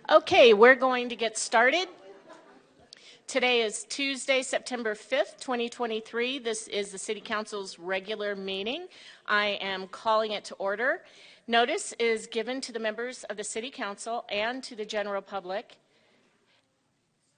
Okay, we're going to get started. Today is Tuesday, September 5th, 2023. This is the City Council's regular meeting. I am calling it to order. Notice is given to the members of the City Council and to the general public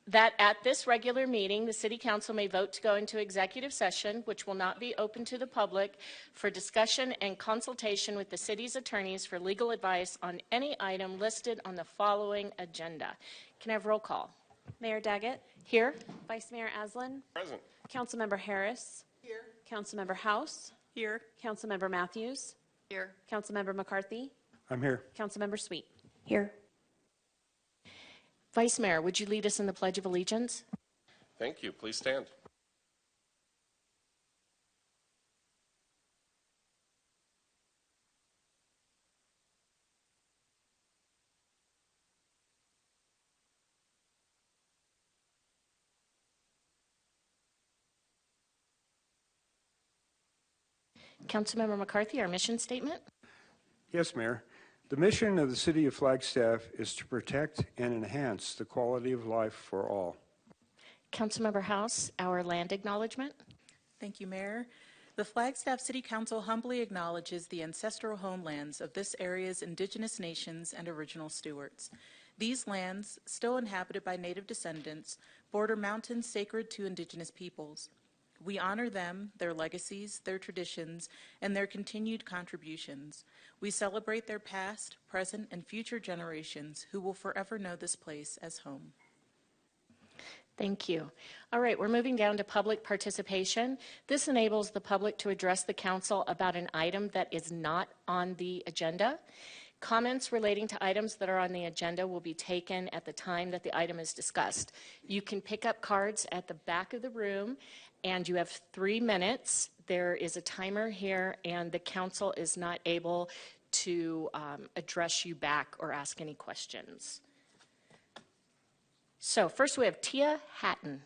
that at this regular meeting, the City Council may vote to go into executive session, which will not be open to the public, for discussion and consultation with the city's attorneys for legal advice on any item listed on the following agenda. Can I have roll call? Mayor Daggett. Here. Vice Mayor Aslan. Present. Councilmember Harris. Here. Councilmember House. Here. Councilmember Matthews. Here. Councilmember McCarthy. I'm here. Councilmember Sweet. Here. Vice Mayor, would you lead us in the Pledge of Allegiance? Thank you. Please stand. Councilmember McCarthy, our mission statement. Yes, Mayor. The mission of the City of Flagstaff is to protect and enhance the quality of life for all. Councilmember House, our land acknowledgement. Thank you, Mayor. The Flagstaff City Council humbly acknowledges the ancestral homelands of this area's indigenous nations and original stewards. These lands, still inhabited by Native descendants, border mountains sacred to indigenous peoples. We honor them, their legacies, their traditions, and their continued contributions. We celebrate their past, present, and future generations who will forever know this place as home. Thank you. All right, we're moving down to public participation. This enables the public to address the council about an item that is not on the agenda. Comments relating to items that are on the agenda will be taken at the time that the item is discussed. You can pick up cards at the back of the room, and you have 3 minutes. There is a timer here, and the council is not able to address you back or ask any questions. So first we have Tia Hatton.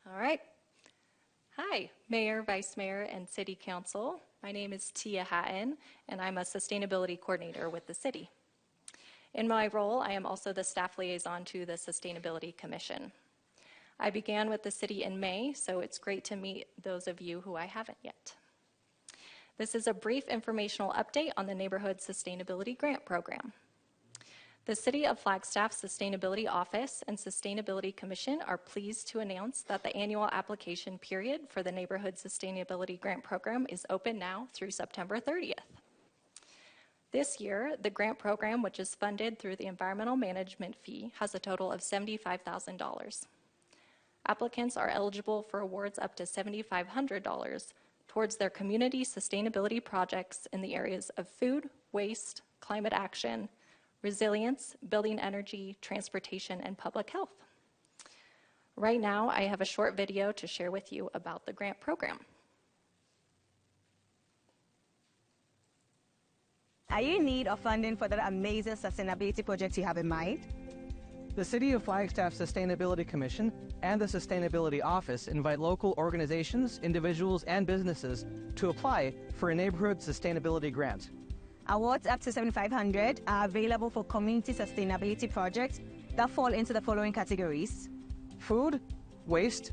All right. Hi, Mayor, Vice Mayor, and City Council. My name is Tia Hatton, and I'm a Sustainability Coordinator with the City. In my role, I am also the staff liaison to the Sustainability Commission. I began with the City in May, so it's great to meet those of you who I haven't yet. This is a brief informational update on the Neighborhood Sustainability Grant Program. The City of Flagstaff Sustainability Office and Sustainability Commission are pleased to announce that the annual application period for the Neighborhood Sustainability Grant Program is open now through September 30th. This year, the grant program, which is funded through the environmental management fee, has a total of $75,000. Applicants are eligible for awards up to $7,500 towards their community sustainability projects in the areas of food, waste, climate action, resilience, building energy, transportation, and public health. Right now, I have a short video to share with you about the grant program. Are you in need of funding for that amazing sustainability project you have in mind? The City of Flagstaff Sustainability Commission and the Sustainability Office invite local organizations, individuals, and businesses to apply for a neighborhood sustainability grant. Awards up to $7,500 are available for community sustainability projects that fall into the following categories: food, waste,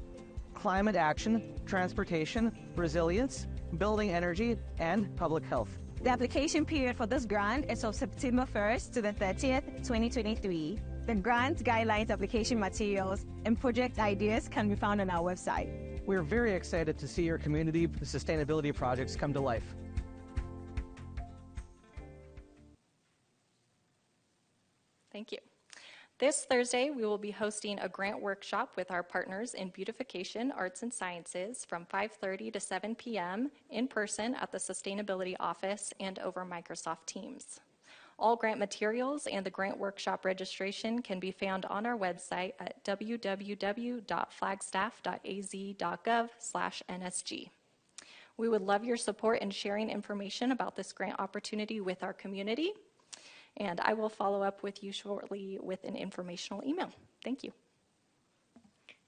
climate action, transportation, resilience, building energy, and public health. The application period for this grant is from September 1st to the 30th, 2023. The grant guidelines, application materials, and project ideas can be found on our website. We're very excited to see your community sustainability projects come to life. Thank you. This Thursday, we will be hosting a grant workshop with our partners in beautification, arts, and sciences from 5:30 to 7 p.m. in person at the Sustainability Office and over Microsoft Teams. All grant materials and the grant workshop registration can be found on our website at www.flagstaff.az.gov/NSG. We would love your support in sharing information about this grant opportunity with our community. And I will follow up with you shortly with an informational email. Thank you.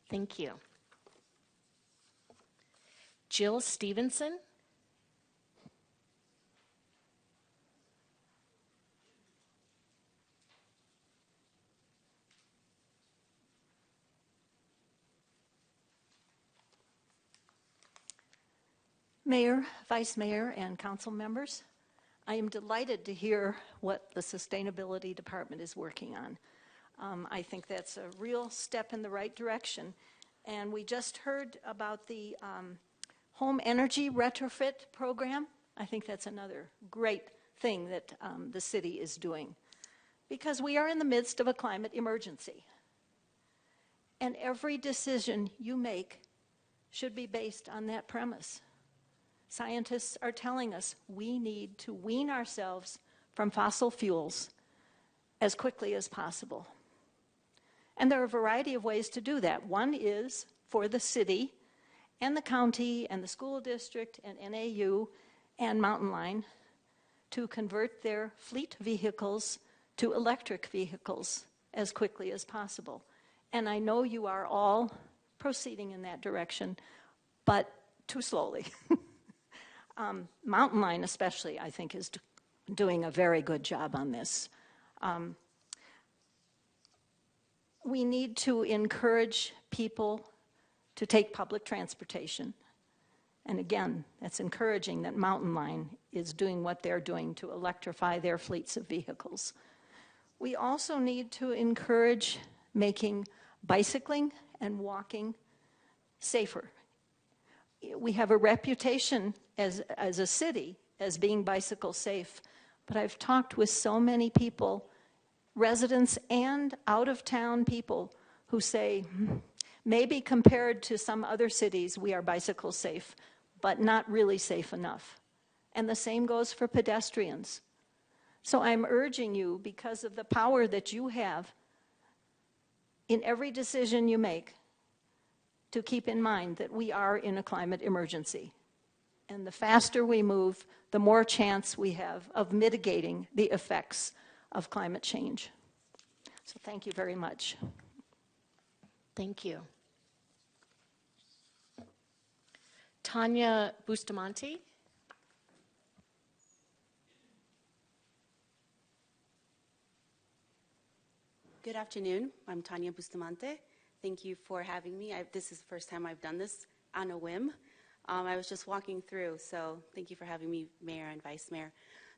Thank you. Jill Stevenson. Mayor, Vice Mayor, and council members, I am delighted to hear what the Sustainability Department is working on. I think that's a real step in the right direction. And we just heard about the home energy retrofit program. I think that's another great thing that the city is doing, because we are in the midst of a climate emergency. And every decision you make should be based on that premise. Scientists are telling us we need to wean ourselves from fossil fuels as quickly as possible. And there are a variety of ways to do that. One is for the city and the county and the school district and NAU and Mountain Line to convert their fleet vehicles to electric vehicles as quickly as possible. And I know you are all proceeding in that direction, but too slowly. Mountain Line especially, I think, is doing a very good job on this. We need to encourage people to take public transportation. And again, that's encouraging that Mountain Line is doing what they're doing to electrify their fleets of vehicles. We also need to encourage making bicycling and walking safer. We have a reputation as a city as being bicycle safe, but I've talked with so many people, residents and out-of-town people, who say, maybe compared to some other cities, we are bicycle safe, but not really safe enough. And the same goes for pedestrians. So I'm urging you, because of the power that you have in every decision you make, to keep in mind that we are in a climate emergency. And the faster we move, the more chance we have of mitigating the effects of climate change. So thank you very much. Thank you. Tanya Bustamante. Good afternoon. I'm Tanya Bustamante. Thank you for having me. This is the first time I've done this on a whim. I was just walking through, so thank you for having me, Mayor and Vice Mayor.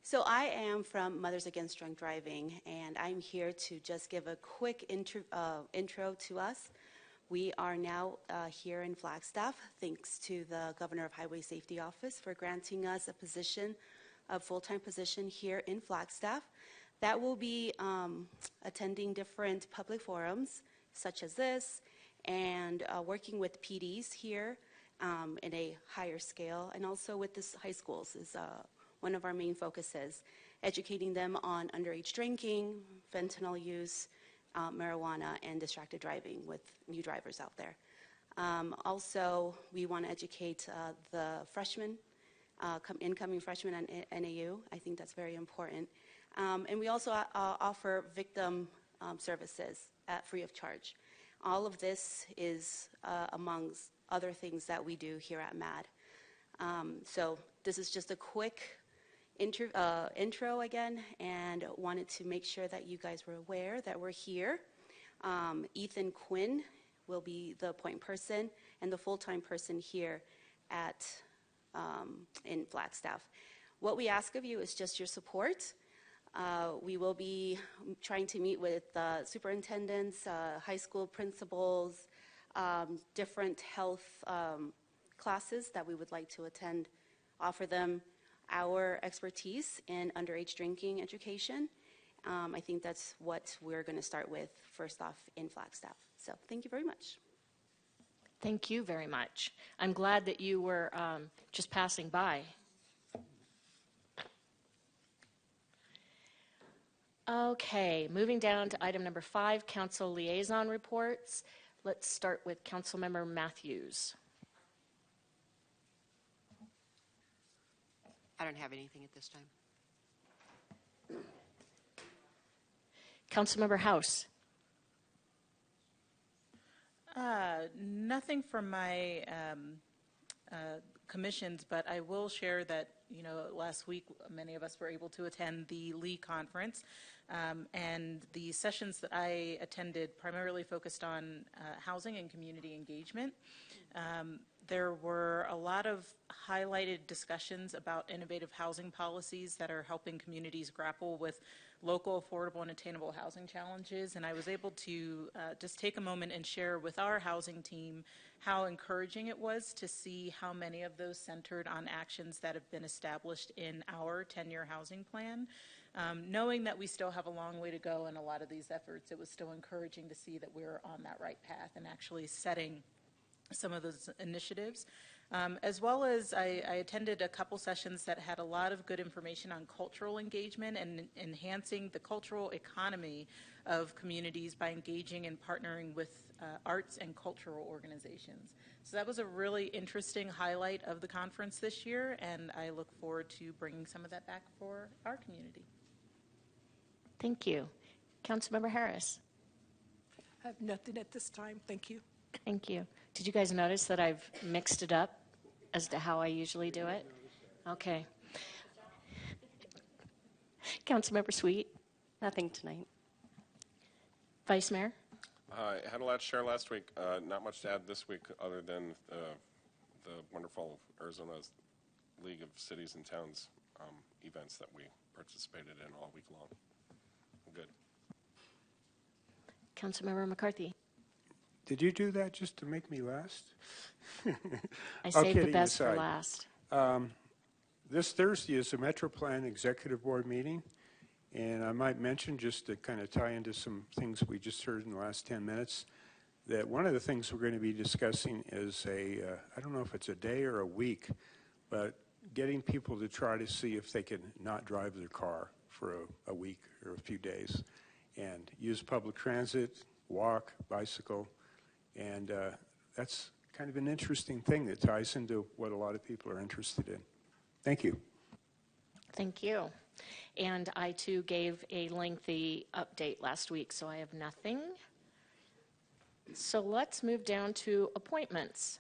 So I am from Mothers Against Drunk Driving, and I'm here to just give a quick intro to us. We are now here in Flagstaff, thanks to the Governor of Highway Safety Office for granting us a full-time position here in Flagstaff. That will be attending different public forums, such as this, and working with PDs here in a higher scale, and also with the high schools is one of our main focuses, educating them on underage drinking, fentanyl use, marijuana, and distracted driving with new drivers out there. Also, we want to educate the freshmen, incoming freshmen at NAU. I think that's very important. And we also offer victim services free of charge. All of this is amongst other things that we do here at MAD. So this is just a quick intro again, and wanted to make sure that you guys were aware that we're here. Ethan Quinn will be the point person and the full-time person here at in Flagstaff. What we ask of you is just your support. We will be trying to meet with superintendents, high school principals, different health classes that we would like to attend, offer them our expertise in underage drinking education. I think that's what we're going to start with first off in Flagstaff. So thank you very much. Thank you very much. I'm glad that you were just passing by. Okay, moving down to item number 5, council liaison reports. Let's start with Councilmember Matthews. I don't have anything at this time. Councilmember House. Nothing from my commissions, but I will share that, last week, many of us were able to attend the Lee Conference, and the sessions that I attended primarily focused on housing and community engagement. There were a lot of highlighted discussions about innovative housing policies that are helping communities grapple with local, affordable, and attainable housing challenges. And I was able to just take a moment and share with our housing team how encouraging it was to see how many of those centered on actions that have been established in our 10-year housing plan. Knowing that we still have a long way to go in a lot of these efforts, it was still encouraging to see that we're on that right path and actually setting some of those initiatives. As well as I attended a couple sessions that had a lot of good information on cultural engagement and enhancing the cultural economy of communities by engaging and partnering with arts and cultural organizations. So that was a really interesting highlight of the conference this year, and I look forward to bringing some of that back for our community. Thank you. Councilmember Harris. I have nothing at this time. Thank you. Thank you. Did you guys notice that I've mixed it up as to how I usually do it? Okay. Councilmember Sweet. Nothing tonight. Vice Mayor. I had a lot to share last week. Not much to add this week other than the wonderful Arizona League of Cities and Towns events that we participated in all week long. Good. Councilmember McCarthy. Did you do that just to make me last? I saved the best for last. This Thursday is the Metro Plan Executive Board meeting, and I might mention, just to kind of tie into some things we just heard in the last 10 minutes, that one of the things we're going to be discussing is I don't know if it's a day or a week, but getting people to try to see if they can not drive their car for a week or a few days and use public transit, walk, bicycle. And that's kind of an interesting thing that ties into what a lot of people are interested in. Thank you. Thank you. And I, too, gave a lengthy update last week, so I have nothing. So let's move down to appointments.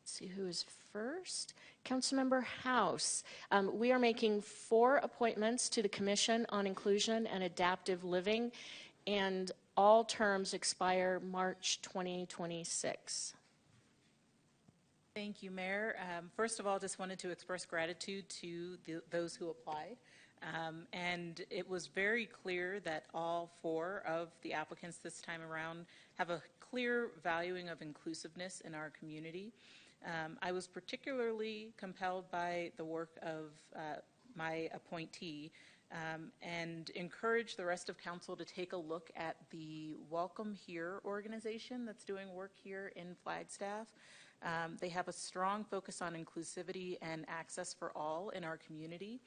Let's see who is first. Councilmember House. We are making 4 appointments to the Commission on Inclusion and Adaptive Living, and all terms expire March 2026. Thank you, Mayor. First of all, just wanted to express gratitude to those who applied. And it was very clear that all 4 of the applicants this time around have a clear valuing of inclusiveness in our community. I was particularly compelled by the work of my appointee and encourage the rest of council to take a look at the Welcome Here organization that's doing work here in Flagstaff. They have a strong focus on inclusivity and access for all in our community,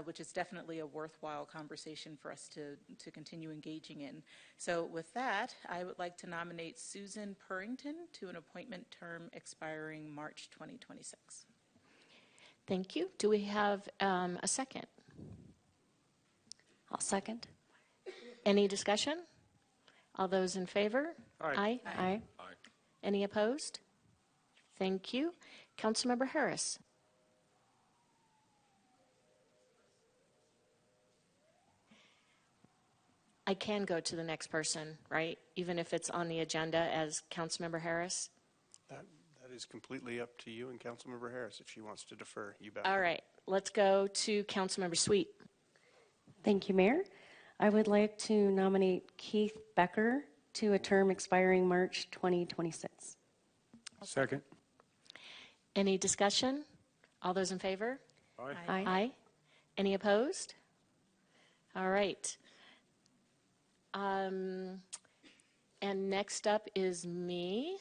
which is definitely a worthwhile conversation for us to continue engaging in. So with that, I would like to nominate Susan Purrington to an appointment term expiring March 2026. Thank you. Do we have a second? I'll second. Any discussion? All those in favor? Aye. Aye. Aye. Any opposed? Thank you. Councilmember Harris. I can go to the next person, right? Even if it's on the agenda as Councilmember Harris? That is completely up to you and Councilmember Harris. If she wants to defer, you bet. All right. Let's go to Councilmember Sweet. Thank you, Mayor. I would like to nominate Keith Becker to a term expiring March 2026. Second. Any discussion? All those in favor? Aye. Aye. Any opposed? All right. And next up is me.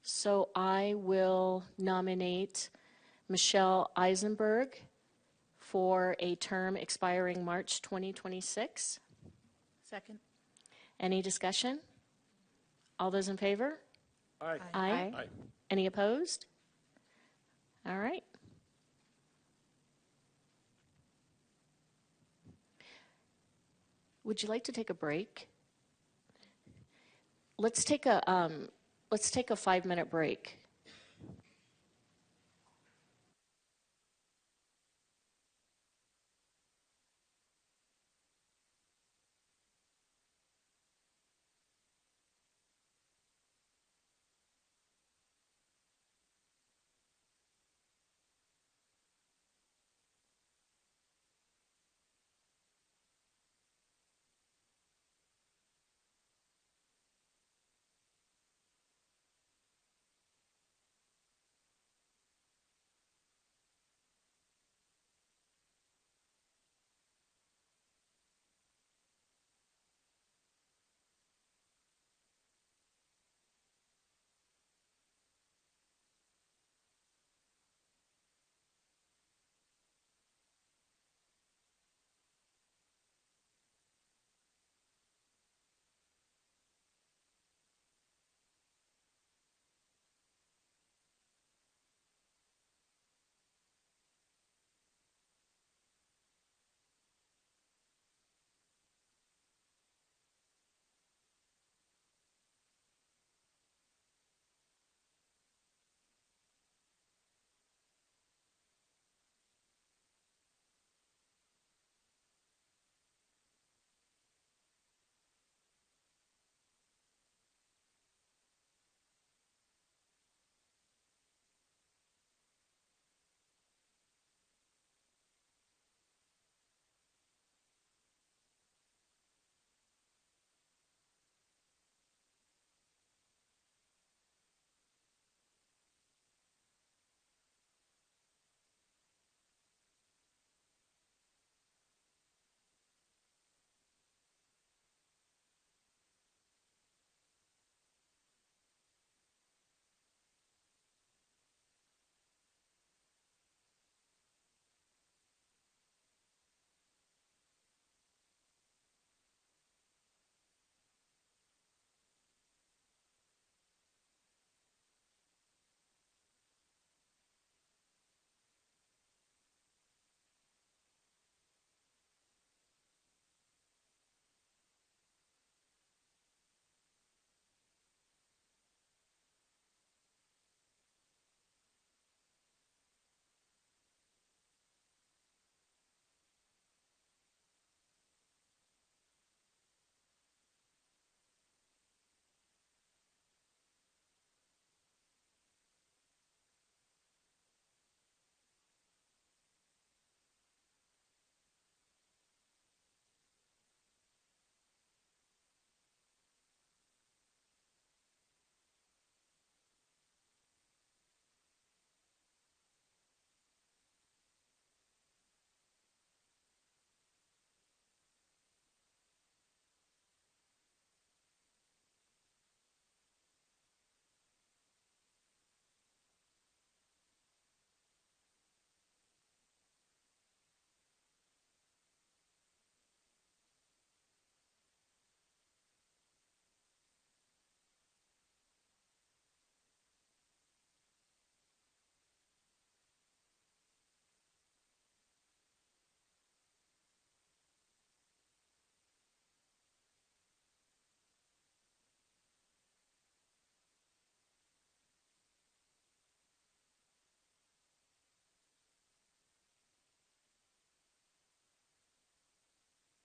So I will nominate Michelle Eisenberg for a term expiring March 2026. Second. Any discussion? All those in favor? Aye. Aye. Aye. Any opposed? All right. Would you like to take a break? Let's take a let's take a 5-minute break.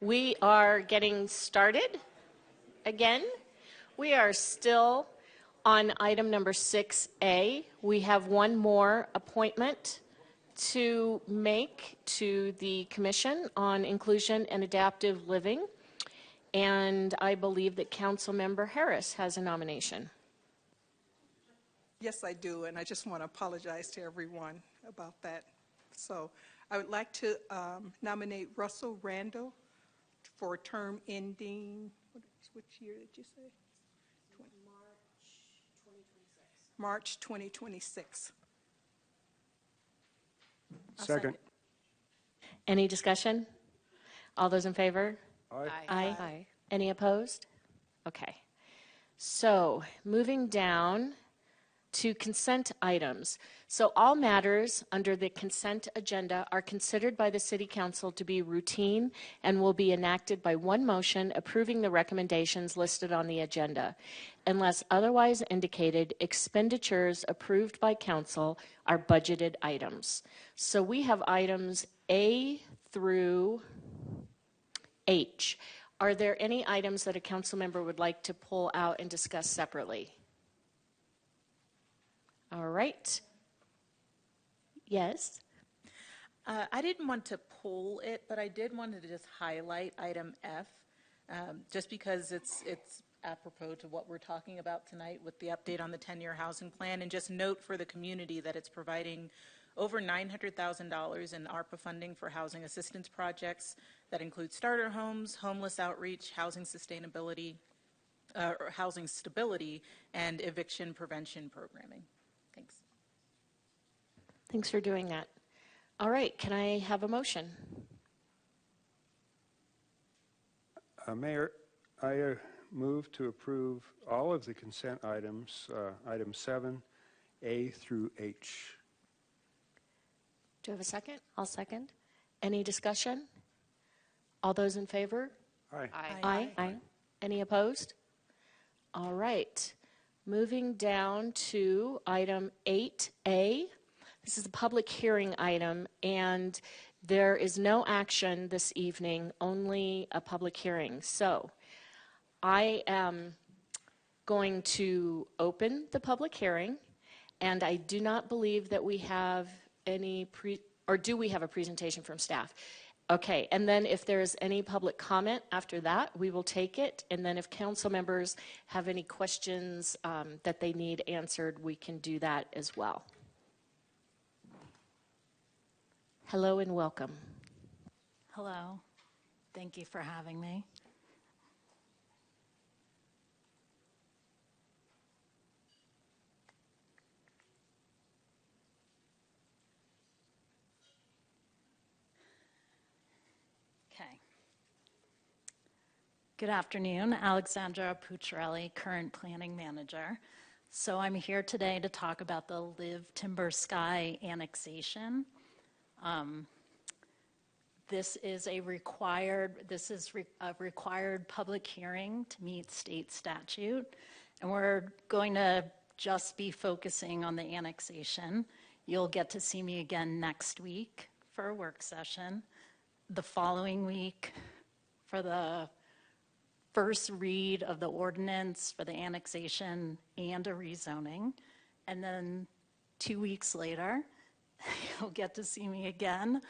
We are getting started again. We are still on item number 6A. We have one more appointment to make to the Commission on Inclusion and Adaptive Living, and I believe that Councilmember Harris has a nomination. Yes, I do, and I just want to apologize to everyone about that. So I would like to nominate Russell Randall for a term ending, which year did you say? March 2026. Second. Any discussion? All those in favor? Aye. Aye. Aye. Any opposed? Okay. So moving down to consent items. So all matters under the consent agenda are considered by the City Council to be routine and will be enacted by one motion approving the recommendations listed on the agenda. Unless otherwise indicated, expenditures approved by Council are budgeted items. So we have items A through H. Are there any items that a council member would like to pull out and discuss separately? All right. Yes. I didn't want to pull it, but I did want to just highlight item F, just because it's apropos to what we're talking about tonight with the update on the 10-year housing plan, and just note for the community that it's providing over $900,000 in ARPA funding for housing assistance projects that include starter homes, homeless outreach, housing sustainability, or housing stability, and eviction prevention programming. Thanks. Thanks for doing that. All right, can I have a motion? Mayor, I move to approve all of the consent items, items 7A through H. Do you have a second? I'll second. Any discussion? All those in favor? Aye. Aye. Aye. Any opposed? All right. Moving down to item 8A. This is a public hearing item, and there is no action this evening, only a public hearing. So I am going to open the public hearing, and I do not believe that we have any or do we have a presentation from staff? Okay, and then if there's any public comment after that, we will take it. And then if council members have any questions that they need answered, we can do that as well. Hello and welcome. Hello. Thank you for having me. Okay. Good afternoon. Alexandra Pucciarelli, current planning manager. So I'm here today to talk about the Live Timber Sky annexation. This is a required public hearing to meet state statute, and we're going to just be focusing on the annexation. You'll get to see me again next week for a work session, the following week for the first read of the ordinance for the annexation and a rezoning, and then 2 weeks later, you'll get to see me again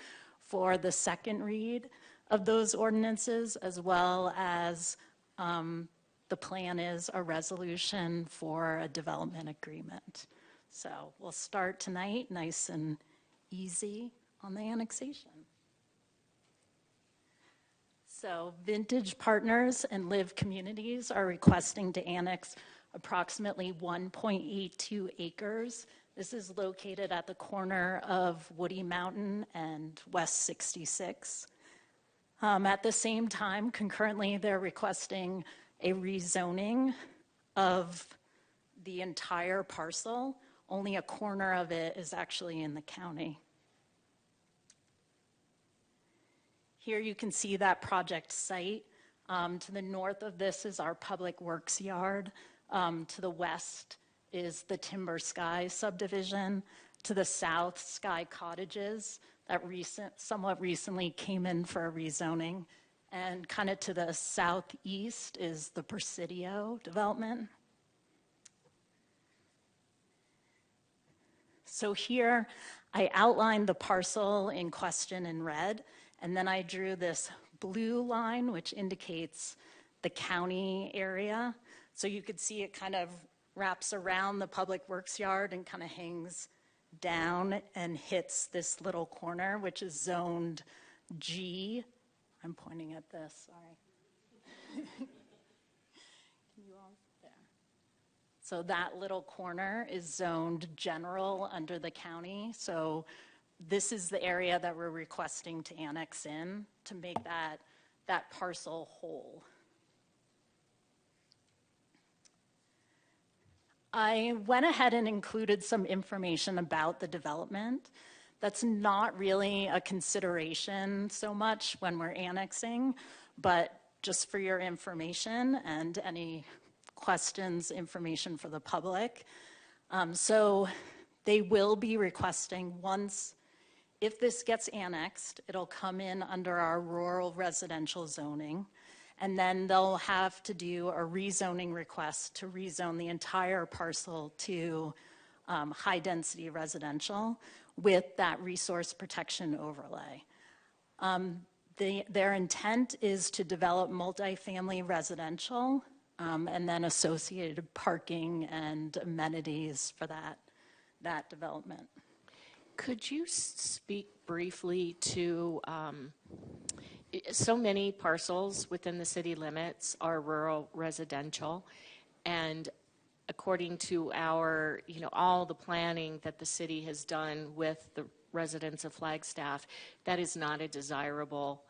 for the second read of those ordinances, as well as the plan is a resolution for a development agreement. So we'll start tonight nice and easy on the annexation. So Vintage Partners and Live Communities are requesting to annex approximately 1.82 acres. This is located at the corner of Woody Mountain and West 66. At the same time, concurrently, they're requesting a rezoning of the entire parcel. Only a corner of it is actually in the county. Here you can see that project site. To the north of this is our public works yard. To the west is the Timber Sky subdivision. To the south, Sky Cottages that somewhat recently came in for a rezoning. And kind of to the southeast is the Presidio development. So here I outlined the parcel in question in red, and then I drew this blue line, which indicates the county area. So you could see it kind of wraps around the public works yard and kind of hangs down and hits this little corner, which is zoned G. I'm pointing at this, sorry. Can you all, there. So that little corner is zoned general under the county. So this is the area that we're requesting to annex in to make that parcel whole. I went ahead and included some information about the development. That's not really a consideration so much when we're annexing, but just for your information and any questions, information for the public. So they will be requesting once, if this gets annexed, it'll come in under our rural residential zoning. And then they'll have to do a rezoning request to rezone the entire parcel to high-density residential with that resource protection overlay. Their intent is to develop multifamily residential and then associated parking and amenities for that development. Could you speak briefly to, so many parcels within the city limits are rural residential, and according to our, all the planning that the city has done with the residents of Flagstaff, that is not a desirable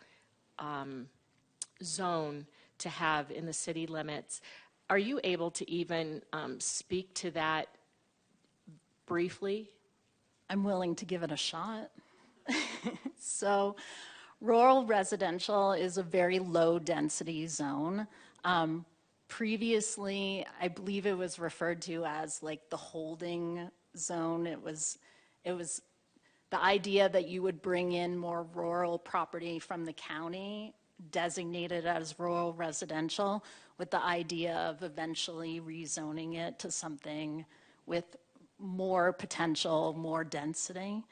zone to have in the city limits. Are you able to even speak to that briefly? I'm willing to give it a shot. So rural residential is a very low density zone. Previously, I believe it was referred to as like the holding zone. It was the idea that you would bring in more rural property from the county, designated as rural residential, with the idea of eventually rezoning it to something with more potential, more density.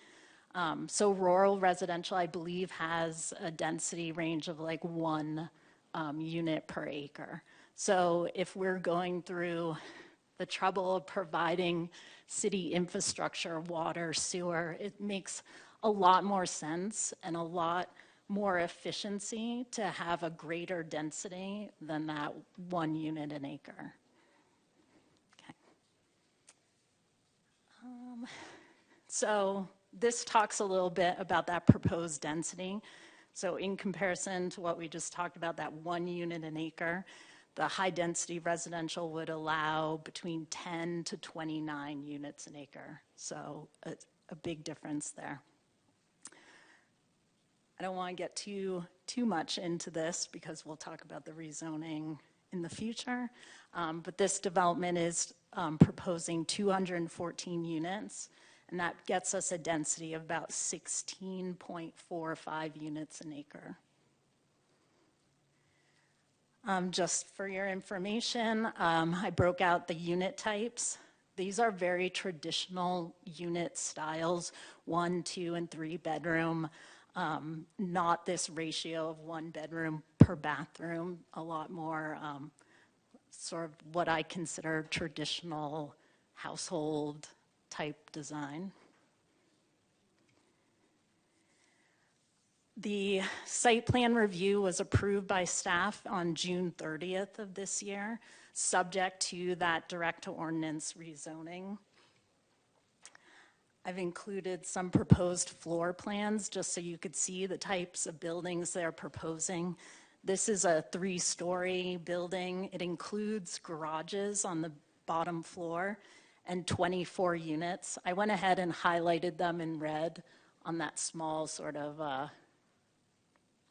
So rural residential, I believe, has a density range of like 1 unit per acre. So if we're going through the trouble of providing city infrastructure, water, sewer, it makes a lot more sense and a lot more efficiency to have a greater density than that 1 unit an acre. Okay. So this talks a little bit about that proposed density. So in comparison to what we just talked about, that 1 unit an acre, the high density residential would allow between 10 to 29 units an acre. So a big difference there. I don't want to get too much into this because we'll talk about the rezoning in the future. But this development is proposing 214 units, and that gets us a density of about 16.45 units an acre. Just for your information, I broke out the unit types. These are very traditional unit styles, 1, 2, and 3 bedroom, not this ratio of 1 bedroom per bathroom, a lot more sort of what I consider traditional household type design. The site plan review was approved by staff on June 30th of this year, subject to that direct to ordinance rezoning. I've included some proposed floor plans just so you could see the types of buildings they're proposing. This is a 3-story building. It includes garages on the bottom floor and 24 units. I went ahead and highlighted them in red on that small sort of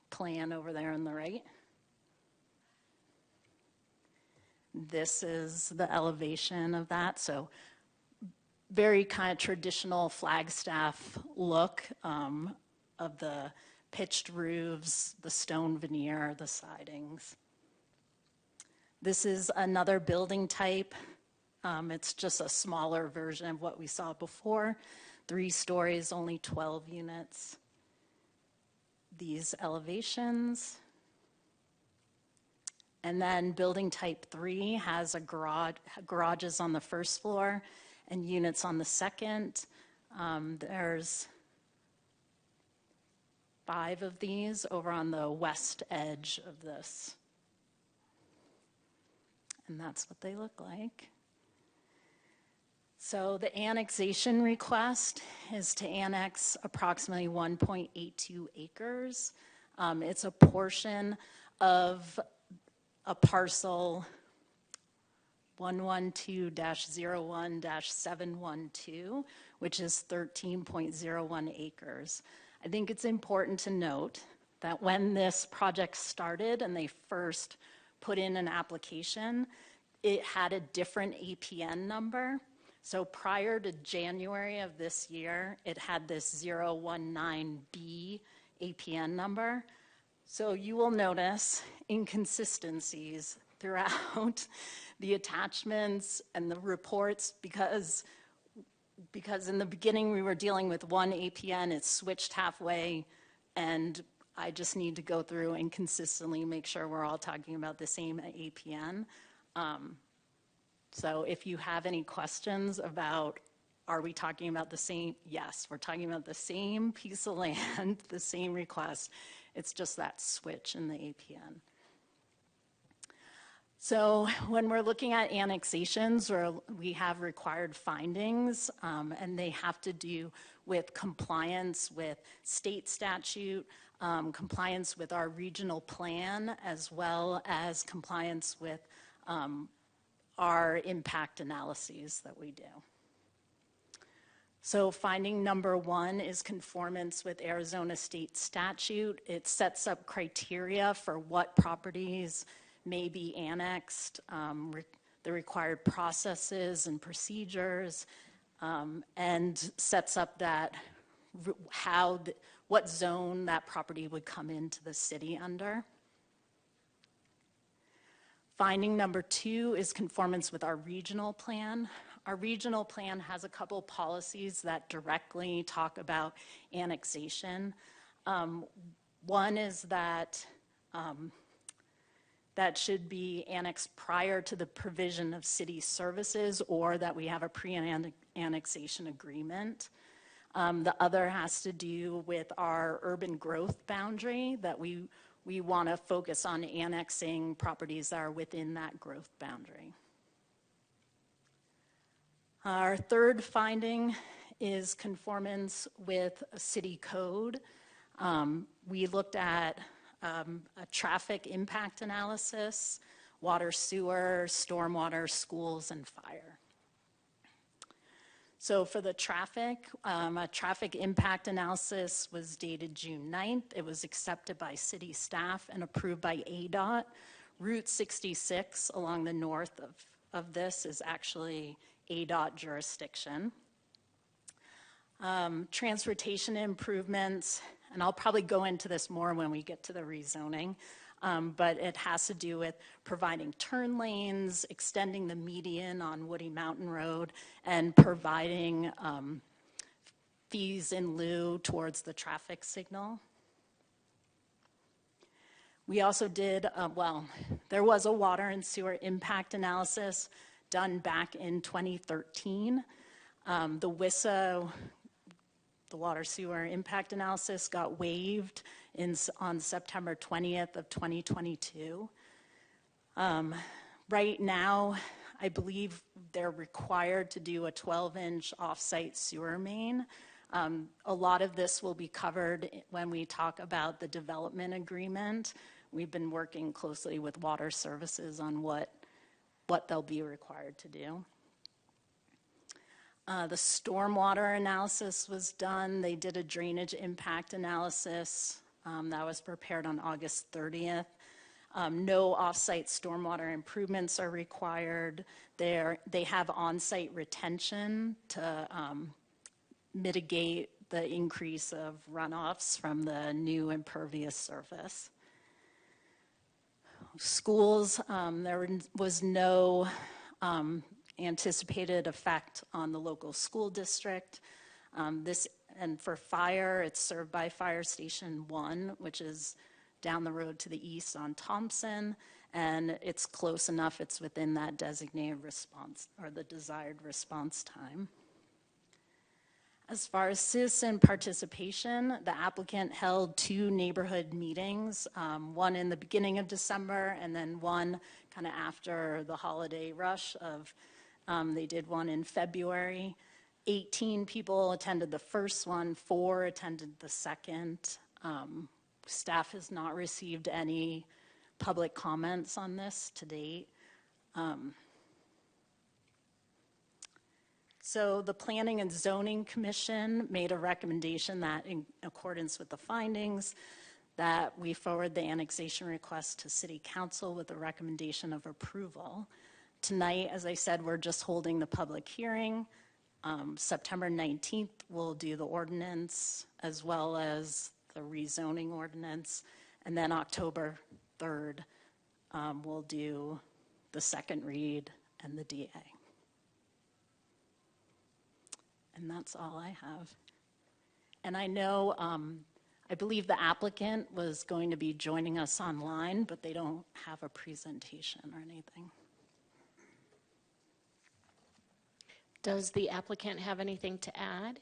plan over there on the right. This is the elevation of that. So very kind of traditional Flagstaff look of the pitched roofs, the stone veneer, the sidings. This is another building type. It's just a smaller version of what we saw before. 3 stories, only 12 units. These elevations. And then building type 3 has a garages on the first floor and units on the second. There's 5 of these over on the west edge of this. And that's what they look like. So the annexation request is to annex approximately 1.82 acres. It's a portion of a parcel 112-01-712, which is 13.01 acres. I think it's important to note that when this project started and they first put in an application, it had a different APN number. So prior to January of this year, it had this 019B APN number. So you will notice inconsistencies throughout the attachments and the reports because in the beginning we were dealing with one APN, it switched halfway, and I just need to go through and consistently make sure we're all talking about the same APN. So if you have any questions about, are we talking about the same? Yes, we're talking about the same piece of land, the same request. It's just that switch in the APN. So when we're looking at annexations, we have required findings, and they have to do with compliance with state statute, compliance with our regional plan, as well as compliance with our impact analyses that we do. So finding number 1 is conformance with Arizona state statute. It sets up criteria for what properties may be annexed, the required processes and procedures, and sets up that what zone that property would come into the city under. Finding number 2 is conformance with our regional plan. Our regional plan has a couple policies that directly talk about annexation. One is that that should be annexed prior to the provision of city services, or that we have a pre-annexation agreement. The other has to do with our urban growth boundary, that we want to focus on annexing properties that are within that growth boundary. Our third finding is conformance with a city code. We looked at a traffic impact analysis, water, sewer, stormwater, schools, and fire. So for the traffic, a traffic impact analysis was dated June 9th. It was accepted by city staff and approved by ADOT. Route 66 along the north of this is actually ADOT jurisdiction. Transportation improvements, and I'll probably go into this more when we get to the rezoning, but it has to do with providing turn lanes, extending the median on Woody Mountain Road, and providing fees in lieu towards the traffic signal. We also did, there was a water and sewer impact analysis done back in 2013. The WISA, the water sewer impact analysis, got waived on September 20th of 2022. Right now, I believe they're required to do a 12-inch off-site sewer main. A lot of this will be covered when we talk about the development agreement. We've been working closely with water services on what they'll be required to do. The stormwater analysis was done. They did a drainage impact analysis that was prepared on August 30th. No off-site stormwater improvements are required. They have on-site retention to mitigate the increase of runoffs from the new impervious surface. Schools, there was no anticipated effect on the local school district. And for fire, it's served by Fire Station 1, which is down the road to the east on Thompson, and it's close enough, it's within that designated response, or the desired response time. As far as citizen participation, the applicant held 2 neighborhood meetings, one in the beginning of December and then one kind of after the holiday rush of, they did one in February. 18 people attended the first one, 4 attended the second. Staff has not received any public comments on this to date. So the Planning and Zoning Commission made a recommendation that in accordance with the findings, that we forward the annexation request to City Council with a recommendation of approval. Tonight, as I said, we're just holding the public hearing. September 19th, we'll do the ordinance as well as the rezoning ordinance. And then October 3rd, we'll do the second read and the DA. And that's all I have. And I know, I believe the applicant was going to be joining us online, but they don't have a presentation or anything. Does the applicant have anything to add?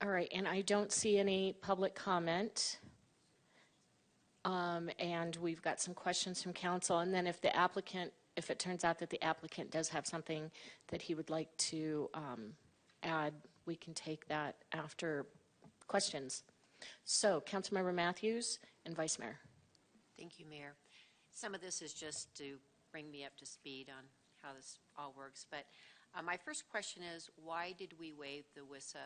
All right, and I don't see any public comment. And we've got some questions from council. And then if the applicant, if it turns out that the applicant does have something that he would like to add, we can take that after questions. So, Councilmember Matthews and Vice Mayor. Thank you, Mayor. Some of this is just to bring me up to speed on how this all works. But my first question is, why did we waive the WISA?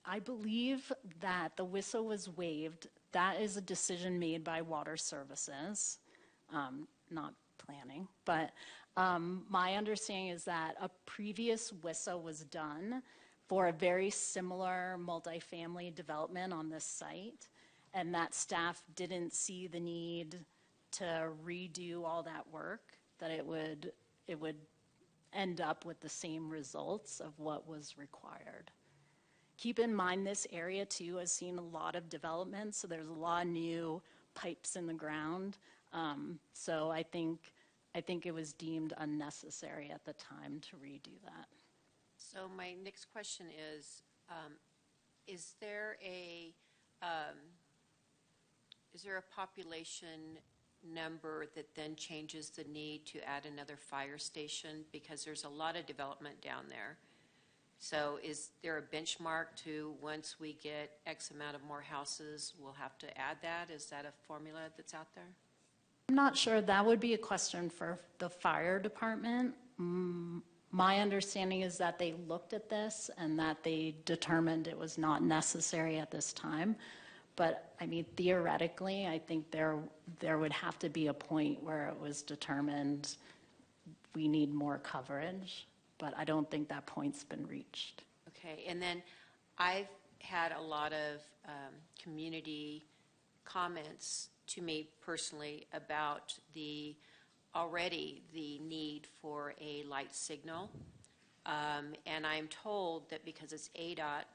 I believe that the WISA was waived. That is a decision made by Water Services, not planning. But my understanding is that a previous WISA was done for a very similar multifamily development on this site, and that staff didn't see the need to redo all that work, that it would end up with the same results of what was required. Keep in mind, this area too has seen a lot of development, so there's a lot of new pipes in the ground. So I think it was deemed unnecessary at the time to redo that. So my next question is there a population number that then changes the need to add another fire station? Because there's a lot of development down there. So is there a benchmark to once we get X amount of more houses, we'll have to add that? Is that a formula that's out there? I'm not sure. That would be a question for the fire department. My understanding is that they looked at this and that they determined it was not necessary at this time. But I mean, theoretically, I think there would have to be a point where it was determined we need more coverage. But I don't think that point's been reached. Okay, and then I've had a lot of community comments to me personally about the need for a light signal. And I'm told that because it's agendaq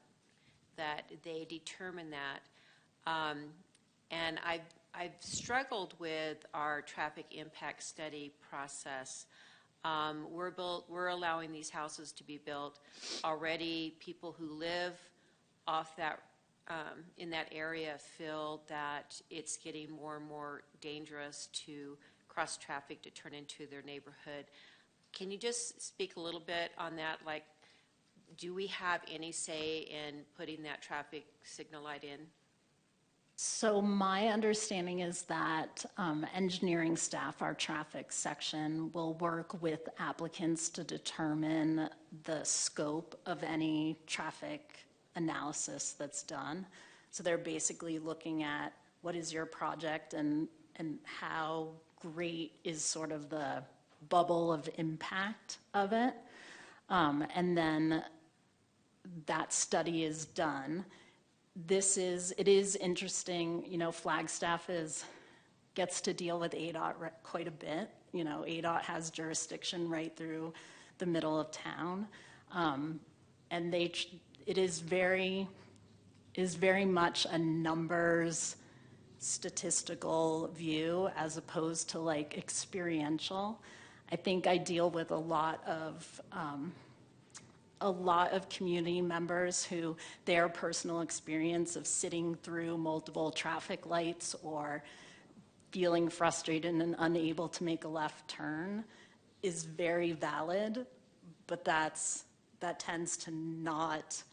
that they determine that. And I've struggled with our traffic impact study process. We're allowing these houses to be built. Already, people who live off that in that area feel that it's getting more and more dangerous to cross traffic to turn into their neighborhood. Can you just speak a little bit on that? Like, do we have any say in putting that traffic signal light in? So my understanding is that engineering staff, our traffic section, will work with applicants to determine the scope of any traffic analysis that's done. So they're basically looking at what is your project and how great is sort of the bubble of impact of it. And then that study is done. It is interesting, you know, Flagstaff gets to deal with agendaq quite a bit. You know, agendaq has jurisdiction right through the middle of town. And it is very much a numbers statistical view as opposed to like experiential. I think I deal with a lot of community members who their personal experience of sitting through multiple traffic lights or feeling frustrated and unable to make a left turn is very valid, but that tends to not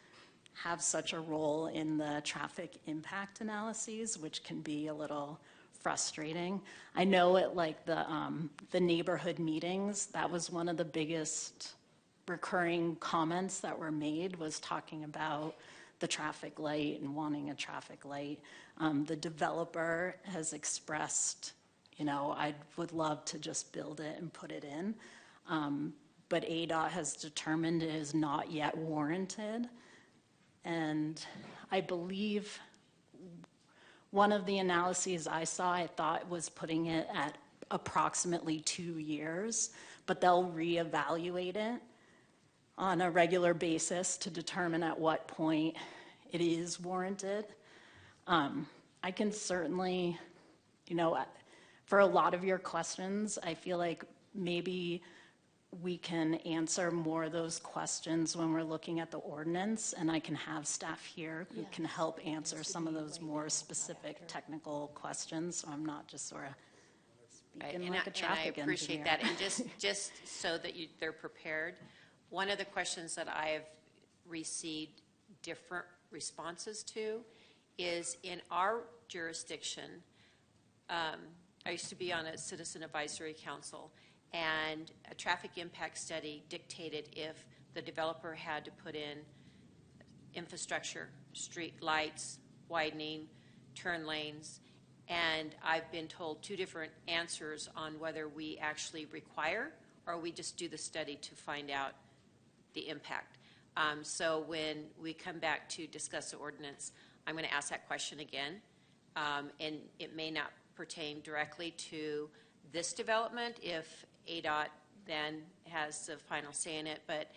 have such a role in the traffic impact analyses, which can be a little frustrating. I know at like the neighborhood meetings, that was one of the biggest recurring comments that were made, was talking about the traffic light and wanting a traffic light. The developer has expressed, you know, I would love to just build it and put it in. But ADOT has determined it is not yet warranted. And I believe one of the analyses I saw, I thought, was putting it at approximately 2 years, but they'll reevaluate it on a regular basis to determine at what point it is warranted. I can certainly, you know, for a lot of your questions, I feel like maybe we can answer more of those questions when we're looking at the ordinance, and I can have staff here who can help answer some of those more specific technical questions, so I'm not just sort of speaking like a traffic engineer. I appreciate engineer. that, and just so that they're prepared, one of the questions that I have received different responses to is, in our jurisdiction, I used to be on a citizen advisory council, and a traffic impact study dictated if the developer had to put in infrastructure, street lights, widening, turn lanes, and I've been told 2 different answers on whether we actually require or we just do the study to find out the impact. So when we come back to discuss the ordinance, I'm going to ask that question again, and it may not pertain directly to this development if ADOT then has the final say in it, but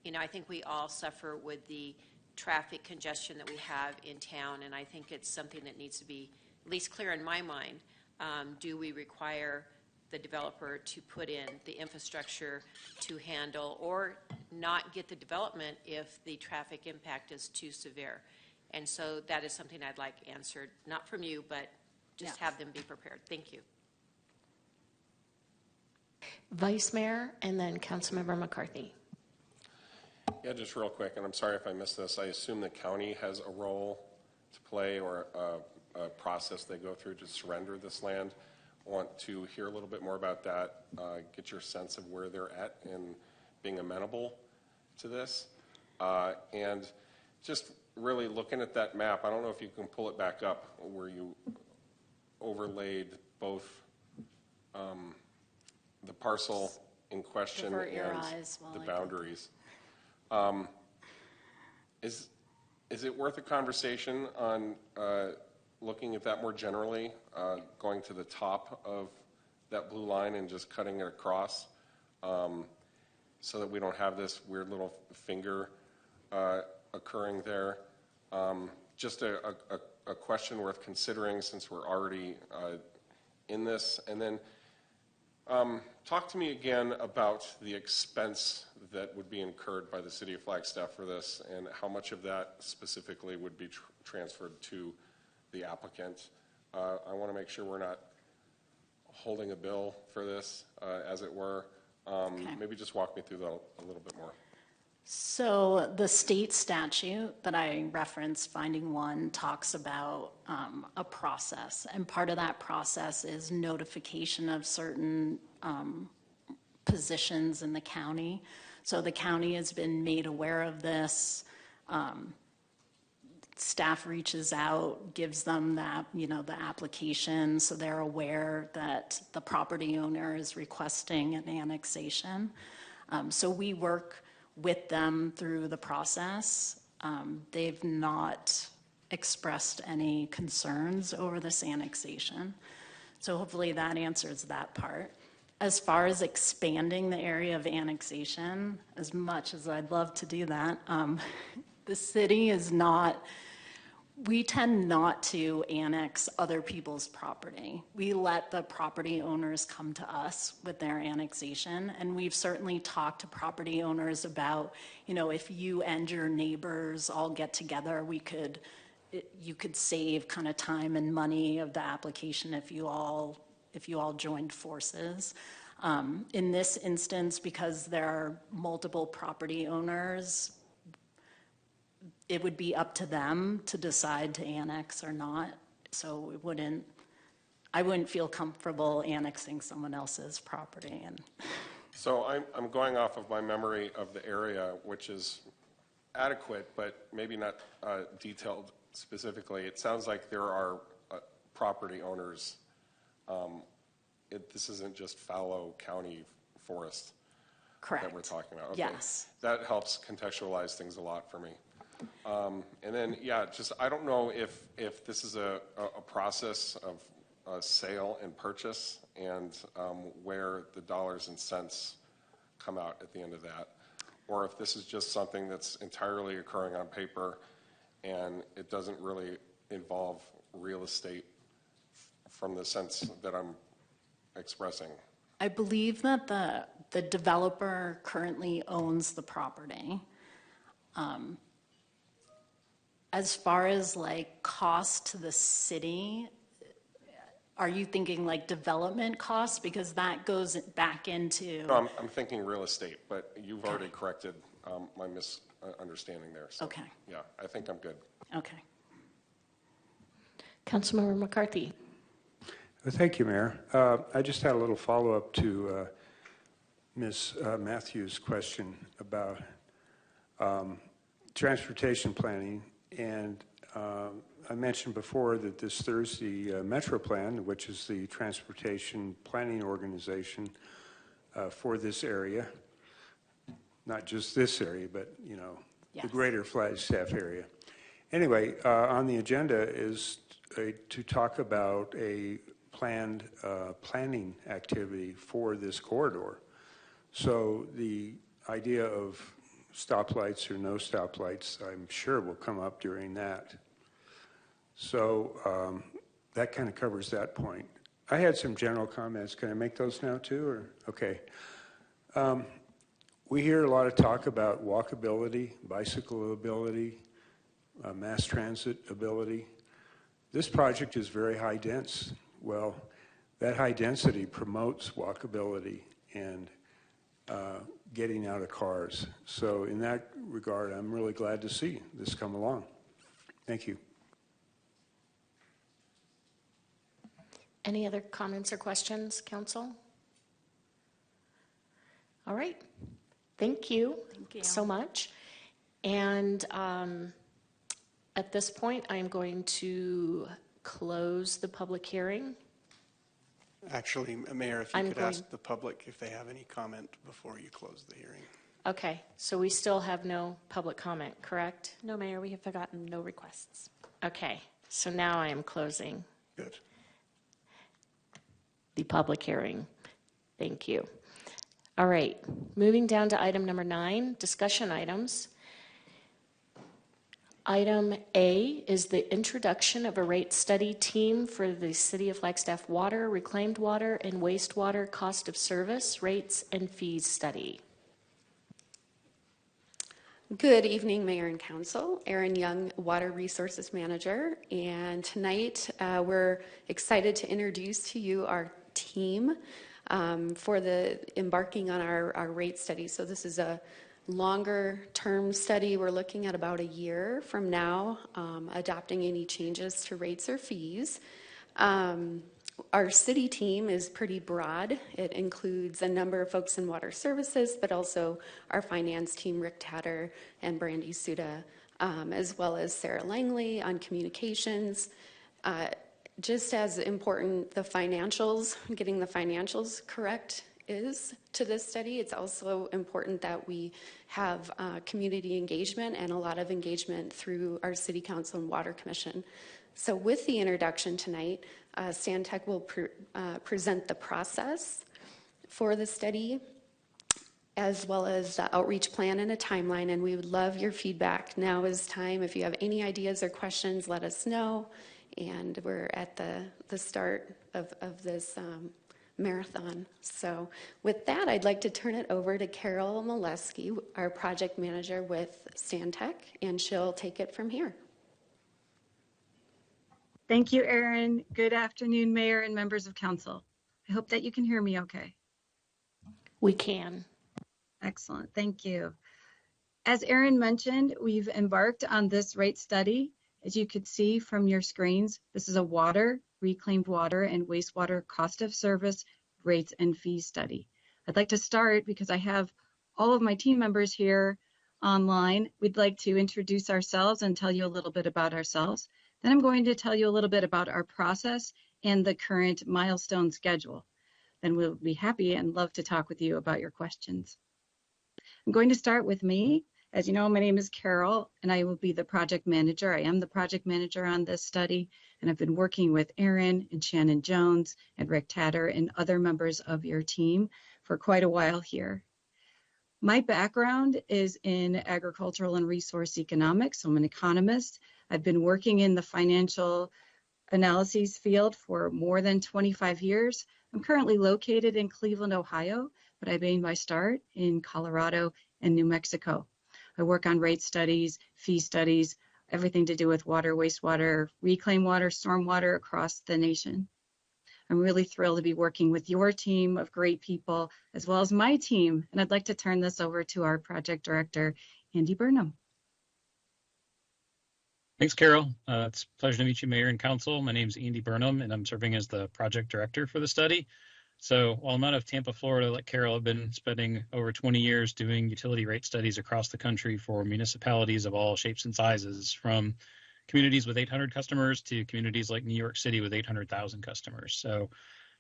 you know, I think we all suffer with the traffic congestion that we have in town, and I think it's something that needs to be at least clear in my mind. Do we require the developer to put in the infrastructure to handle, or not get the development if the traffic impact is too severe? And so that is something I'd like answered, not from you, but just have them be prepared. Thank you. Vice Mayor, and then Councilmember McCarthy. Yeah, just real quick, and I'm sorry if I missed this. I assume the county has a role to play, or a process they go through to surrender this land. I want to hear a little bit more about that, get your sense of where they're at in being amenable to this. And just really looking at that map, I don't know if you can pull it back up, where you overlaid both the parcel in question Divert your and eyes while the I boundaries. Is it worth a conversation on looking at that more generally, going to the top of that blue line and just cutting it across, so that we don't have this weird little finger occurring there? Just a question worth considering, since we're already in this. And then talk to me again about the expense that would be incurred by the city of Flagstaff for this, and how much of that specifically would be transferred to the applicant. I want to make sure we're not holding a bill for this, as it were. Maybe just walk me through that a little bit more. So the state statute that I referenced, finding 1, talks about a process, and part of that process is notification of certain positions in the county. So the county has been made aware of this. Staff reaches out, gives them that, you know, the application, so they're aware that the property owner is requesting an annexation. So we work with them through the process. They've not expressed any concerns over this annexation. So hopefully that answers that part. As far as expanding the area of annexation, as much as I'd love to do that, the city is not, we tend not to annex other people's property. We let the property owners come to us with their annexation, and we've certainly talked to property owners about, you know, if you and your neighbors all get together, you could save kind of time and money of the application if you all joined forces. In this instance, because there are multiple property owners, it would be up to them to decide to annex or not. So I wouldn't feel comfortable annexing someone else's property. And So I'm going off of my memory of the area, which is adequate, but maybe not detailed specifically. It sounds like there are property owners. This isn't just fallow county forest. Correct. That we're talking about. Okay. Yes. That helps contextualize things a lot for me. And then, yeah, just I don't know if this is a process of sale and purchase, and where the dollars and cents come out at the end of that, or if this is just something that's entirely occurring on paper and it doesn't really involve real estate from the sense that I'm expressing. I believe that the developer currently owns the property. As far as like cost to the city, are you thinking like development costs? Because that goes back into. No, I'm thinking real estate, but you've already corrected my misunderstanding there. So, okay. Yeah, I think I'm good. Okay. Councilmember McCarthy. Thank you, Mayor. I just had a little follow-up to Ms. Matthews' question about transportation planning. And I mentioned before that this Thursday, Metro Plan, which is the transportation planning organization for this area, not just this area, but, you know, yes, the greater Flagstaff area. Anyway, on the agenda is to talk about a planned planning activity for this corridor. So the idea of stoplights or no stoplights, I'm sure will come up during that. So that kind of covers that point. I had some general comments. Can I make those now too? Or okay. We hear a lot of talk about walkability, bicycleability, mass transit ability. This project is very high dense. Well, that high density promotes walkability and getting out of cars. So in that regard, I'm really glad to see this come along. Thank you. Any other comments or questions, Council? All right. Thank you so much. And at this point, I'm going to close the public hearing. Actually, Mayor, if you could ask the public if they have any comment before you close the hearing. Okay, so we still have no public comment, correct? No, Mayor, we have forgotten no requests. Okay, so now I am closing Good. the public hearing. Thank you. All right, moving down to item number 9, discussion items. Item A is the introduction of a rate study team for the City of Flagstaff water, reclaimed water, and wastewater cost of service, rates, and fees study. Good evening, Mayor and Council. Erin Young, Water Resources Manager, and tonight we're excited to introduce to you our team for the embarking on our rate study. So this is a longer term study. We're looking at about a year from now, adopting any changes to rates or fees. Our city team is pretty broad. It includes a number of folks in water services, but also our finance team, Rick Tatter and Brandy Suda, as well as Sarah Langley on communications. Just as important, the financials, getting the financials correct is to this study. It's also important that we have community engagement and a lot of engagement through our City Council and Water Commission. So with the introduction tonight, Stantec will present the process for the study, as well as the outreach plan and a timeline, and we would love your feedback. Now is time. If you have any ideas or questions, let us know. And we're at the start of this marathon. So with that, I'd like to turn it over to Carol Molesky, our project manager with Stantec, and she'll take it from here. Thank you, Erin. Good afternoon, Mayor and members of Council. I hope that you can hear me okay. We can. Excellent. Thank you. As Erin mentioned, we've embarked on this rate study. As you could see from your screens, this is a water, reclaimed water, and wastewater cost of service rates and fees study. I'd like to start because I have all of my team members here online. We'd like to introduce ourselves and tell you a little bit about ourselves. Then I'm going to tell you a little bit about our process and the current milestone schedule. Then we'll be happy and love to talk with you about your questions. I'm going to start with me. As you know, my name is Carol, and I will be the project manager. I am the project manager on this study, and I've been working with Erin and Shannon Jones and Rick Tatter and other members of your team for quite a while here. My background is in agricultural and resource economics. So I'm an economist. I've been working in the financial analyses field for more than 25 years. I'm currently located in Cleveland, Ohio, but I made my start in Colorado and New Mexico. I work on rate studies, fee studies, everything to do with water, wastewater, reclaimed water, stormwater across the nation. I'm really thrilled to be working with your team of great people, as well as my team. And I'd like to turn this over to our project director, Andy Burnham. Thanks, Carol. It's a pleasure to meet you, Mayor and Council. My name is Andy Burnham, and I'm serving as the project director for the study. So while I'm out of Tampa, Florida, like Carol, I've been spending over 20 years doing utility rate studies across the country for municipalities of all shapes and sizes, from communities with 800 customers to communities like New York City with 800,000 customers. So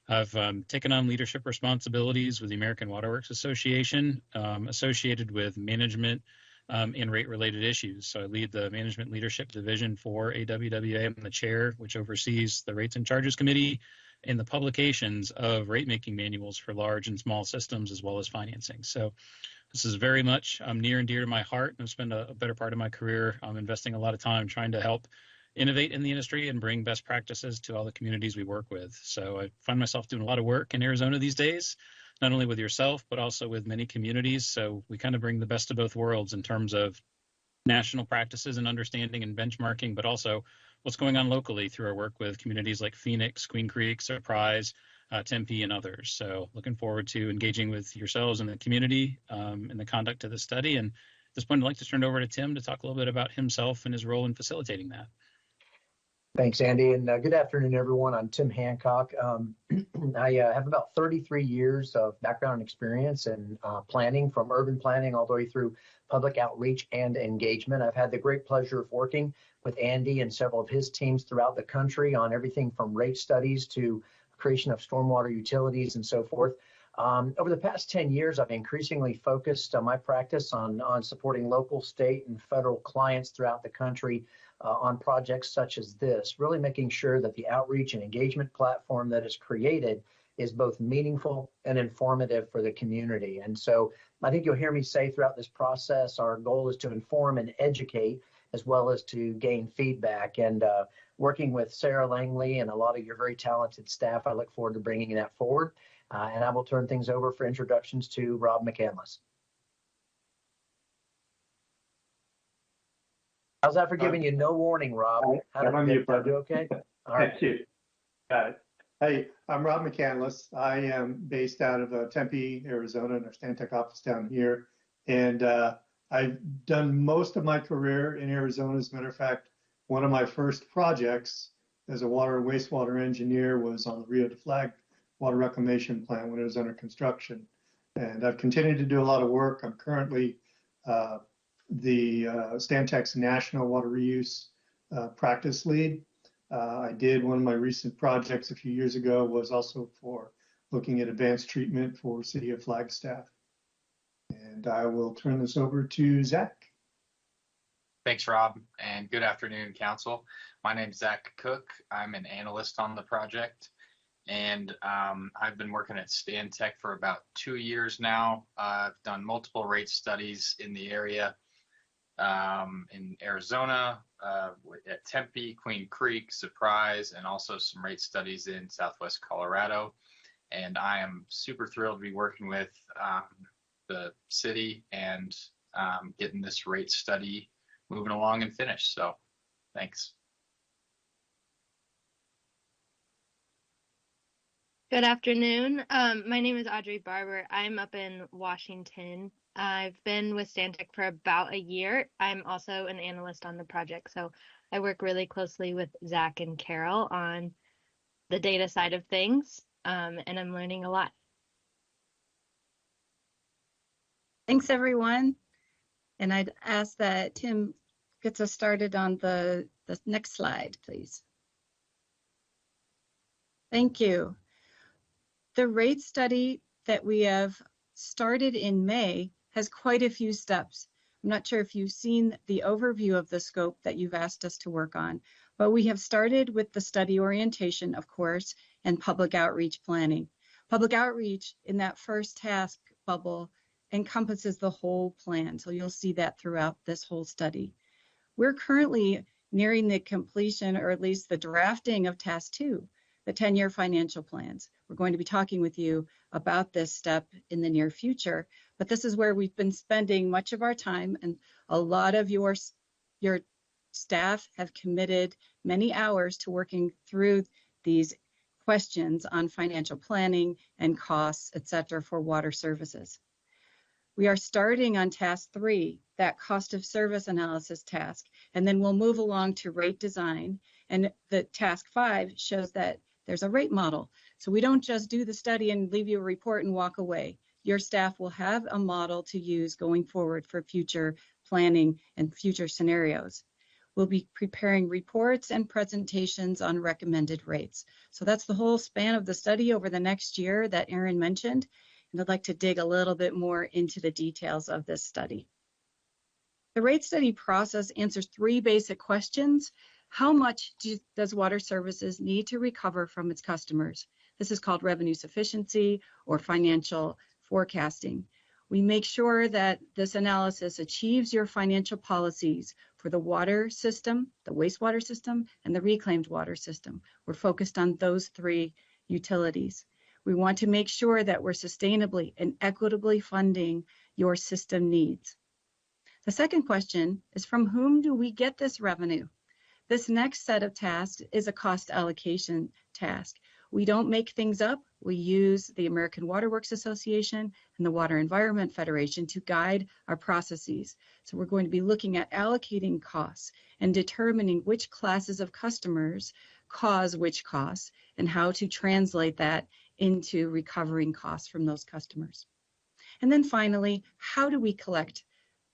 I've taken on leadership responsibilities with the American Water Works Association associated with management and rate-related issues. So I lead the Management Leadership Division for AWWA. I'm the chair, which oversees the Rates and Charges Committee and the publications of rate-making manuals for large and small systems, as well as financing. So this is very much near and dear to my heart. I've spent a better part of my career investing a lot of time trying to help innovate in the industry and bring best practices to all the communities we work with. So I find myself doing a lot of work in Arizona these days, not only with yourself, but also with many communities. So we kind of bring the best of both worlds in terms of national practices and understanding and benchmarking, but also what's going on locally through our work with communities like Phoenix, Queen Creek, Surprise, Tempe, and others. So looking forward to engaging with yourselves and the community in the conduct of the study. And at this point, I'd like to turn it over to Tim to talk a little bit about himself and his role in facilitating that. Thanks, Andy, and good afternoon, everyone. I'm Tim Hancock. I have about 33 years of background and experience in planning, from urban planning all the way through public outreach and engagement. I've had the great pleasure of working with Andy and several of his teams throughout the country on everything from rate studies to creation of stormwater utilities and so forth. Over the past 10 years, I've increasingly focused my practice on supporting local, state, and federal clients throughout the country on projects such as this, really making sure that the outreach and engagement platform that is created is both meaningful and informative for the community. And so I think you'll hear me say throughout this process, our goal is to inform and educate as well as to gain feedback. And working with Sarah Langley and a lot of your very talented staff, I look forward to bringing that forward. And I will turn things over for introductions to Rob McCandless. How's that for giving you no warning, Rob? How did I do okay? All right. Thank you. Got it. Hey, I'm Rob McCandless. I am based out of Tempe, Arizona, in our Stantec office down here. And I've done most of my career in Arizona. As a matter of fact, one of my first projects as a water and wastewater engineer was on the Rio de Flag water reclamation plant when it was under construction. And I've continued to do a lot of work. I'm currently the Stantec's National Water Reuse Practice Lead. I did one of my recent projects a few years ago was also for looking at advanced treatment for City of Flagstaff. And I will turn this over to Zach. Thanks, Rob, and good afternoon, Council. My name's Zach Cook. I'm an analyst on the project, and I've been working at Stantec for about 2 years now. I've done multiple rate studies in the area in Arizona, at Tempe, Queen Creek, Surprise, and also some rate studies in Southwest Colorado. And I am super thrilled to be working with the city and getting this rate study moving along and finished. So thanks. Good afternoon. My name is Audrey Barber. I'm up in Washington. I've been with Stantec for about a year. I'm also an analyst on the project, so I work really closely with Zach and Carol on the data side of things, and I'm learning a lot. Thanks, everyone. And I'd ask that Tim gets us started on the next slide, please. Thank you. The rate study that we have started in May has quite a few steps. I'm not sure if you've seen the overview of the scope that you've asked us to work on, but we have started with the study orientation, of course, and public outreach planning. Public outreach in that first task bubble encompasses the whole plan, so you'll see that throughout this whole study. We're currently nearing the completion, or at least the drafting of task 2, the 10-year financial plans. We're going to be talking with you about this step in the near future, but this is where we've been spending much of our time, and a lot of your staff have committed many hours to working through these questions on financial planning and costs, et cetera, for water services. We are starting on task 3, that cost of service analysis task, and then we'll move along to rate design. And the task 5 shows that there's a rate model. So we don't just do the study and leave you a report and walk away. Your staff will have a model to use going forward for future planning and future scenarios. We'll be preparing reports and presentations on recommended rates. So that's the whole span of the study over the next year that Erin mentioned. And I'd like to dig a little bit more into the details of this study. The rate study process answers 3 basic questions. How much does water services need to recover from its customers? This is called revenue sufficiency or financial forecasting. We make sure that this analysis achieves your financial policies for the water system, the wastewater system, and the reclaimed water system. We're focused on those 3 utilities. We want to make sure that we're sustainably and equitably funding your system needs. The second question is, from whom do we get this revenue? This next set of tasks is a cost allocation task. We don't make things up. We use the American Water Works Association and the Water Environment Federation to guide our processes. So we're going to be looking at allocating costs and determining which classes of customers cause which costs and how to translate that into recovering costs from those customers. And then finally, how do we collect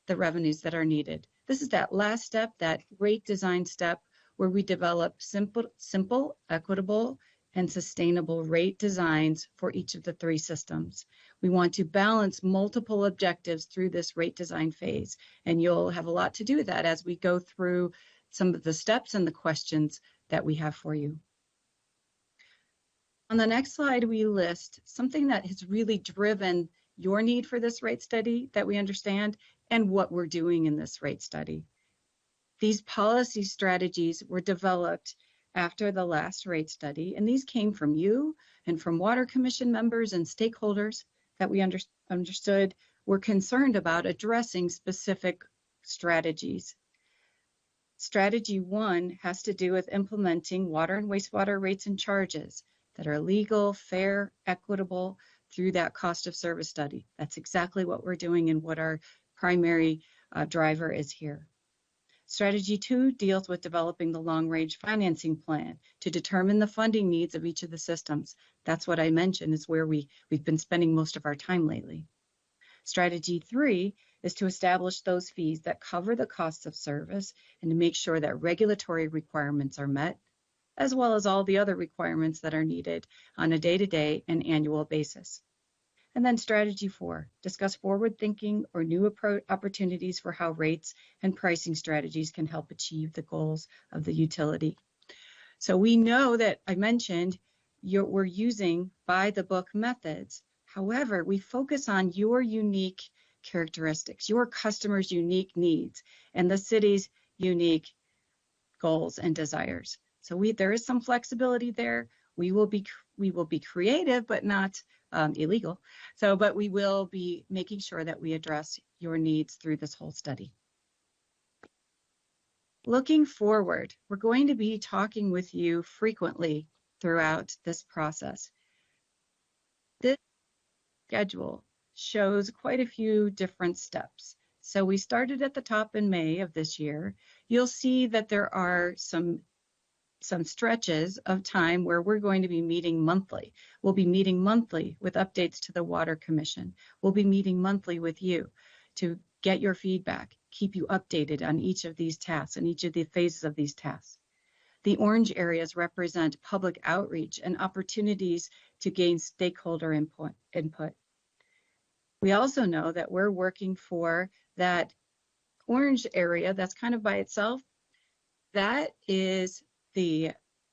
the revenues that are needed? This is that last step, that rate design step, where we develop simple, equitable, and sustainable rate designs for each of the 3 systems. We want to balance multiple objectives through this rate design phase, and you'll have a lot to do with that as we go through some of the steps and the questions that we have for you. On the next slide, we list something that has really driven your need for this rate study that we understand and what we're doing in this rate study. These policy strategies were developed after the last rate study, and these came from you and from Water Commission members and stakeholders that we understood were concerned about addressing specific strategies. Strategy 1 has to do with implementing water and wastewater rates and charges that are legal, fair, equitable through that cost of service study. That's exactly what we're doing and what our primary driver is here. Strategy 2 deals with developing the long-range financing plan to determine the funding needs of each of the systems. That's what I mentioned is where we've been spending most of our time lately. Strategy 3 is to establish those fees that cover the costs of service and to make sure that regulatory requirements are met, as well as all the other requirements that are needed on a day-to-day and annual basis. And then strategy 4, discuss forward-thinking or new opportunities for how rates and pricing strategies can help achieve the goals of the utility. So we know that I mentioned we're using by-the-book methods. However, we focus on your unique characteristics, your customers' unique needs, and the city's unique goals and desires. So there is some flexibility there. We will be creative, but not illegal. But we will be making sure that we address your needs through this whole study. Looking forward, we're going to be talking with you frequently throughout this process. This schedule shows quite a few different steps. So we started at the top in May of this year. You'll see that there are some stretches of time where we're going to be meeting monthly. We'll be meeting monthly with updates to the Water Commission. We'll be meeting monthly with you to get your feedback, keep you updated on each of these tasks and each of the phases of these tasks. The orange areas represent public outreach and opportunities to gain stakeholder input. We also know that we're working for that orange area that's kind of by itself. That is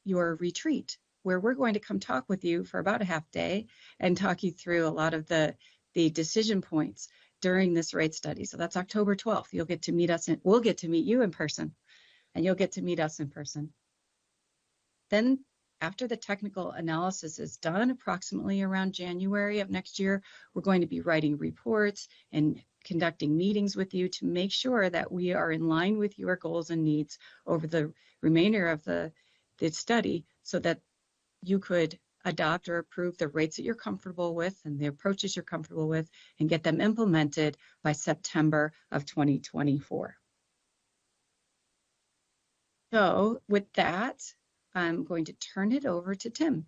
your retreat, where we're going to come talk with you for about a half day and talk you through a lot of the decision points during this rate study. So that's October 12th. You'll get to meet us, we'll get to meet you in person, and you'll get to meet us in person. Then after the technical analysis is done, approximately around January of next year, we're going to be writing reports and conducting meetings with you to make sure that we are in line with your goals and needs over the remainder of the study, so that you could adopt or approve the rates that you're comfortable with and the approaches you're comfortable with and get them implemented by September of 2024. So with that, I'm going to turn it over to Tim.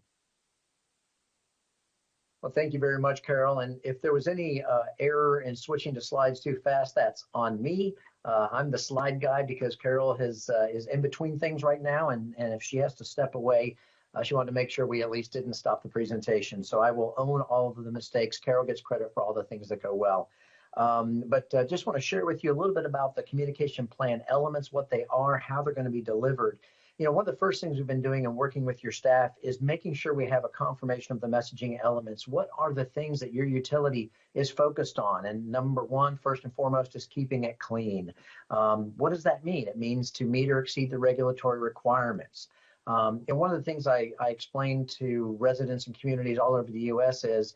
Well, thank you very much, Carol. And if there was any error in switching to slides too fast, that's on me. I'm the slide guy because Carol is in between things right now, and if she has to step away, she wanted to make sure we at least didn't stop the presentation. So I will own all of the mistakes. Carol gets credit for all the things that go well. But just want to share with you a little bit about the communication plan elements, what they are, how they're going to be delivered. You know, one of the first things we've been doing and working with your staff is making sure we have a confirmation of the messaging elements. What are the things that your utility is focused on? And number one, first and foremost, is keeping it clean. What does that mean? It means to meet or exceed the regulatory requirements. And one of the things I explain to residents and communities all over the U.S. is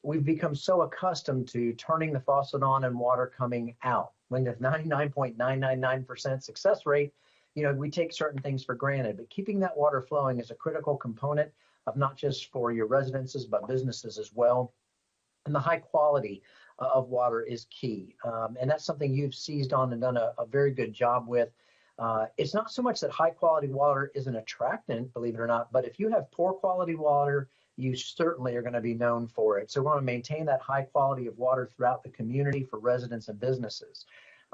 we've become so accustomed to turning the faucet on and water coming out. When there's 99.999% success rate, you know, we take certain things for granted, but keeping that water flowing is a critical component of not just for your residences, but businesses as well. And the high quality of water is key. And that's something you've seized on and done a very good job with. It's not so much that high quality water is an attractant, believe it or not, but if you have poor quality water, you certainly are going to be known for it. So we want to maintain that high quality of water throughout the community for residents and businesses.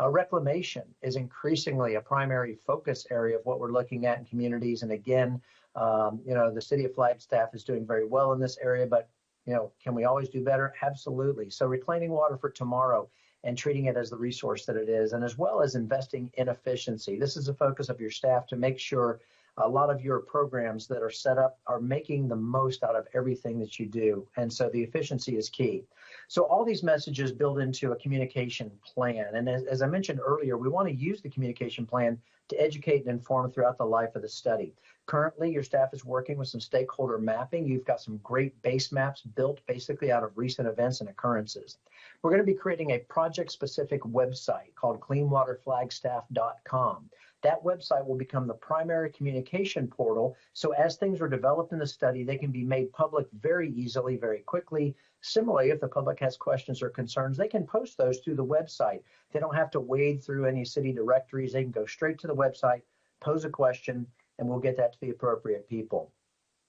Reclamation is increasingly a primary focus area of what we're looking at in communities. And again, you know, the city of Flagstaff is doing very well in this area, but, you know, can we always do better? Absolutely. So reclaiming water for tomorrow and treating it as the resource that it is, and as well as investing in efficiency. This is a focus of your staff to make sure a lot of your programs that are set up are making the most out of everything that you do. And so the efficiency is key. So all these messages build into a communication plan. And as I mentioned earlier, we want to use the communication plan to educate and inform throughout the life of the study. Currently, your staff is working with some stakeholder mapping. You've got some great base maps built basically out of recent events and occurrences. We're going to be creating a project-specific website called cleanwaterflagstaff.gov. That website will become the primary communication portal. So as things are developed in the study, they can be made public very easily, very quickly. Similarly, if the public has questions or concerns, they can post those through the website. They don't have to wade through any city directories. They can go straight to the website, pose a question, and we'll get that to the appropriate people.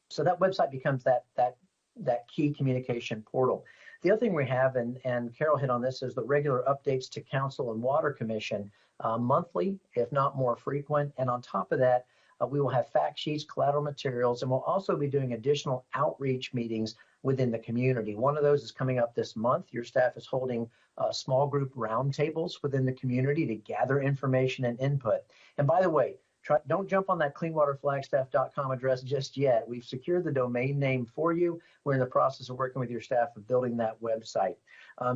So that website becomes that key communication portal. The other thing we have, and Carol hit on this, is the regular updates to Council and Water Commission, monthly, if not more frequent. And on top of that, we will have fact sheets, collateral materials, and we'll also be doing additional outreach meetings within the community. One of those is coming up this month. Your staff is holding small group roundtables within the community to gather information and input. And by the way, don't jump on that cleanwaterflagstaff.com address just yet. We've secured the domain name for you. We're in the process of working with your staff of building that website.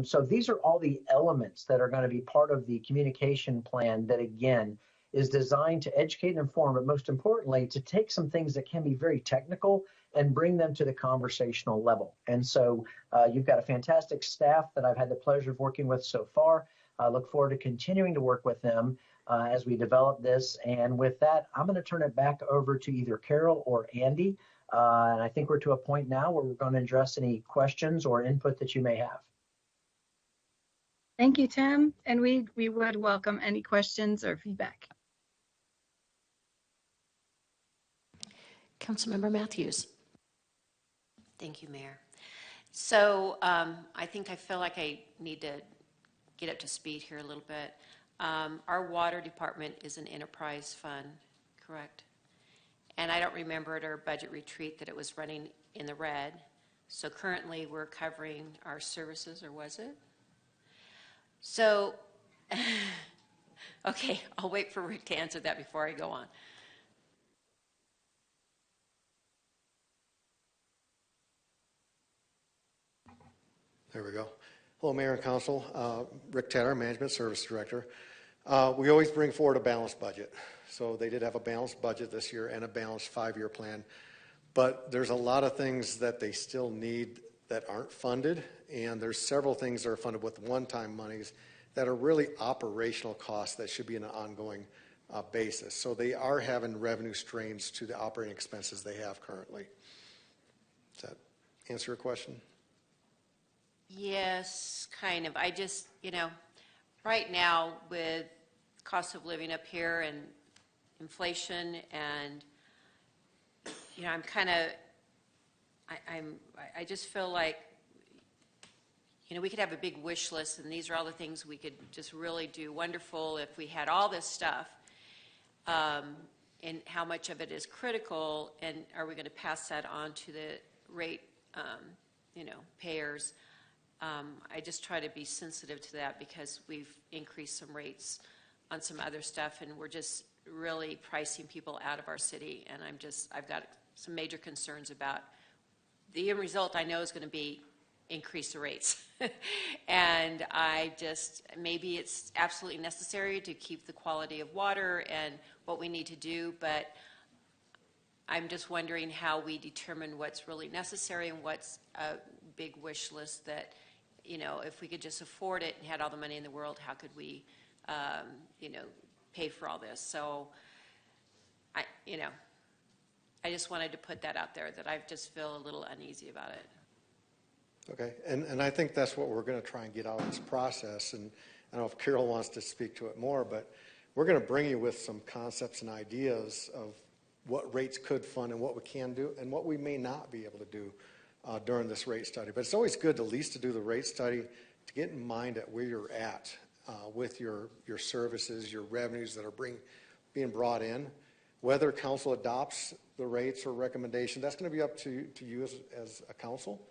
So these are all the elements that are going to be part of the communication plan that, again, is designed to educate and inform, but most importantly, to take some things that can be very technical and bring them to the conversational level. And so you've got a fantastic staff that I've had the pleasure of working with so far. I look forward to continuing to work with them as we develop this. And with that, I'm going to turn it back over to either Carol or Andy And I think we're to a point now where we're going to address any questions or input that you may have. Thank you, Tim. And we would welcome any questions or feedback. Councilmember Matthews. Thank you, Mayor. So I feel like I need to get up to speed here a little bit. Our water department is an enterprise fund, correct? And I don't remember at our budget retreat that it was running in the red. So currently we're covering our services, or was it? So, okay, I'll wait for Rick to answer that before I go on. There we go. Hello, Mayor and Council. Rick Taylor, Management Service Director. We always bring forward a balanced budget. So they did have a balanced budget this year and a balanced 5-year plan. But there's a lot of things that they still need that aren't funded. And there's several things that are funded with one-time monies that are really operational costs that should be on an ongoing basis. So they are having revenue strains to the operating expenses they have currently. Does that answer your question? Yes, kind of. I just, right now with cost of living up here and inflation and, I'm kind of, I just feel like, we could have a big wish list and these are all the things we could just really do wonderful if we had all this stuff. And how much of it is critical, and are we going to pass that on to the rate, payers? I just try to be sensitive to that because we've increased some rates on some other stuff and we're just really pricing people out of our city, and I've got some major concerns about the end result. I know is going to be increase the rates. And maybe it's absolutely necessary to keep the quality of water and what we need to do, but I'm just wondering how we determine what's really necessary and what's a big wish list that, if we could just afford it and had all the money in the world, how could we, pay for all this? So, I just wanted to put that out there, that I just feel a little uneasy about it. Okay, and I think that's what we're going to try and get out of this process. And I don't know if Carol wants to speak to it more, but we're going to bring you with some concepts and ideas of what rates could fund and what we can do and what we may not be able to do during this rate study. But it's always good at least to do the rate study to get in mind at where you're at with your services, your revenues that are being brought in. Whether council adopts the rates or recommendation, that's going to be up to you as a council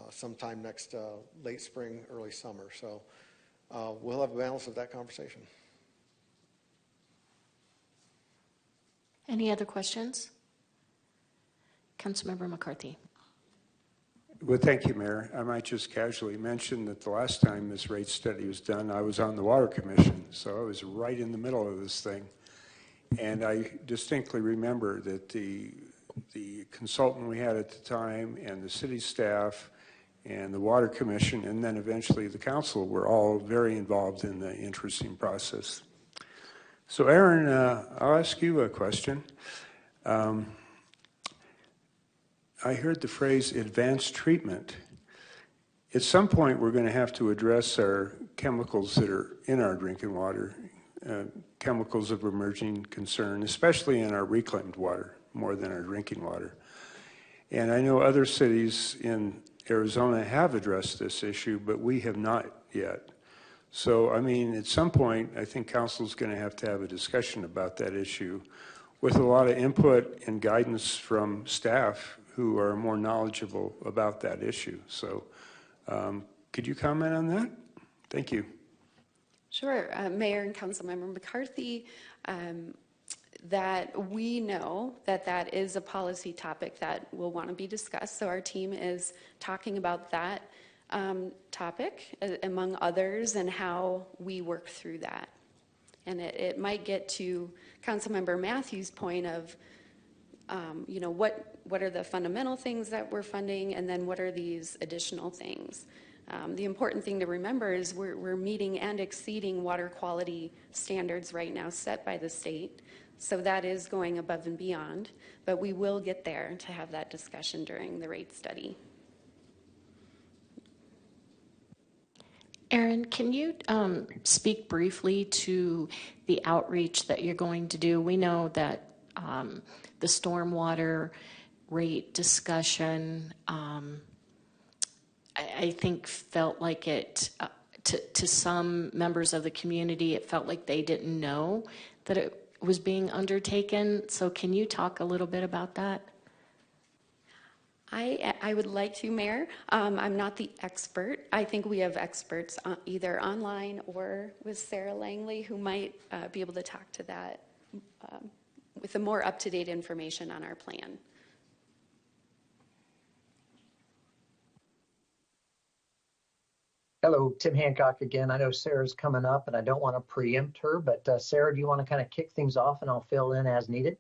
sometime next late spring, early summer. So we'll have a balance of that conversation. Any other questions? Councilmember McCarthy. Well, thank you, Mayor. I might just casually mention that the last time this rate study was done, I was on the Water Commission, so I was right in the middle of this thing. And I distinctly remember that the consultant we had at the time and the city staff and the Water Commission and then eventually the council were all very involved in the interesting process. So Aaron, I'll ask you a question. I heard the phrase advanced treatment. At some point, we're going to have to address our chemicals that are in our drinking water, chemicals of emerging concern, especially in our reclaimed water, more than our drinking water. And I know other cities in Arizona have addressed this issue, but we have not yet. So, I mean, at some point, I think council's going to have a discussion about that issue with a lot of input and guidance from staff who are more knowledgeable about that issue. So could you comment on that? Thank you. Sure. Mayor and Councilmember McCarthy, that we know that is a policy topic that will want to be discussed. So our team is talking about that topic, among others, and how we work through that. And it might get to Councilmember Matthews' point of, what are the fundamental things that we're funding, and then what are these additional things? The important thing to remember is we're meeting and exceeding water quality standards right now set by the state. So that is going above and beyond, but we will get there to have that discussion during the rate study. Erin, can you speak briefly to the outreach that you're going to do? We know that the stormwater rate discussion, I think, felt like it, to some members of the community, it felt like they didn't know that it was being undertaken. So can you talk a little bit about that? I would like to, Mayor. I'm not the expert. I think we have experts either online or with Sarah Langley who might be able to talk to that with the more up-to-date information on our plan. Hello, Tim Hancock again. I know Sarah's coming up and I don't want to preempt her, but Sarah, do you want to kind of kick things off and I'll fill in as needed?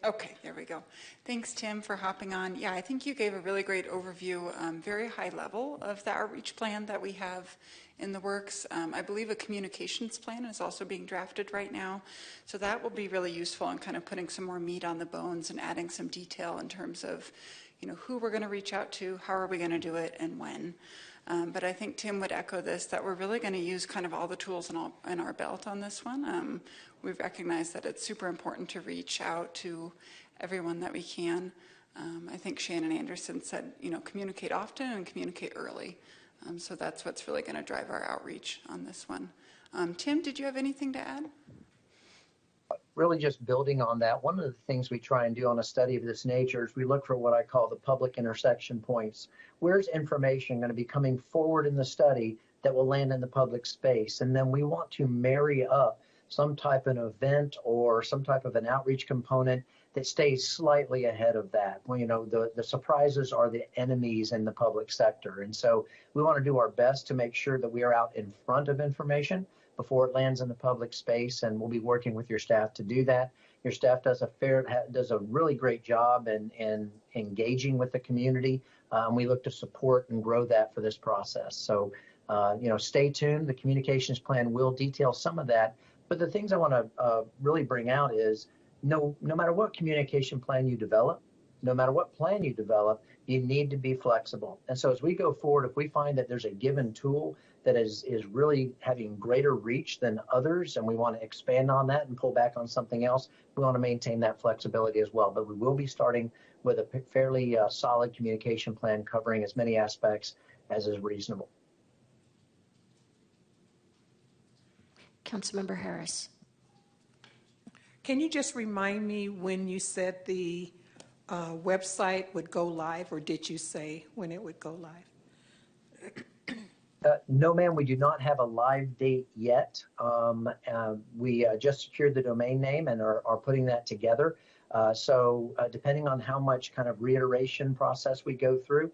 Okay, there we go. Thanks, Tim, for hopping on. Yeah, I think you gave a really great overview, very high level of the outreach plan that we have in the works. I believe a communications plan is also being drafted right now. So that will be really useful in kind of putting some more meat on the bones and adding some detail in terms of, you know, who we're going to reach out to, how are we going to do it, and when. But I think Tim would echo this, that we're really going to use kind of all the tools in our belt on this one. We've recognized that it's super important to reach out to everyone that we can. I think Shannon Anderson said, you know, communicate often and communicate early. So that's what's really going to drive our outreach on this one. Tim, did you have anything to add? Really just building on that, one of the things we try and do on a study of this nature is we look for what I call the public intersection points. Where's information going to be coming forward in the study that will land in the public space? And then we want to marry up some type of an event or some type of an outreach component that stays slightly ahead of that. Well, you know, the surprises are the enemies in the public sector. And so we want to do our best to make sure that we are out in front of information before it lands in the public space, and we'll be working with your staff to do that. Your staff does a really great job in engaging with the community. We look to support and grow that for this process. So, you know, stay tuned. The communications plan will detail some of that. But the things I want to really bring out is no matter what communication plan you develop, no matter what plan you develop, you need to be flexible. And so as we go forward, if we find that there's a given tool that is really having greater reach than others, and we want to expand on that and pull back on something else, we want to maintain that flexibility as well. But we will be starting with a fairly solid communication plan covering as many aspects as is reasonable. Councilmember Harris. Can you just remind me when you said the website would go live, or did you say when it would go live? No, ma'am, we do not have a live date yet. We just secured the domain name and are putting that together. So depending on how much kind of reiteration process we go through,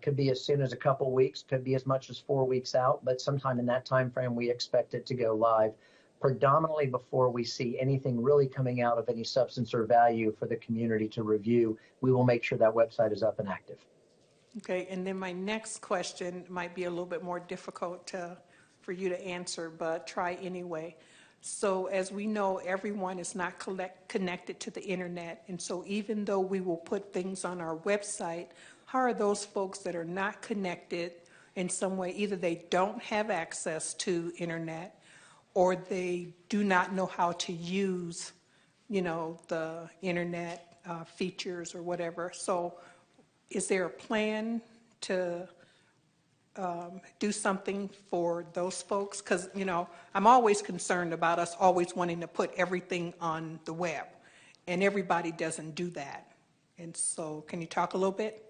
could be as soon as a couple weeks, could be as much as 4 weeks out, but sometime in that time frame, we expect it to go live. Predominantly before we see anything really coming out of any substance or value for the community to review, we will make sure that website is up and active. Okay, and then my next question might be a little bit more difficult for you to answer, but try anyway. So as we know, everyone is not connected to the internet, and so even though we will put things on our website, how are those folks that are not connected in some way, either they don't have access to internet or they do not know how to use, you know, the internet features or whatever. So is there a plan to do something for those folks? Because, you know, I'm always concerned about us always wanting to put everything on the web, and everybody doesn't do that. And so can you talk a little bit?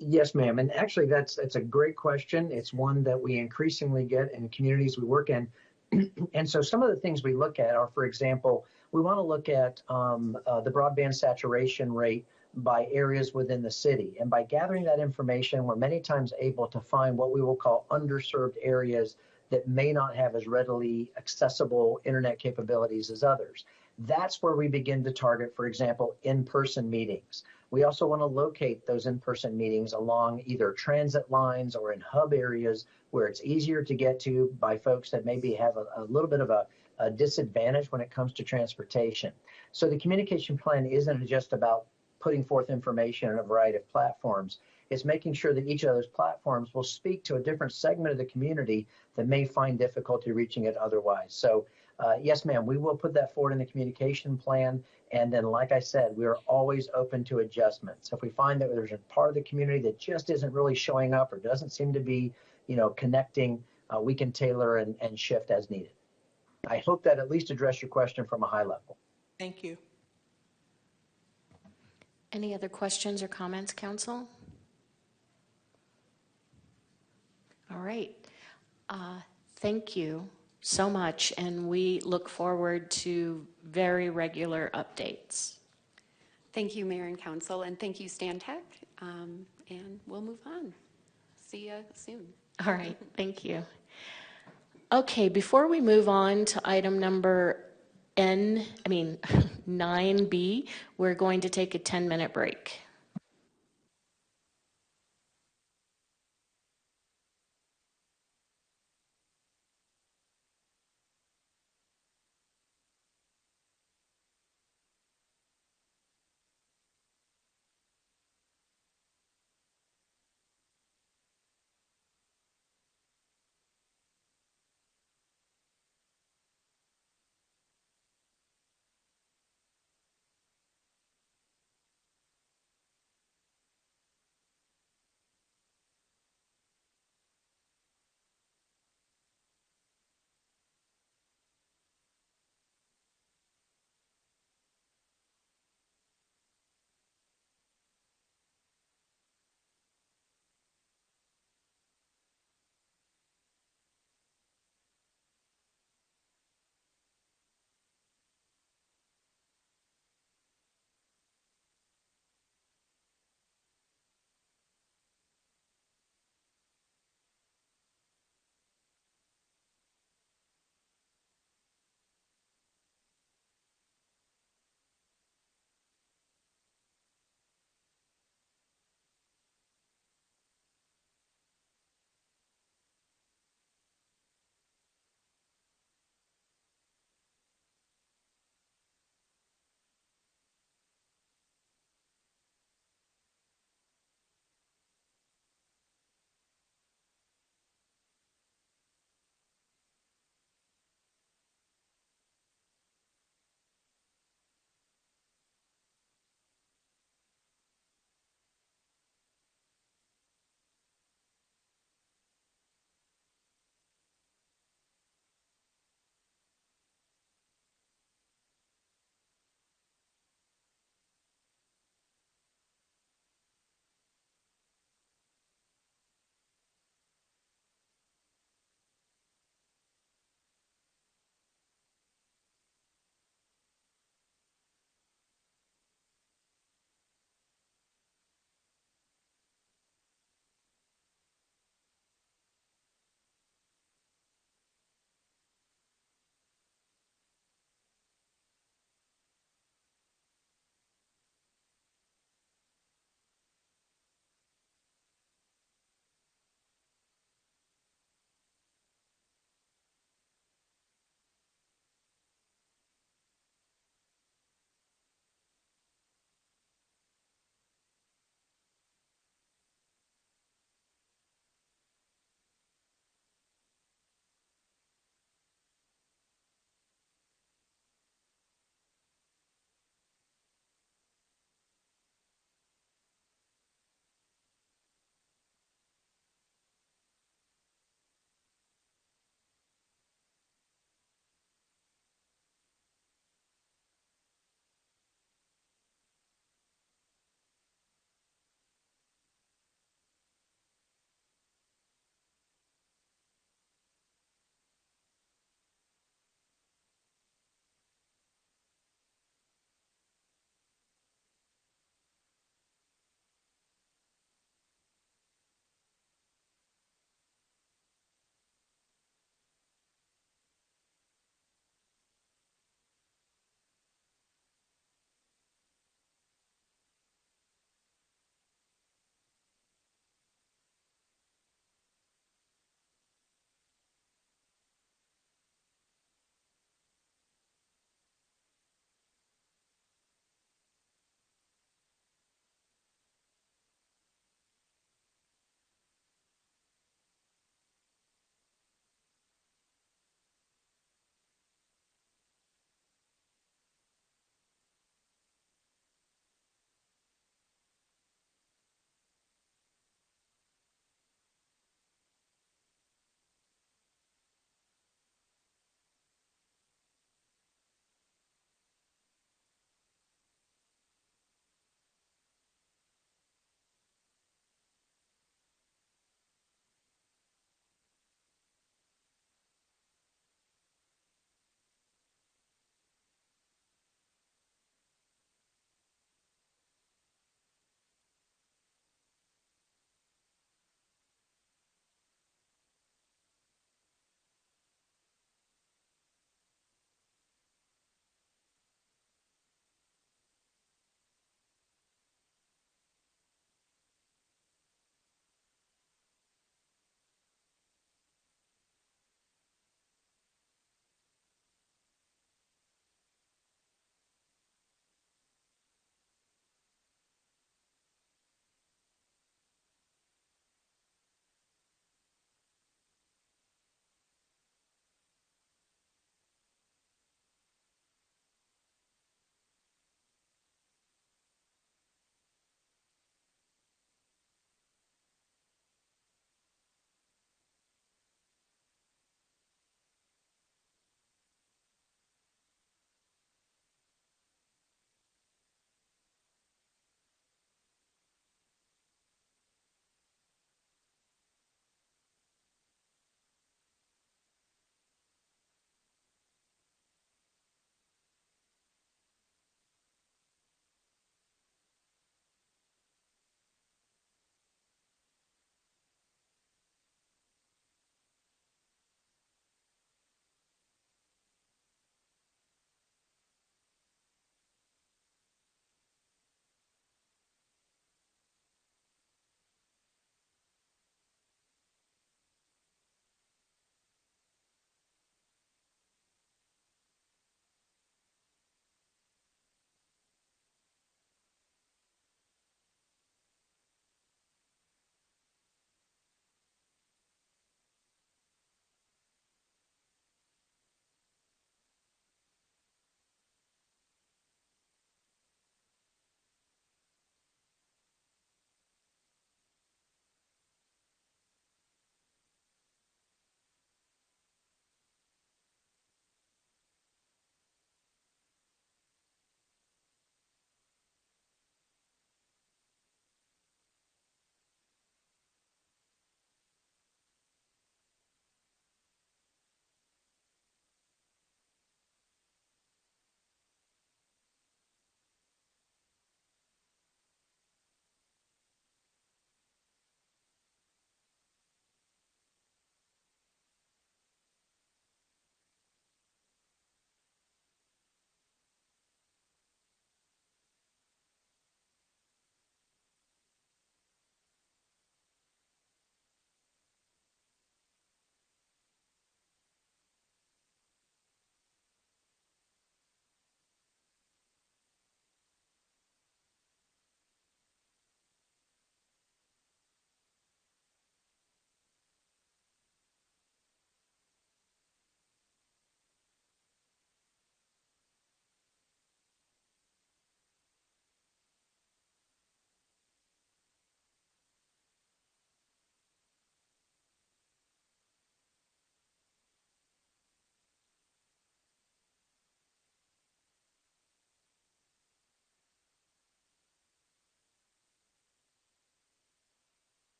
Yes, ma'am. And actually, that's a great question. It's one that we increasingly get in communities we work in. And so some of the things we look at are, for example, we want to look at the broadband saturation rate by areas within the city. And by gathering that information, we're many times able to find what we will call underserved areas that may not have as readily accessible internet capabilities as others. That's where we begin to target, for example, in-person meetings. We also want to locate those in-person meetings along either transit lines or in hub areas where it's easier to get to by folks that maybe have a little bit of a disadvantaged when it comes to transportation. So the communication plan isn't just about putting forth information on a variety of platforms. It's making sure that each of those platforms will speak to a different segment of the community that may find difficulty reaching it otherwise. So yes, ma'am, we will put that forward in the communication plan. And then, like I said, we are always open to adjustments. If we find that there's a part of the community that just isn't really showing up or doesn't seem to be, connecting, we can tailor and shift as needed. I hope that at least addressed your question from a high level. Thank you. Any other questions or comments, council? All right. Thank you so much, and we look forward to very regular updates. Thank you, Mayor and Council, and thank you, Stantec, and we'll move on. See you soon. All right, thank you. Okay, before we move on to item number 9B, we're going to take a 10-minute break.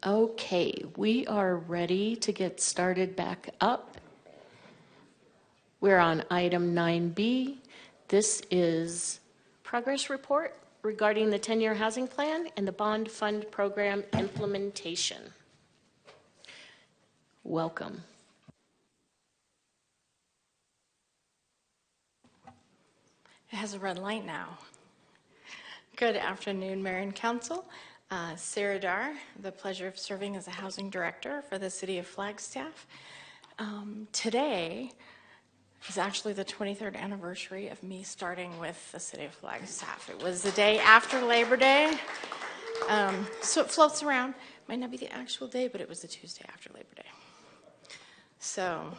Okay, we are ready to get started back up. We're on item 9B. This is progress report regarding the 10-year housing plan and the bond fund program implementation. Welcome. It has a red light now. Good afternoon, Mayor and Council. Sarah Dar, the pleasure of serving as a housing director for the city of Flagstaff. Today is actually the 23rd anniversary of me starting with the city of Flagstaff. It was the day after Labor Day, so it floats around. Might not be the actual day, but it was the Tuesday after Labor Day. So,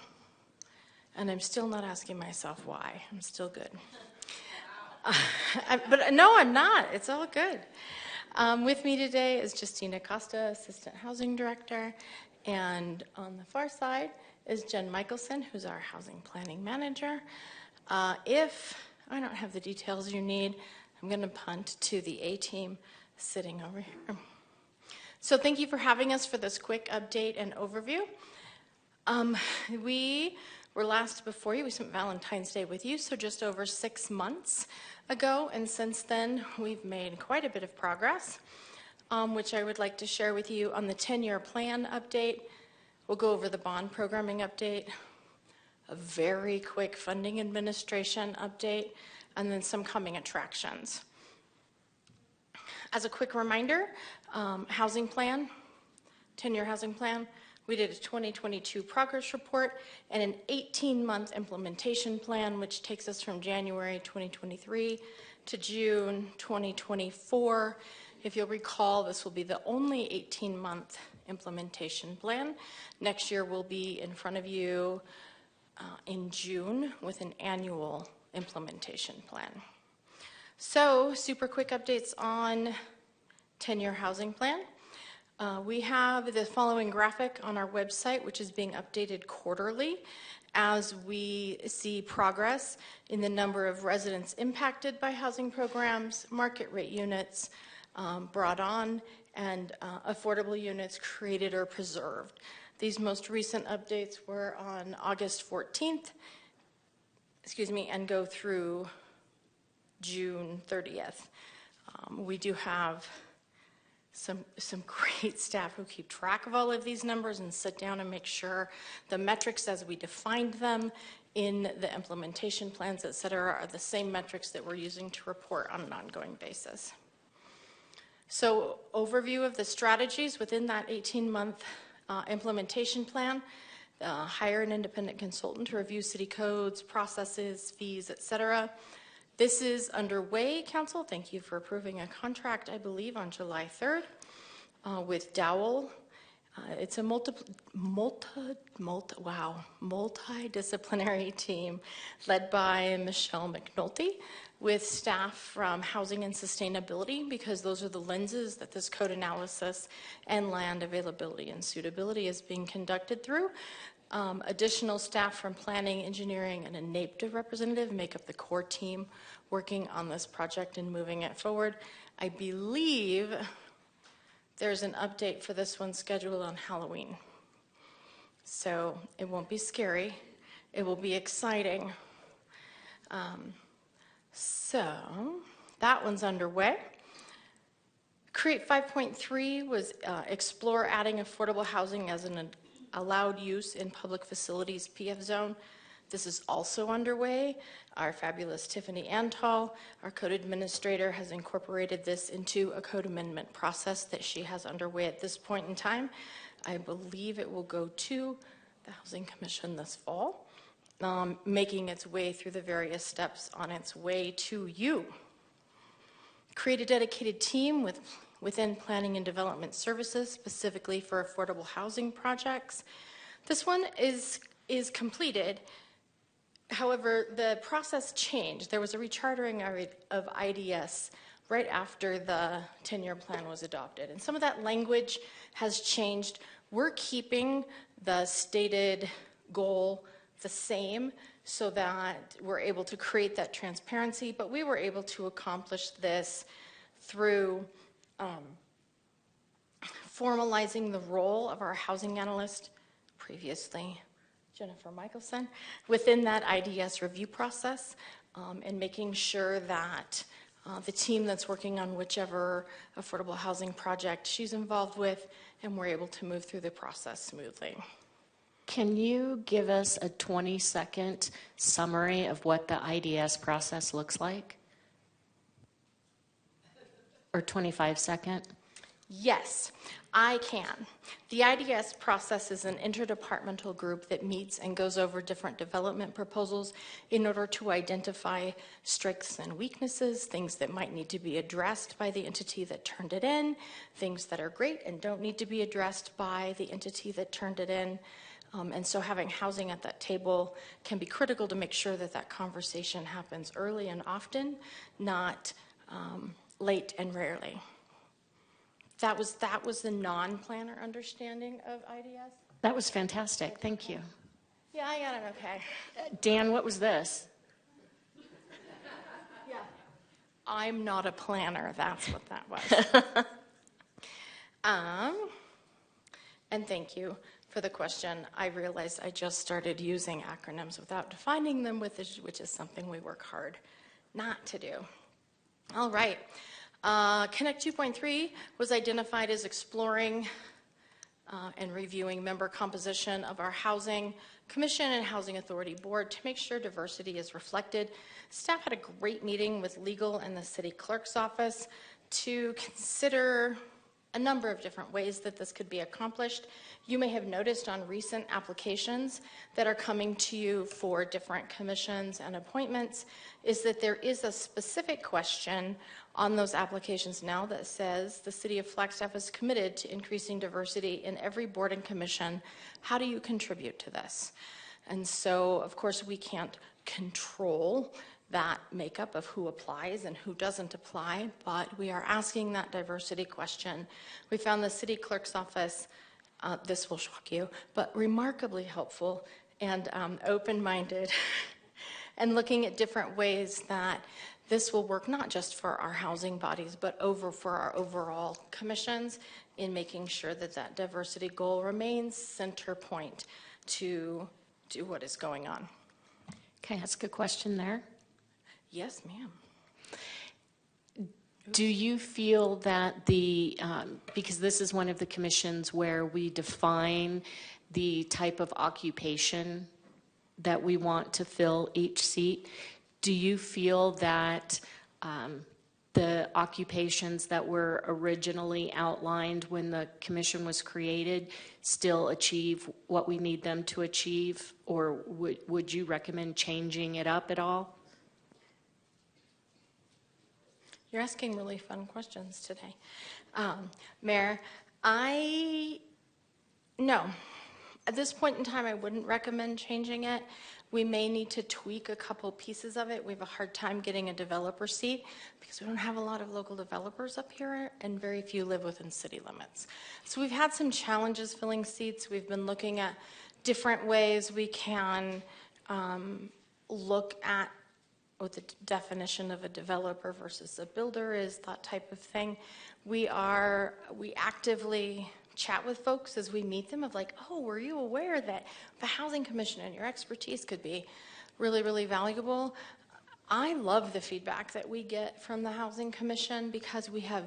and I'm still not asking myself why. I'm still good. But no, I'm not. It's all good. With me today is Justina Costa, Assistant Housing Director, and on the far side is Jen Michelson, who's our Housing Planning Manager. If I don't have the details you need, I'm going to punt to the A-team sitting over here. So thank you for having us for this quick update and overview. We were last before you. We spent Valentine's Day with you, so just over 6 months ago, and since then we've made quite a bit of progress, which I would like to share with you on the 10-year plan update. We'll go over the bond programming update, a very quick funding administration update, and then some coming attractions. As a quick reminder, housing plan, 10-year housing plan, we did a 2022 progress report and an 18-month implementation plan, which takes us from January 2023 to June 2024. If you'll recall, this will be the only 18-month implementation plan. Next year we'll be in front of you in June with an annual implementation plan. So, super quick updates on 10-year housing plan. We have the following graphic on our website, which is being updated quarterly as we see progress in the number of residents impacted by housing programs, market rate units brought on, and affordable units created or preserved. These most recent updates were on August 14th, and go through June 30th. We do have some great staff who keep track of all of these numbers and sit down and make sure the metrics as we defined them in the implementation plans, et cetera, are the same metrics that we're using to report on an ongoing basis. So, overview of the strategies within that 18-month implementation plan. Hire an independent consultant to review city codes, processes, fees, et cetera. This is underway, Council. Thank you for approving a contract, I believe, on July 3rd with Dowell. It's a multidisciplinary team led by Michelle McNulty with staff from housing and sustainability, because those are the lenses that this code analysis and land availability and suitability is being conducted through. Additional staff from planning, engineering, and a NAPTA representative make up the core team working on this project and moving it forward. I believe there's an update for this one scheduled on Halloween. So it won't be scary. It will be exciting. So that one's underway. Create 5.3 was explore adding affordable housing as an allowed use in public facilities PF zone. This is also underway. Our fabulous Tiffany Antal, our code administrator, has incorporated this into a code amendment process that she has underway at this point in time. I believe it will go to the Housing Commission this fall, making its way through the various steps on its way to you. Create a dedicated team within Planning and Development Services, specifically for affordable housing projects. This one is completed. However, the process changed. There was a rechartering of IDS right after the 10-year plan was adopted. And some of that language has changed. We're keeping the stated goal the same so that we're able to create that transparency, but we were able to accomplish this through formalizing the role of our housing analyst, previously Jennifer Michelson, within that IDS review process, and making sure that the team that's working on whichever affordable housing project she's involved with, and we're able to move through the process smoothly. Can you give us a 20-second summary of what the IDS process looks like? Or 25-second? Yes, I can. The IDS process is an interdepartmental group that meets and goes over different development proposals in order to identify strengths and weaknesses, things that might need to be addressed by the entity that turned it in, things that are great and don't need to be addressed by the entity that turned it in. And so having housing at that table can be critical to make sure that that conversation happens early and often, not late and rarely. That was the non-planner understanding of IDS. That was fantastic. Thank you. Yeah, I got it okay. Dan, what was this? Yeah. I'm not a planner. That's what that was. And thank you for the question. I realized I just started using acronyms without defining them, which is something we work hard not to do. All right. Connect 2.3 was identified as exploring and reviewing member composition of our Housing Commission and Housing Authority Board to make sure diversity is reflected. Staff had a great meeting with legal and the city clerk's office to consider a number of different ways that this could be accomplished. You may have noticed on recent applications that are coming to you for different commissions and appointments is that there is a specific question on those applications now that says the City of Flagstaff is committed to increasing diversity in every board and commission. How do you contribute to this? And so, of course, we can't control that makeup of who applies and who doesn't apply, but we are asking that diversity question. We found the city clerk's office, this will shock you, but remarkably helpful and open-minded and looking at different ways that this will work not just for our housing bodies, but for our overall commissions in making sure that that diversity goal remains center point to what is going on. Can I ask a question there? Yes, ma'am. Do you feel that because this is one of the commissions where we define the type of occupation that we want to fill each seat, do you feel that the occupations that were originally outlined when the commission was created still achieve what we need them to achieve, or would you recommend changing it up at all? You're asking really fun questions today. Mayor, no. At this point in time, I wouldn't recommend changing it. We may need to tweak a couple pieces of it. We have a hard time getting a developer seat because we don't have a lot of local developers up here and very few live within city limits. So we've had some challenges filling seats. We've been looking at different ways we can look at what the definition of a developer versus a builder is, that type of thing. We actively chat with folks as we meet them of like, oh, were you aware that the Housing Commission and your expertise could be really, really valuable? I love the feedback that we get from the Housing Commission because we have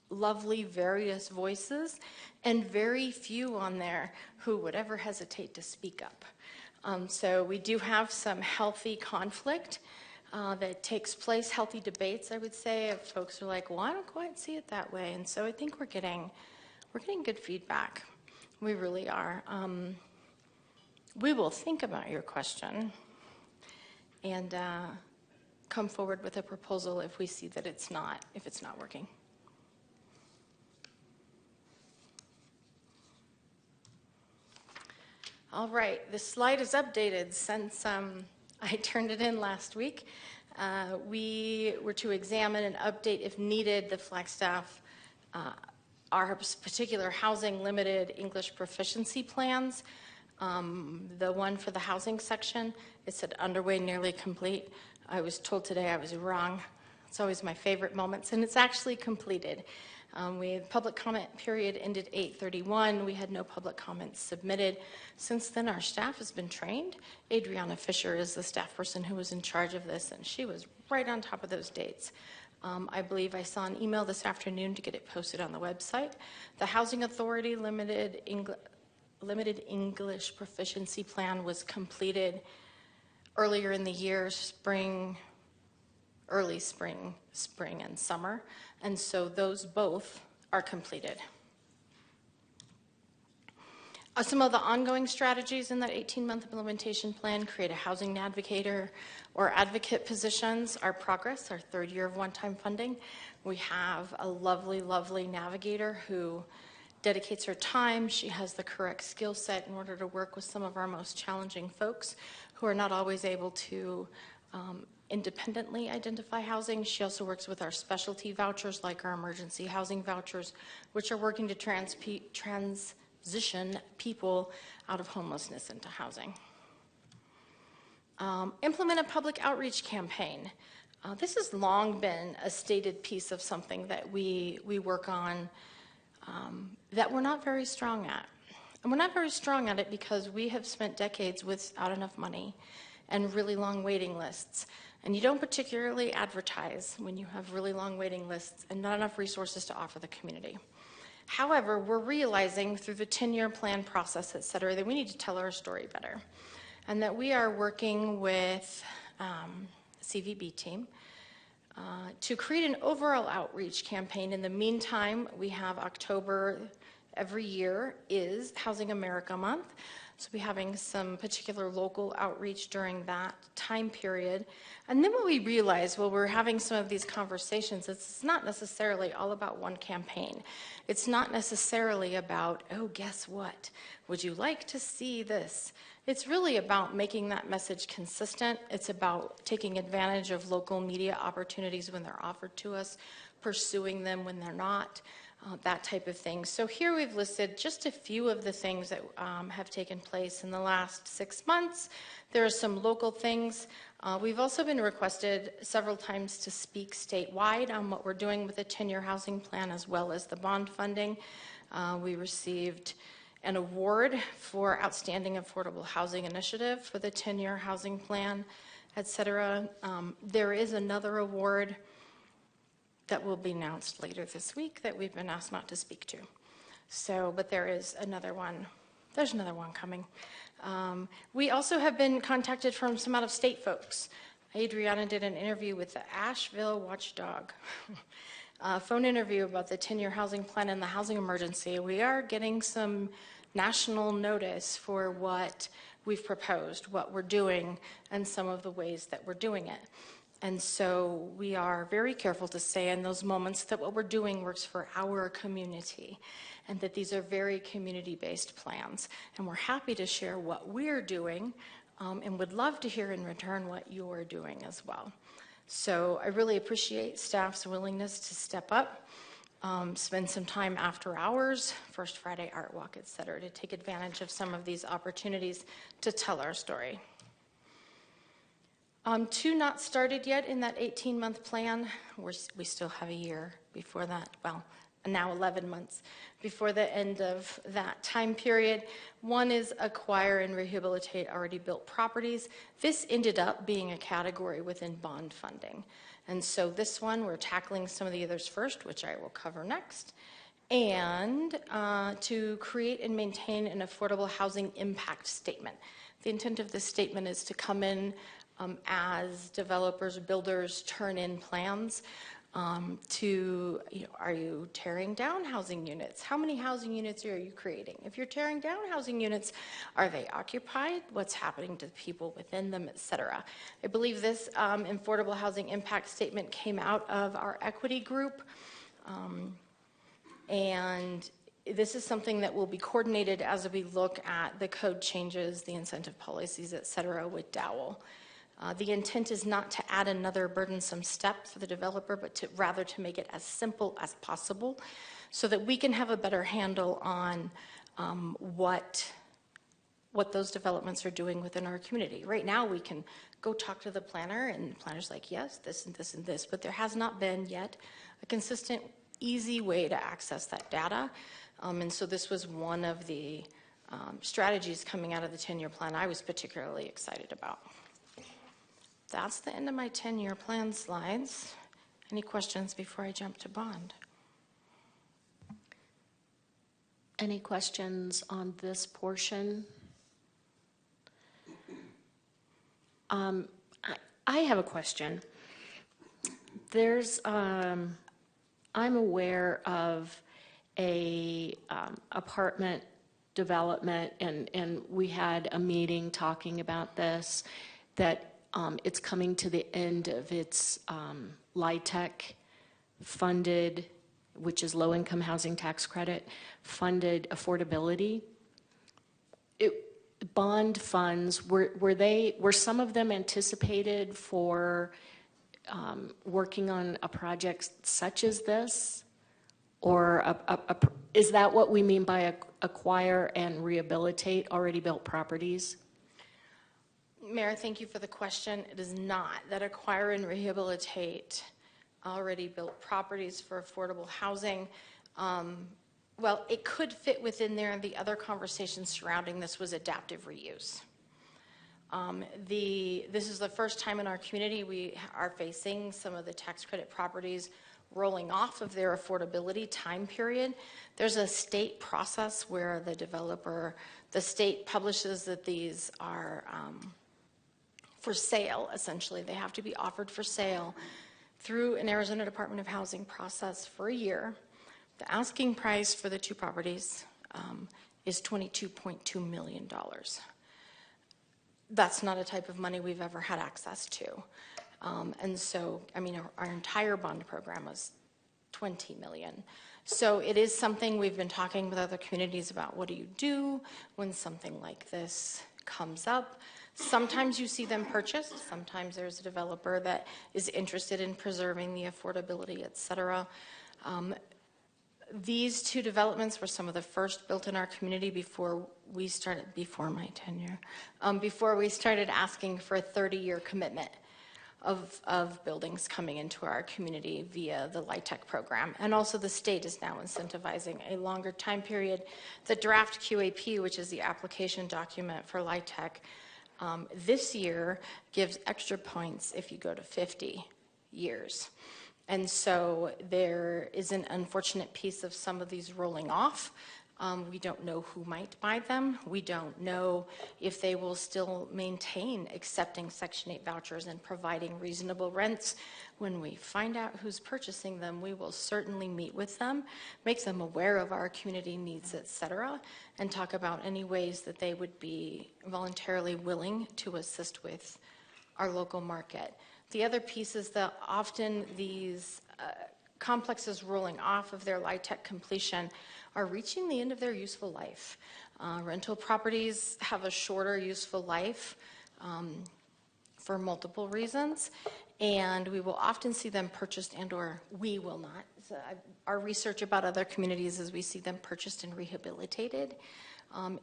lovely various voices and very few on there who would ever hesitate to speak up. So we do have some healthy conflict that takes place, healthy debates, I would say, if folks are like, well, I don't quite see it that way. And so I think we're getting good feedback. We really are. We will think about your question and come forward with a proposal if we see that it's not working. All right, this slide is updated since I turned it in last week. We were to examine and update, if needed, the Flagstaff, our particular housing limited English proficiency plans. The one for the housing section, it said underway, nearly complete. I was told today I was wrong. It's always my favorite moments, and it's actually completed. We had public comment period ended 8/31. We had no public comments submitted. Since then, our staff has been trained. Adriana Fisher is the staff person who was in charge of this, and she was right on top of those dates. I believe I saw an email this afternoon to get it posted on the website. The Housing Authority limited English proficiency plan was completed earlier in the year, early spring and summer, and so those both are completed. Some of the ongoing strategies in that 18-month implementation plan: create a housing navigator or advocate positions. Our progress, our third year of one-time funding. We have a lovely, lovely navigator who dedicates her time. She has the correct skill set in order to work with some of our most challenging folks who are not always able to independently identify housing. She also works with our specialty vouchers, like our emergency housing vouchers, which are working to transition people out of homelessness into housing. Implement a public outreach campaign. This has long been a stated piece of something that we work on that we're not very strong at. And we're not very strong at it because we have spent decades without enough money and really long waiting lists. And you don't particularly advertise when you have really long waiting lists and not enough resources to offer the community. However, we're realizing through the 10-year plan process, et cetera, that we need to tell our story better, and that we are working with CVB team to create an overall outreach campaign. In the meantime, we have October every year is Housing America Month. So we'll be having some particular local outreach during that time period. And then what we realized while we're having some of these conversations, it's not necessarily all about one campaign. It's not necessarily about, oh, guess what? Would you like to see this? It's really about making that message consistent. It's about taking advantage of local media opportunities when they're offered to us, pursuing them when they're not. That type of thing. So here we've listed just a few of the things that have taken place in the last 6 months. There are some local things. We've also been requested several times to speak statewide on what we're doing with the 10-year housing plan as well as the bond funding. We received an award for Outstanding Affordable Housing Initiative for the 10-year housing plan, et cetera. There is another award that will be announced later this week that we've been asked not to speak to. So, but there is another one. There's another one coming. We also have been contacted from some out-of-state folks. Adriana did an interview with the Asheville Watchdog, a phone interview about the 10-year housing plan and the housing emergency. We are getting some national notice for what we've proposed, what we're doing, and some of the ways that we're doing it. And so we are very careful to say in those moments that what we're doing works for our community and that these are very community-based plans. And we're happy to share what we're doing and would love to hear in return what you're doing as well. So I really appreciate staff's willingness to step up, spend some time after hours, First Friday Art Walk, et cetera, to take advantage of some of these opportunities to tell our story. Two not started yet in that 18-month plan. We still have a year before that, well, now 11 months before the end of that time period. One is acquire and rehabilitate already built properties. This ended up being a category within bond funding. And so this one, we're tackling some of the others first, which I will cover next. And to create and maintain an affordable housing impact statement. The intent of this statement is to come in as developers, builders turn in plans to, are you tearing down housing units? How many housing units are you creating? If you're tearing down housing units, are they occupied? What's happening to the people within them, et cetera? I believe this affordable housing impact statement came out of our equity group. And this is something that will be coordinated as we look at the code changes, the incentive policies, et cetera, with Dowell. The intent is not to add another burdensome step for the developer, but rather to make it as simple as possible so that we can have a better handle on what those developments are doing within our community. Right now, we can go talk to the planner, and the planner's like, yes, this and this and this, but there has not been yet a consistent, easy way to access that data. And so this was one of the strategies coming out of the 10-year plan I was particularly excited about. That's the end of my 10-year plan slides. Any questions before I jump to bond? Any questions on this portion? I have a question. There's, I'm aware of a apartment development, and we had a meeting talking about this, that it's coming to the end of its LIHTC funded, which is low-income housing tax credit, funded affordability. Bond funds, were some of them anticipated for working on a project such as this? Or is that what we mean by acquire and rehabilitate already built properties? Mayor, thank you for the question. It is not that acquire and rehabilitate already built properties for affordable housing. Well, it could fit within there, and the other conversations surrounding this was adaptive reuse. This is the first time in our community we are facing some of the tax credit properties rolling off of their affordability time period. There's a state process where the state publishes that these are for sale, essentially. They have to be offered for sale through an Arizona Department of Housing process for a year. The asking price for the two properties is $22.2 million. That's not a type of money we've ever had access to. And so, I mean, our entire bond program was $20 million. So it is something we've been talking with other communities about. What do you do when something like this comes up? Sometimes you see them purchased. Sometimes there's a developer that is interested in preserving the affordability, et cetera. These two developments were some of the first built in our community before we started, before my tenure, before we started asking for a 30-year commitment of buildings coming into our community via the LIHTC program. And also the state is now incentivizing a longer time period. The draft QAP, which is the application document for LIHTC, this year gives extra points if you go to 50 years. And so there is an unfortunate piece of some of these rolling off. We don't know who might buy them. We don't know if they will still maintain accepting Section 8 vouchers and providing reasonable rents. When we find out who's purchasing them, we will certainly meet with them, make them aware of our community needs, et cetera, and talk about any ways that they would be voluntarily willing to assist with our local market. The other piece is that often these complexes rolling off of their LIHTC completion are reaching the end of their useful life. Rental properties have a shorter useful life for multiple reasons, and we will often see them purchased and or we will not. So our research about other communities is we see them purchased and rehabilitated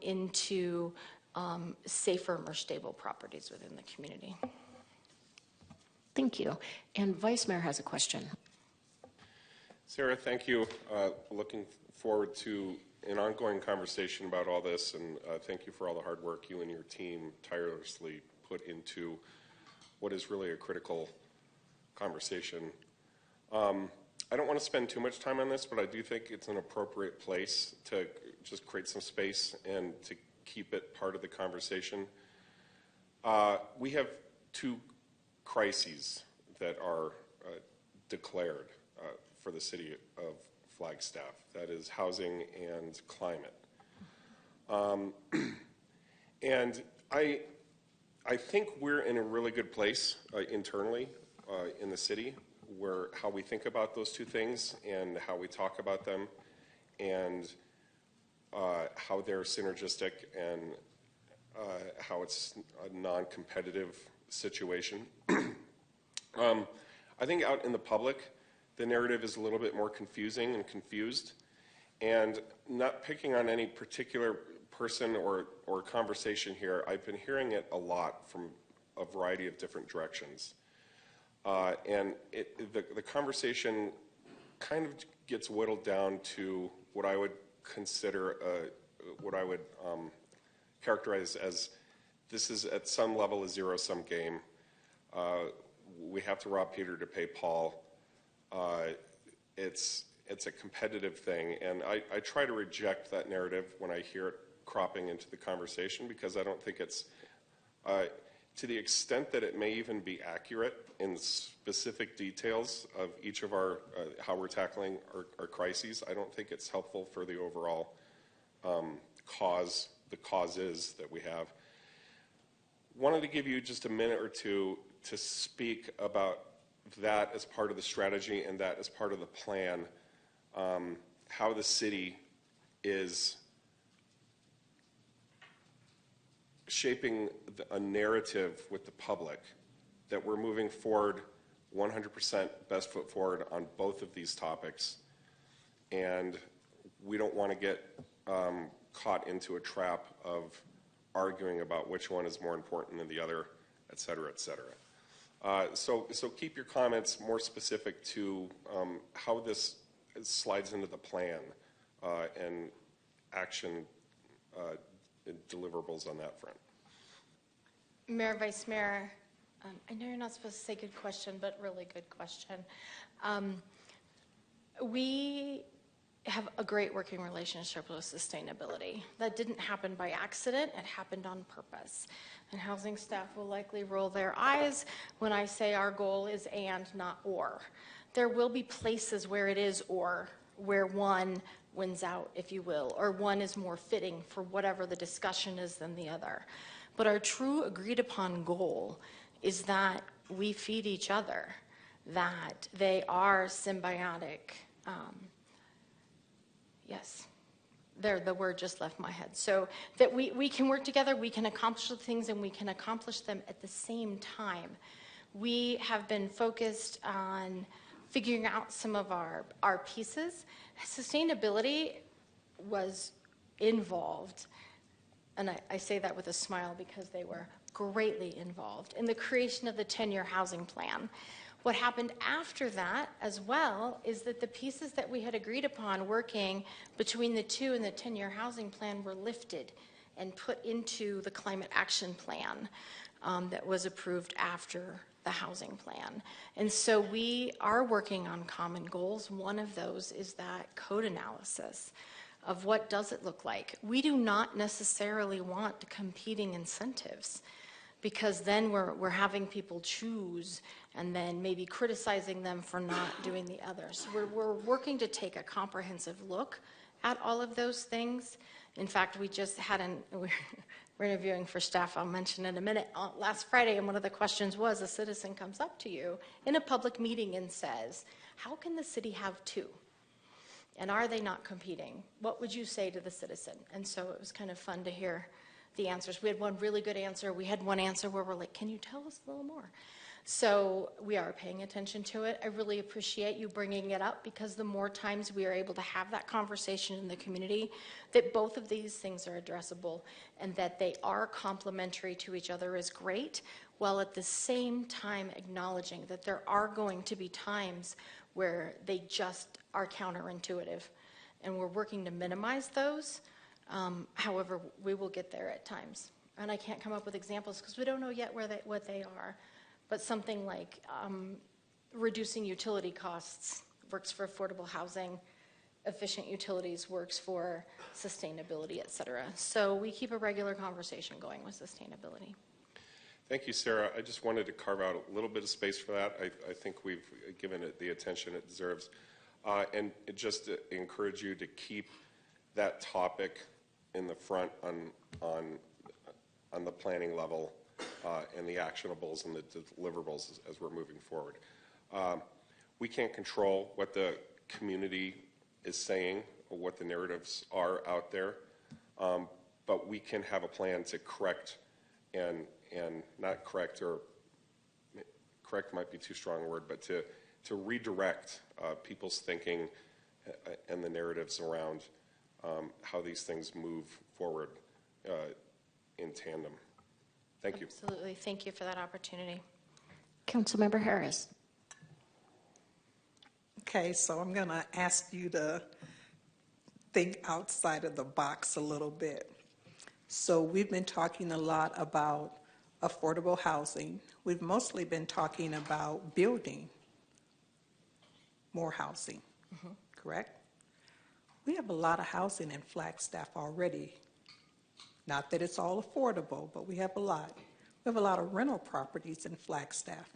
into safer, more stable properties within the community. Thank you. And Vice Mayor has a question. Sarah, thank you. Looking forward to an ongoing conversation about all this, and thank you for all the hard work you and your team tirelessly put into what is really a critical conversation. I don't want to spend too much time on this, but I do think it's an appropriate place to just create some space and to keep it part of the conversation. We have two crises that are declared for the city of Flagstaff. That is housing and climate. And I think we're in a really good place internally in the city, where how we think about those two things and how we talk about them and how they're synergistic and how it's a non-competitive situation. I think out in the public, the narrative is a little bit more confusing and confused, and not picking on any particular person or conversation here, I've been hearing it a lot from a variety of different directions. And the conversation kind of gets whittled down to what I would consider, what I would characterize as this is at some level a zero-sum game. We have to rob Peter to pay Paul. It's a competitive thing, and I try to reject that narrative when I hear it cropping into the conversation, because I don't think it's, to the extent that it may even be accurate in specific details of each of our, how we're tackling our crises, I don't think it's helpful for the overall the causes that we have. Wanted to give you just a minute or two to speak about that as part of the strategy and that as part of the plan, how the city is shaping a narrative with the public that we're moving forward 100% best foot forward on both of these topics, and we don't want to get caught into a trap of arguing about which one is more important than the other, et cetera, et cetera. So keep your comments more specific to how this slides into the plan and action deliverables on that front. Mayor, Vice Mayor, I know you're not supposed to say good question, but really good question. We have a great working relationship with sustainability. That didn't happen by accident, it happened on purpose. And housing staff will likely roll their eyes when I say our goal is and, not or. There will be places where it is or, where one wins out, if you will, or one is more fitting for whatever the discussion is than the other. But our true agreed upon goal is that we feed each other, that they are symbiotic. Yes, there, the word just left my head. So that we can work together, we can accomplish the things, and we can accomplish them at the same time. We have been focused on figuring out some of our pieces. Sustainability was involved, and I say that with a smile because they were greatly involved in the creation of the 10-year housing plan. What happened after that as well is that the pieces that we had agreed upon working between the 2 and the 10-year housing plan were lifted and put into the climate action plan that was approved after the housing plan. And so we are working on common goals. One of those is that code analysis of what does it look like. We do not necessarily want competing incentives, because then we're having people choose and then maybe criticizing them for not doing the other. So we're working to take a comprehensive look at all of those things. In fact, we just had we're interviewing for staff, I'll mention in a minute, last Friday, and one of the questions was, a citizen comes up to you in a public meeting and says, how can the city have 2? And are they not competing? What would you say to the citizen? And so it was kind of fun to hear the answers. We had one really good answer. We had one answer where we're like, can you tell us a little more? So we are paying attention to it. I really appreciate you bringing it up, because the more times we are able to have that conversation in the community, that both of these things are addressable and that they are complementary to each other is great, while at the same time acknowledging that there are going to be times where they just are counterintuitive, and we're working to minimize those. However, we will get there at times. And I can't come up with examples because we don't know yet what they are. But something like reducing utility costs works for affordable housing, efficient utilities works for sustainability, et cetera. So we keep a regular conversation going with sustainability. Thank you, Sarah. I just wanted to carve out a little bit of space for that. I think we've given it the attention it deserves. And just to encourage you to keep that topic in the front on the planning level and the actionables and the deliverables as we're moving forward. We can't control what the community is saying or what the narratives are out there, but we can have a plan to correct and not correct, or correct might be too strong a word, but to redirect people's thinking and the narratives around how these things move forward in tandem. Thank you. Absolutely. Thank you for that opportunity. Councilmember Harris. Okay, so I'm going to ask you to think outside of the box a little bit. So we've been talking a lot about affordable housing. We've mostly been talking about building more housing, correct? We have a lot of housing in Flagstaff already. Not that it's all affordable, but we have a lot. We have a lot of rental properties in Flagstaff.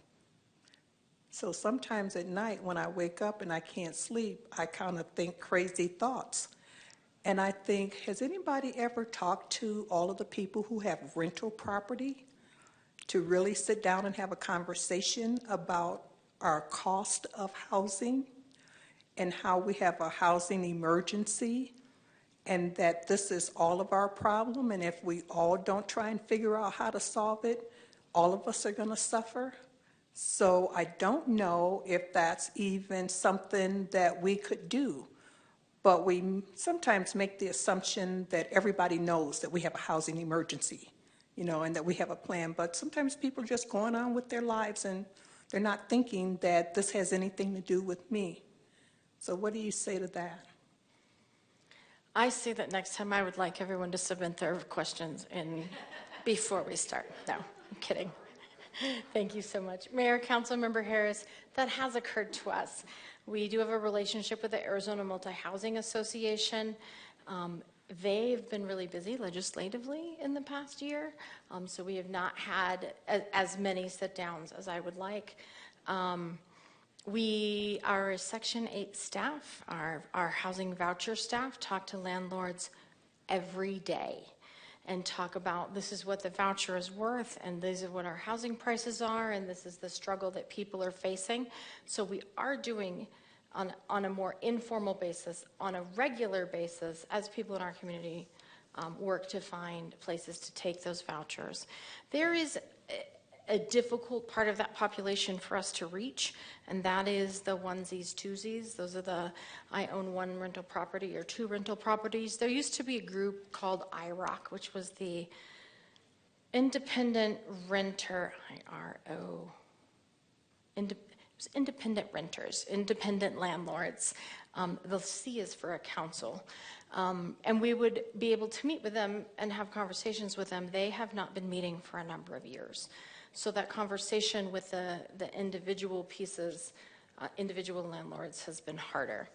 So sometimes at night when I wake up and I can't sleep, I kind of think crazy thoughts. And I think, has anybody ever talked to all of the people who have rental property to really sit down and have a conversation about our cost of housing and how we have a housing emergency and that this is all of our problem, and if we all don't try and figure out how to solve it, all of us are going to suffer? So I don't know if that's even something that we could do, but we sometimes make the assumption that everybody knows that we have a housing emergency, you know, and that we have a plan, but sometimes people are just going on with their lives and they're not thinking that this has anything to do with me. So what do you say to that? I say that next time I would like everyone to submit their questions before we start. No, I'm kidding. Thank you so much. Mayor, Councilmember Harris, that has occurred to us. We do have a relationship with the Arizona Multi-Housing Association. They've been really busy legislatively in the past year, so we have not had as many sit-downs as I would like. We, our Section 8 staff, our housing voucher staff, talk to landlords every day and talk about this is what the voucher is worth and these are what our housing prices are and this is the struggle that people are facing. So we are doing on a more informal basis, on a regular basis, as people in our community work to find places to take those vouchers. There is a difficult part of that population for us to reach, and that is the onesies, twosies. Those are the, I own one rental property or two rental properties. There used to be a group called IROC, which was the Independent Renter, IRO, independent renters, independent landlords. The C is for a council. And we would be able to meet with them and have conversations with them. They have not been meeting for a number of years. So that conversation with the individual pieces, individual landlords has been harder.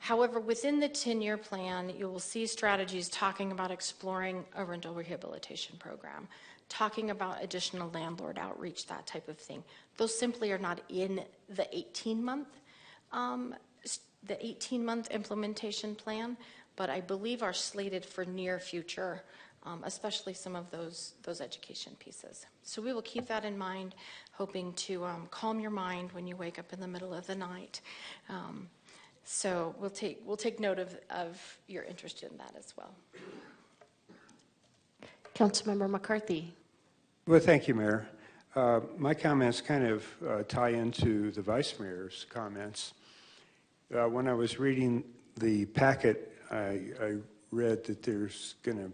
However, within the 10-year plan, you will see strategies talking about exploring a rental rehabilitation program, talking about additional landlord outreach, that type of thing. Those simply are not in the 18-month implementation plan, but I believe are slated for near future, especially some of those education pieces. So we will keep that in mind, hoping to calm your mind when you wake up in the middle of the night. So we'll take note of your interest in that as well. Councilmember McCarthy. Well, thank you, Mayor. My comments kind of tie into the Vice Mayor's comments. When I was reading the packet, I read that there's going to,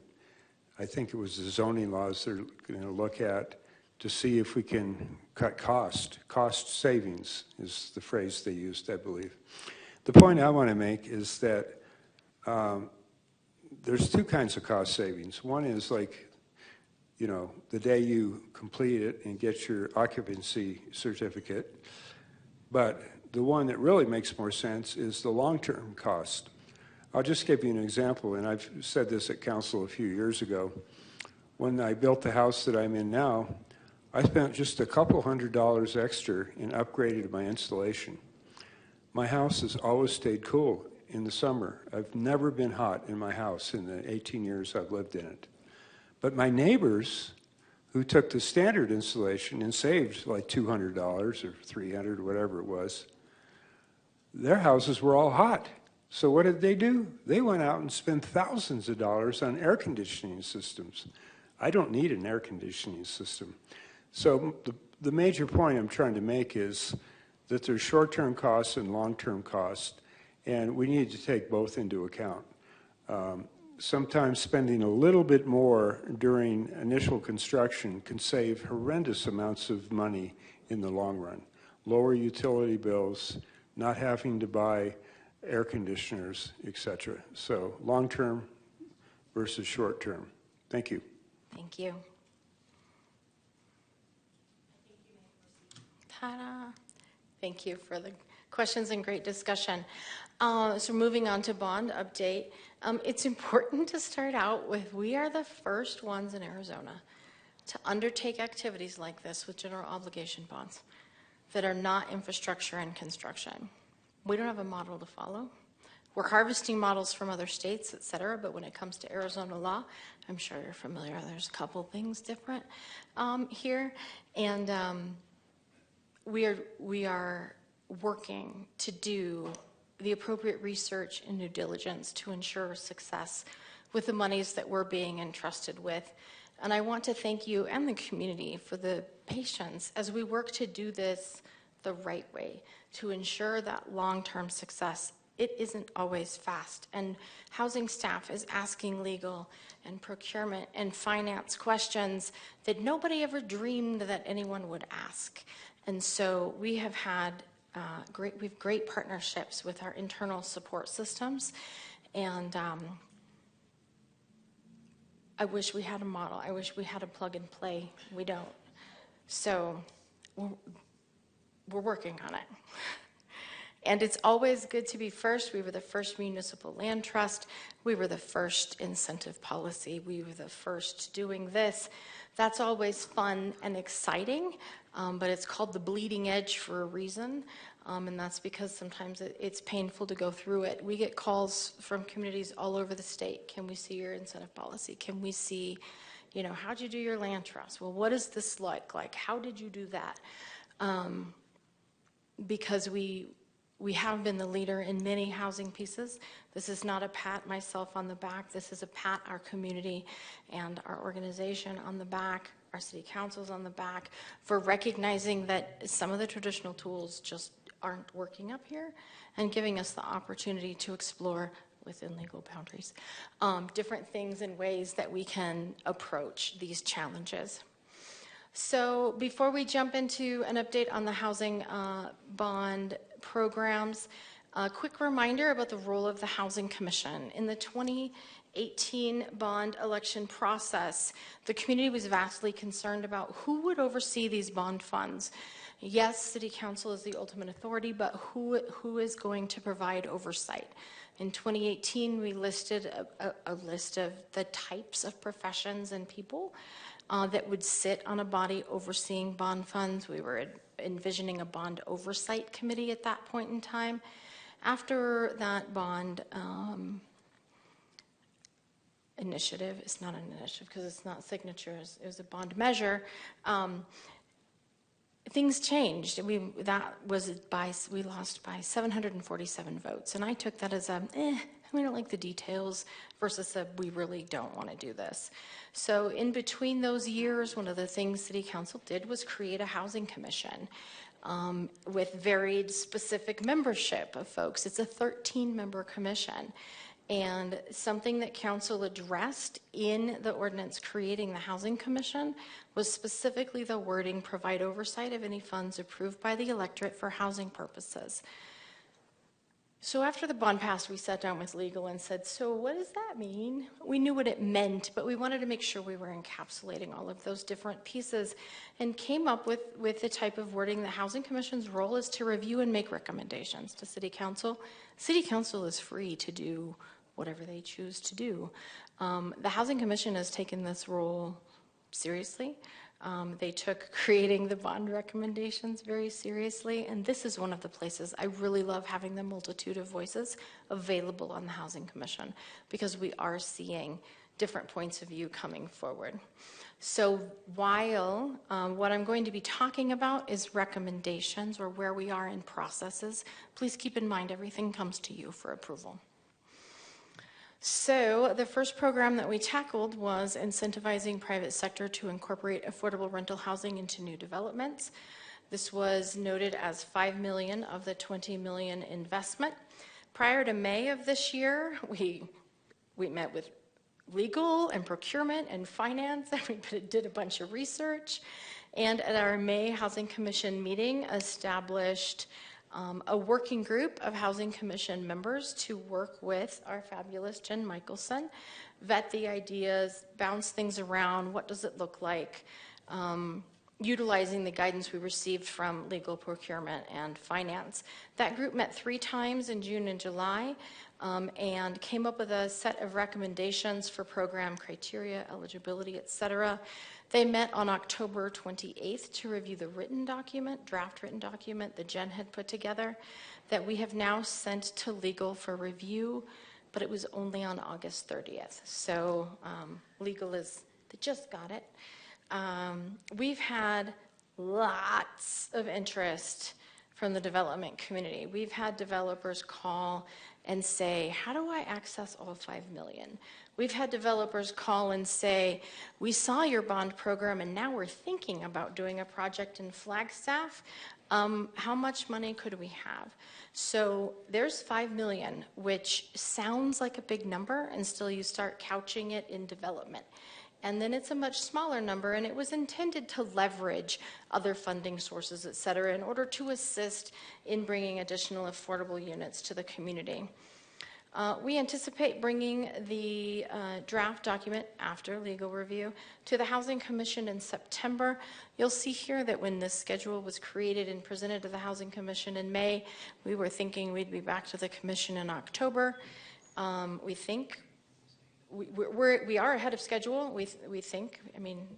I think it was the zoning laws they're going to look at to see if we can cut cost. Cost savings is the phrase they used, I believe. The point I want to make is that there's two kinds of cost savings. One is like, you know, the day you complete it and get your occupancy certificate. But the one that really makes more sense is the long-term cost. I'll just give you an example, and I've said this at council a few years ago. When I built the house that I'm in now, I spent just a couple $100 extra and upgraded my insulation. My house has always stayed cool in the summer. I've never been hot in my house in the 18 years I've lived in it. But my neighbors who took the standard insulation and saved like $200 or $300 or whatever it was, their houses were all hot. So what did they do? They went out and spent thousands of dollars on air conditioning systems. I don't need an air conditioning system. So the major point I'm trying to make is that there's short-term costs and long-term costs, and we need to take both into account. sometimes spending a little bit more during initial construction can save horrendous amounts of money in the long run. Lower utility bills, not having to buy air conditioners, etc. So long-term versus short-term. Thank you. Thank you. Ta-da. Thank you for the questions and great discussion. So moving on to bond update. It's important to start out with, we are the first ones in Arizona to undertake activities like this with general obligation bonds that are not infrastructure and construction. We don't have a model to follow. We're harvesting models from other states, et cetera, but when it comes to Arizona law, I'm sure you're familiar, there's a couple things different here. And we are working to do the appropriate research and due diligence to ensure success with the monies that we're being entrusted with. And I want to thank you and the community for the patience as we work to do this the right way, to ensure that long-term success. It isn't always fast, and housing staff is asking legal and procurement and finance questions that nobody ever dreamed that anyone would ask. And so we have had we have great partnerships with our internal support systems, and I wish we had a model. I wish we had a plug and play. We don't. So we're working on it. And it's always good to be first. We were the first municipal land trust. We were the first incentive policy. We were the first doing this. That's always fun and exciting, but it's called the bleeding edge for a reason. And that's because sometimes it's painful to go through it. We get calls from communities all over the state. Can we see your incentive policy? Can we see, how'd you do your land trust? Well, what does this look like? How did you do that? Because we have been the leader in many housing pieces. This is not a pat myself on the back. This is a pat our community and our organization on the back, our city councils on the back, for recognizing that some of the traditional tools just aren't working up here and giving us the opportunity to explore within legal boundaries different things and ways that we can approach these challenges. So before we jump into an update on the housing bond programs, a quick reminder about the role of the Housing Commission. In the 2018 bond election process, the community was vastly concerned about who would oversee these bond funds. Yes, City Council is the ultimate authority, but who is going to provide oversight? In 2018, we listed a list of the types of professions and people that would sit on a body overseeing bond funds. We were envisioning a bond oversight committee at that point in time. After that bond initiative, it's not an initiative because it's not signatures, it was a bond measure, things changed. We lost by 747 votes, and I took that as we don't like the details versus we really don't want to do this. So in between those years, one of the things City Council did was create a housing commission with varied specific membership of folks. It's a 13-member commission. And something that council addressed in the ordinance creating the Housing Commission was specifically the wording, provide oversight of any funds approved by the electorate for housing purposes. So after the bond passed, we sat down with legal and said, so what does that mean? We knew what it meant, but we wanted to make sure we were encapsulating all of those different pieces and came up with the type of wording. The Housing Commission's role is to review and make recommendations to City Council. City Council is free to do whatever they choose to do. The Housing Commission has taken this role seriously. They took creating the bond recommendations very seriously, and this is one of the places I really love having the multitude of voices available on the Housing Commission, because we are seeing different points of view coming forward. So while what I'm going to be talking about is recommendations or where we are in processes, please keep in mind everything comes to you for approval. So the first program that we tackled was incentivizing private sector to incorporate affordable rental housing into new developments. This was noted as $5 million of the $20 million investment. Prior to May of this year, we met with legal and procurement and finance. Everybody did a bunch of research. And at our May Housing Commission meeting, established a working group of Housing Commission members to work with our fabulous Jen Michelson, vet the ideas, bounce things around, what does it look like, utilizing the guidance we received from legal, procurement, and finance. That group met 3 times in June and July and came up with a set of recommendations for program criteria, eligibility, et cetera. They met on October 28th to review the written document, draft written document that Jen had put together that we have now sent to legal for review, but it was only on August 30th. So legal they just got it. We've had lots of interest from the development community. We've had developers call and say, how do I access all 5 million? We've had developers call and say, we saw your bond program and now we're thinking about doing a project in Flagstaff. How much money could we have? So there's 5 million, which sounds like a big number until you start couching it in development. And then it's a much smaller number, and it was intended to leverage other funding sources, et cetera, in order to assist in bringing additional affordable units to the community. We anticipate bringing the draft document after legal review to the Housing Commission in September. You'll see here that when this schedule was created and presented to the Housing Commission in May, we were thinking we'd be back to the Commission in October. We think we are ahead of schedule, we think. I mean,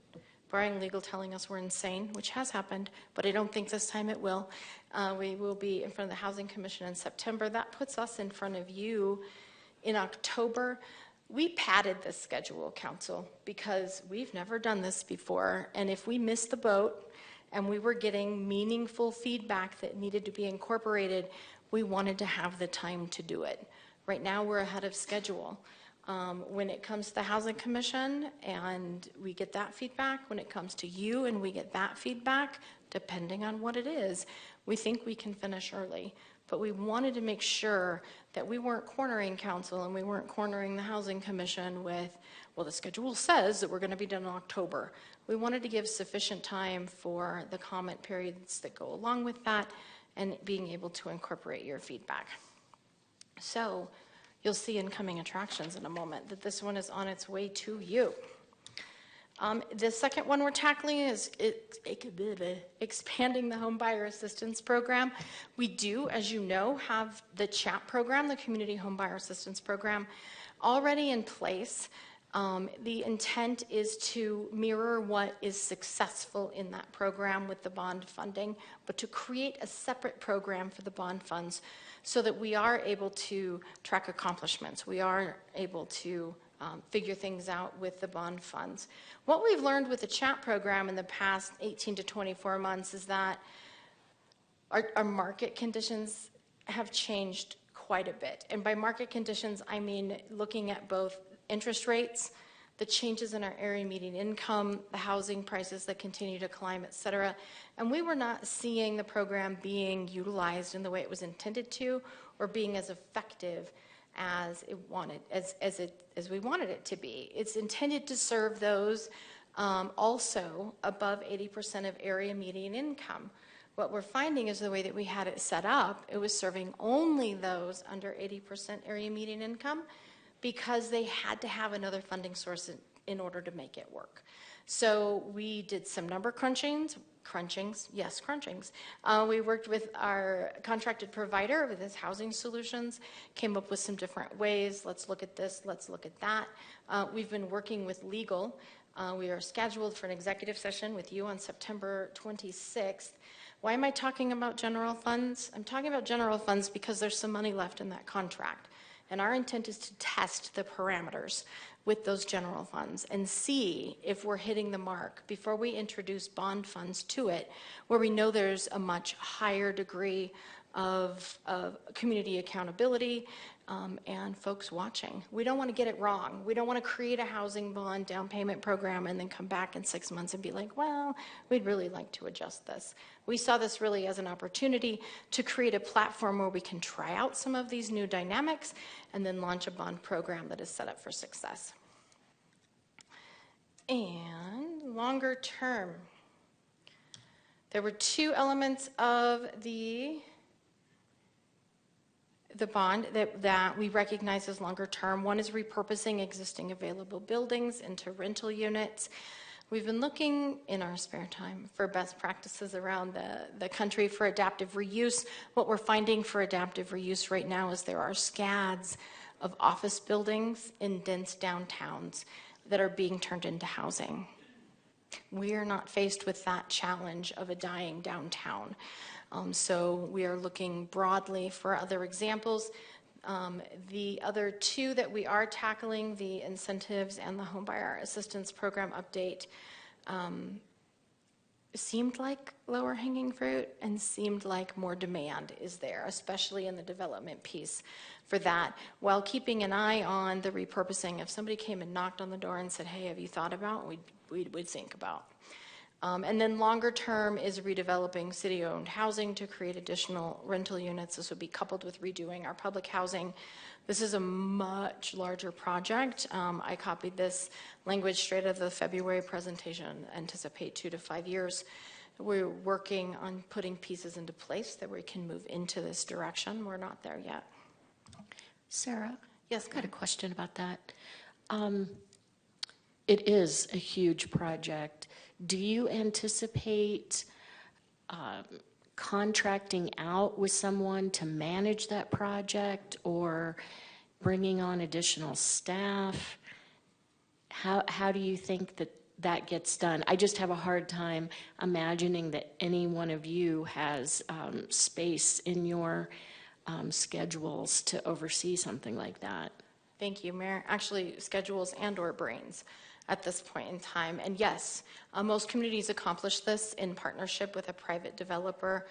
barring legal telling us we're insane, which has happened, but I don't think this time it will. We will be in front of the Housing Commission in September. That puts us in front of you in October. We padded this schedule, Council, because we've never done this before, and if we missed the boat and we were getting meaningful feedback that needed to be incorporated, we wanted to have the time to do it. Right now, we're ahead of schedule. When it comes to the Housing Commission and we get that feedback, when it comes to you and we get that feedback, depending on what it is, we think we can finish early. But we wanted to make sure that we weren't cornering council and we weren't cornering the Housing Commission with, well, the schedule says that we're going to be done in October. We wanted to give sufficient time for the comment periods that go along with that and being able to incorporate your feedback. So you'll see in coming attractions in a moment that this one is on its way to you. The second one we're tackling is expanding the Home Buyer Assistance Program. We do, as you know, have the CHAP program, the Community Home Buyer Assistance Program, already in place. The intent is to mirror what is successful in that program with the bond funding, but to create a separate program for the bond funds so that we are able to track accomplishments. We are able to figure things out with the bond funds. What we've learned with the CHAP program in the past 18 to 24 months is that our market conditions have changed quite a bit. And by market conditions, I mean looking at both interest rates, the changes in our area median income, the housing prices that continue to climb, et cetera. And we were not seeing the program being utilized in the way it was intended to or being as effective as we wanted it to be. It's intended to serve those also above 80% of area median income. What we're finding is the way that we had it set up, it was serving only those under 80% area median income because they had to have another funding source in order to make it work. So we did some number crunchings. We worked with our contracted provider with his housing solutions, came up with some different ways. Let's look at this, let's look at that. We've been working with legal. We are scheduled for an executive session with you on September 26th. Why am I talking about general funds? I'm talking about general funds because there's some money left in that contract. And our intent is to test the parameters with those general funds and see if we're hitting the mark before we introduce bond funds to it, where we know there's a much higher degree of community accountability and folks watching. We don't want to get it wrong. We don't want to create a housing bond down payment program and then come back in 6 months and be like, well, we'd really like to adjust this. We saw this really as an opportunity to create a platform where we can try out some of these new dynamics and then launch a bond program that is set up for success. And longer term. There were two elements of the bond that we recognize as longer term. One is repurposing existing available buildings into rental units. We've been looking in our spare time for best practices around the country for adaptive reuse. What we're finding for adaptive reuse right now is there are scads of office buildings in dense downtowns that are being turned into housing. We are not faced with that challenge of a dying downtown. So we are looking broadly for other examples. The other two that we are tackling, the incentives and the homebuyer assistance program update, seemed like lower hanging fruit and seemed like more demand is there, especially in the development piece for that, while keeping an eye on the repurposing. If somebody came and knocked on the door and said, hey, have you thought about, we'd think about. And then longer term is redeveloping city-owned housing to create additional rental units. This would be coupled with redoing our public housing. This is a much larger project. I copied this language straight out of the February presentation, anticipate 2 to 5 years. We're working on putting pieces into place that we can move into this direction. We're not there yet. Sarah? Yes, I've got a question about that. It is a huge project. Do you anticipate contracting out with someone to manage that project or bringing on additional staff? How do you think that gets done? I just have a hard time imagining that any one of you has space in your schedules to oversee something like that. Thank you, Mayor. Actually, schedules and or brains at this point in time. And yes, most communities accomplish this in partnership with a private developer,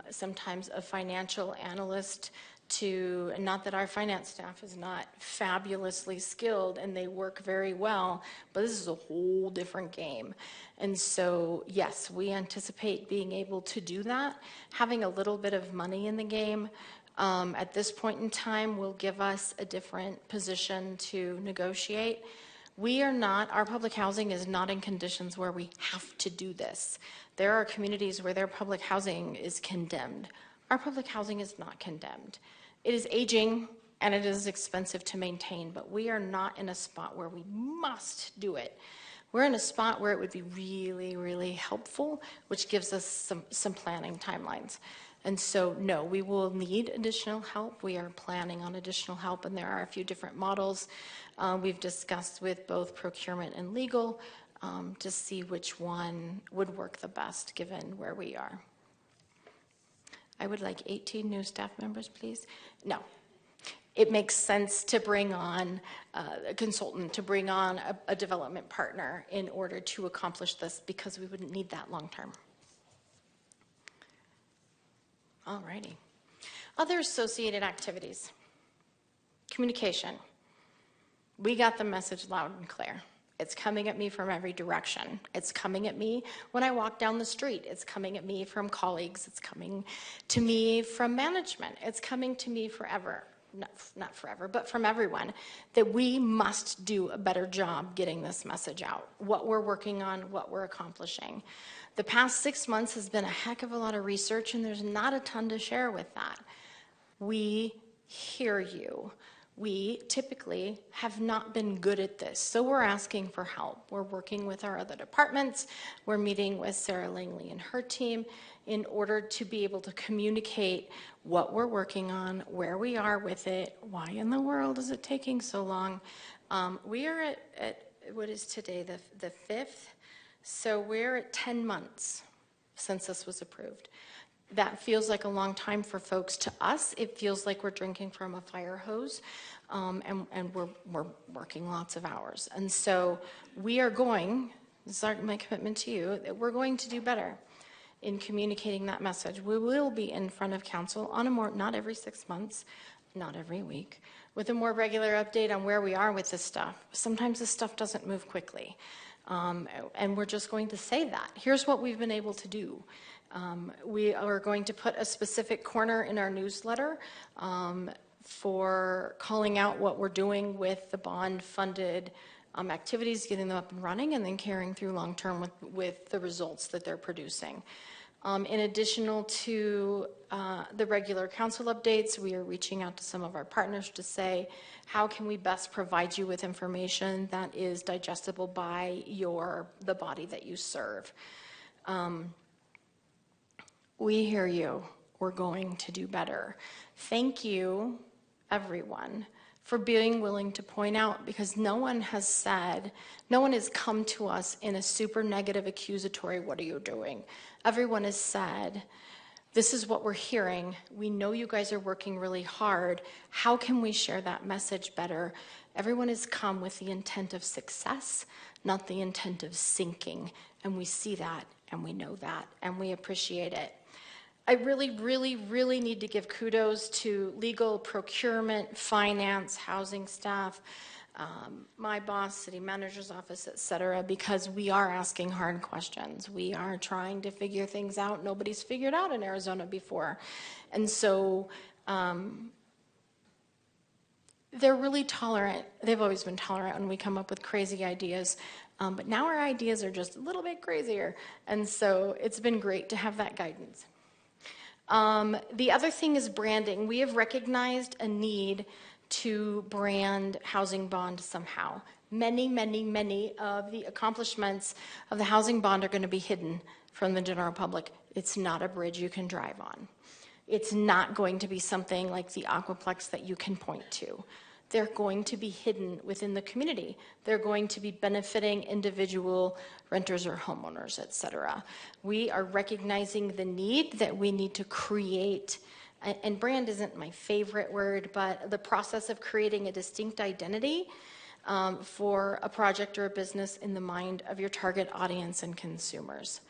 sometimes a financial analyst not that our finance staff is not fabulously skilled and they work very well, but this is a whole different game. And so, yes, we anticipate being able to do that. Having a little bit of money in the game at this point in time will give us a different position to negotiate. Our public housing is not in conditions where we have to do this. There are communities where their public housing is condemned. Our public housing is not condemned. It is aging and it is expensive to maintain, but we are not in a spot where we must do it. We're in a spot where it would be really, really helpful, which gives us some planning timelines. And so, no, we will need additional help. We are planning on additional help, and there are a few different models we've discussed with both procurement and legal to see which one would work the best given where we are. I would like 18 new staff members, please. No. It makes sense to bring on a consultant, to bring on a development partner in order to accomplish this because we wouldn't need that long term. All righty. Other associated activities. Communication. We got the message loud and clear. It's coming at me from every direction. It's coming at me when I walk down the street. It's coming at me from colleagues. It's coming to me from management. It's coming to me forever. Not forever, but from everyone, that we must do a better job getting this message out, what we're working on, what we're accomplishing. The past 6 months has been a heck of a lot of research, and there's not a ton to share with that. We hear you. We typically have not been good at this, so we're asking for help. We're working with our other departments. We're meeting with Sarah Langley and her team in order to be able to communicate what we're working on, where we are with it, why in the world is it taking so long. We are at what is today, the 5th? So we're at 10 months since this was approved. That feels like a long time for folks. To us, it feels like we're drinking from a fire hose, and we're working lots of hours. And so we are going, this is my commitment to you, that we're going to do better in communicating that message. We will be in front of council on not every 6 months, not every week, with a more regular update on where we are with this stuff. Sometimes this stuff doesn't move quickly. And we're just going to say that. Here's what we've been able to do. We are going to put a specific corner in our newsletter for calling out what we're doing with the bond-funded activities, getting them up and running, and then carrying through long-term with the results that they're producing. In addition to the regular council updates, we are reaching out to some of our partners to say, how can we best provide you with information that is digestible by the body that you serve? We hear you. We're going to do better. Thank you, everyone, for being willing to point out, because no one has come to us in a super negative accusatory, what are you doing? Everyone has said, this is what we're hearing. We know you guys are working really hard. How can we share that message better? Everyone has come with the intent of success, not the intent of sinking. And we see that, and we know that, and we appreciate it. I really, really, really need to give kudos to legal, procurement, finance, housing staff, my boss, city manager's office, et cetera, because we are asking hard questions. We are trying to figure things out nobody's figured out in Arizona before. And so they're really tolerant. They've always been tolerant when we come up with crazy ideas. But now our ideas are just a little bit crazier. And so it's been great to have that guidance. The other thing is branding. We have recognized a need to brand Housing Bond somehow. Many, many, many of the accomplishments of the Housing Bond are going to be hidden from the general public. It's not a bridge you can drive on. It's not going to be something like the Aquaplex that you can point to. They're going to be hidden within the community. They're going to be benefiting individual renters or homeowners, et cetera. We are recognizing the need that we need to create, and brand isn't my favorite word, but the process of creating a distinct identity for a project or a business in the mind of your target audience and consumers,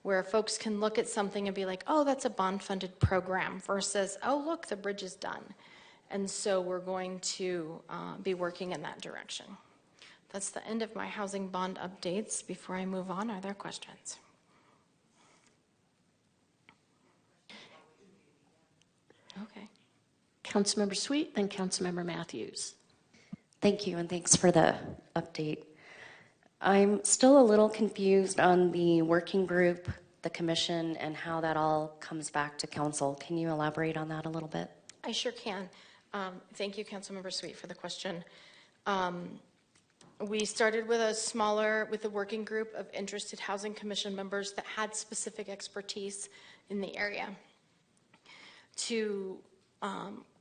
where folks can look at something and be like, oh, that's a bond-funded program, versus, oh, look, the bridge is done. And so we're going to be working in that direction. That's the end of my housing bond updates. Before I move on, are there questions? Okay. Councilmember Sweet, then Councilmember Matthews. Thank you, and thanks for the update. I'm still a little confused on the working group, the commission, and how that all comes back to council. Can you elaborate on that a little bit? I sure can. Thank you, Councilmember Sweet, for the question. We started with a working group of interested Housing Commission members that had specific expertise in the area to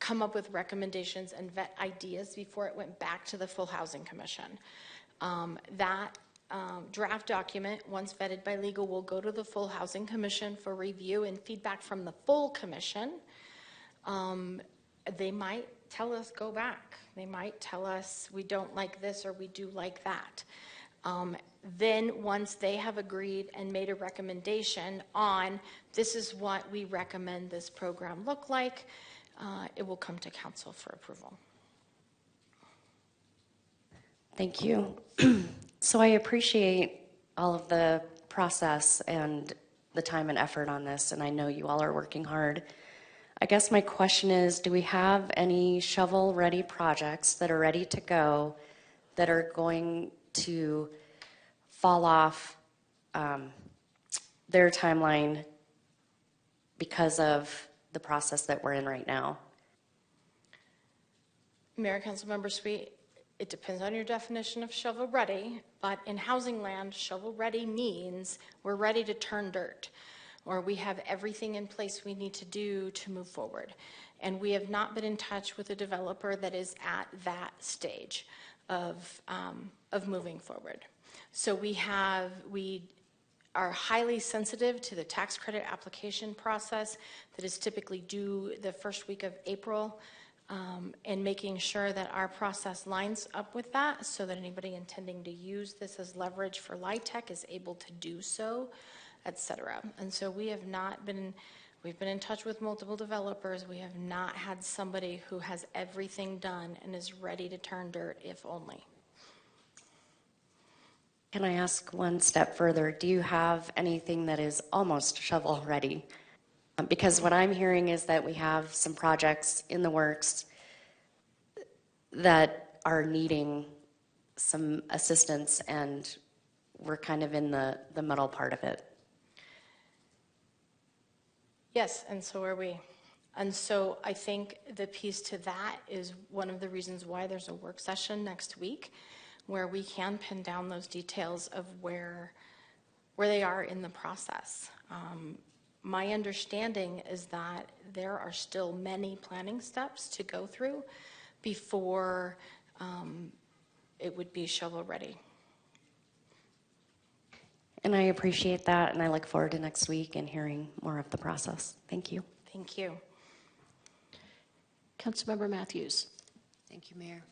come up with recommendations and vet ideas before it went back to the full Housing Commission. That draft document, once vetted by legal, will go to the full Housing Commission for review and feedback from the full commission. They might tell us go back. They might tell us we don't like this or we do like that. Then once they have agreed and made a recommendation on this is what we recommend this program look like, it will come to council for approval. Thank you. So I appreciate all of the process and the time and effort on this, and I know you all are working hard. I guess my question is, do we have any shovel-ready projects that are ready to go that are going to fall off their timeline because of the process that we're in right now? Mayor, Councilmember Sweet, it depends on your definition of shovel-ready, but in housing land, shovel-ready means we're ready to turn dirt, or we have everything in place we need to do to move forward. And we have not been in touch with a developer that is at that stage of moving forward. So we are highly sensitive to the tax credit application process that is typically due the first week of April, and making sure that our process lines up with that so that anybody intending to use this as leverage for LIHTC is able to do so, et cetera. And so we've been in touch with multiple developers. We have not had somebody who has everything done and is ready to turn dirt, if only. Can I ask one step further? Do you have anything that is almost shovel ready? Because what I'm hearing is that we have some projects in the works that are needing some assistance, and we're kind of in the middle part of it. Yes, and so are we. And so I think the piece to that is one of the reasons why there's a work session next week where we can pin down those details of where they are in the process. My understanding is that there are still many planning steps to go through before it would be shovel ready. And I appreciate that, and I look forward to next week and hearing more of the process. Thank you. Thank you. Councilmember Matthews. Thank you, Mayor.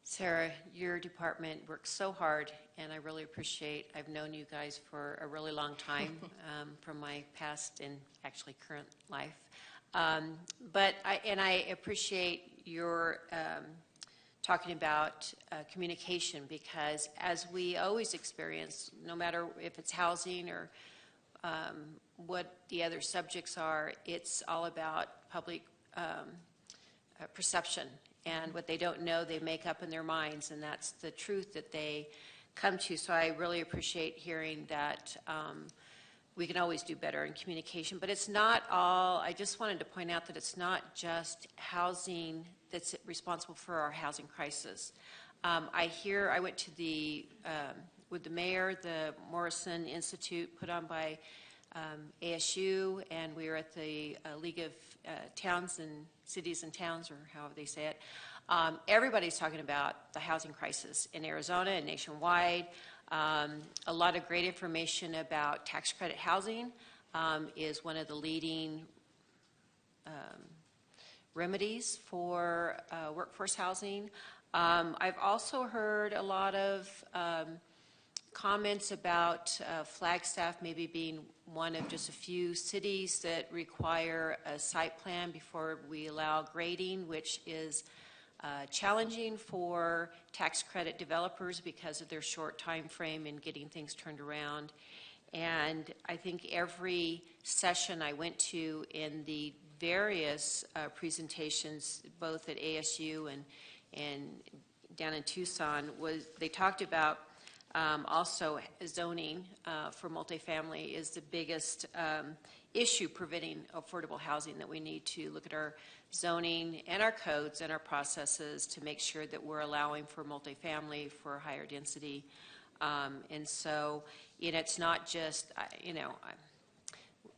Sarah, your department works so hard, and I really appreciate, I've known you guys for a really long time from my past and actually current life. But I appreciate your talking about communication, because as we always experience, no matter if it's housing or what the other subjects are, it's all about public perception, and what they don't know they make up in their minds, and that's the truth that they come to. So I really appreciate hearing that we can always do better in communication, but it's not all. I just wanted to point out that it's not just housing that's responsible for our housing crisis. I went to with the mayor, the Morrison Institute put on by ASU, and we were at the League of Towns and Cities and Towns, or however they say it. Everybody's talking about the housing crisis in Arizona and nationwide. A lot of great information about tax credit housing is one of the leading remedies for workforce housing. I've also heard a lot of comments about Flagstaff maybe being one of just a few cities that require a site plan before we allow grading, which is challenging for tax credit developers because of their short time frame in getting things turned around. And I think every session I went to in the various presentations, both at ASU and down in Tucson, they talked about also zoning for multifamily is the biggest issue preventing affordable housing, that we need to look at our zoning and our codes and our processes to make sure that we're allowing for multifamily for higher density. And so, it's not just,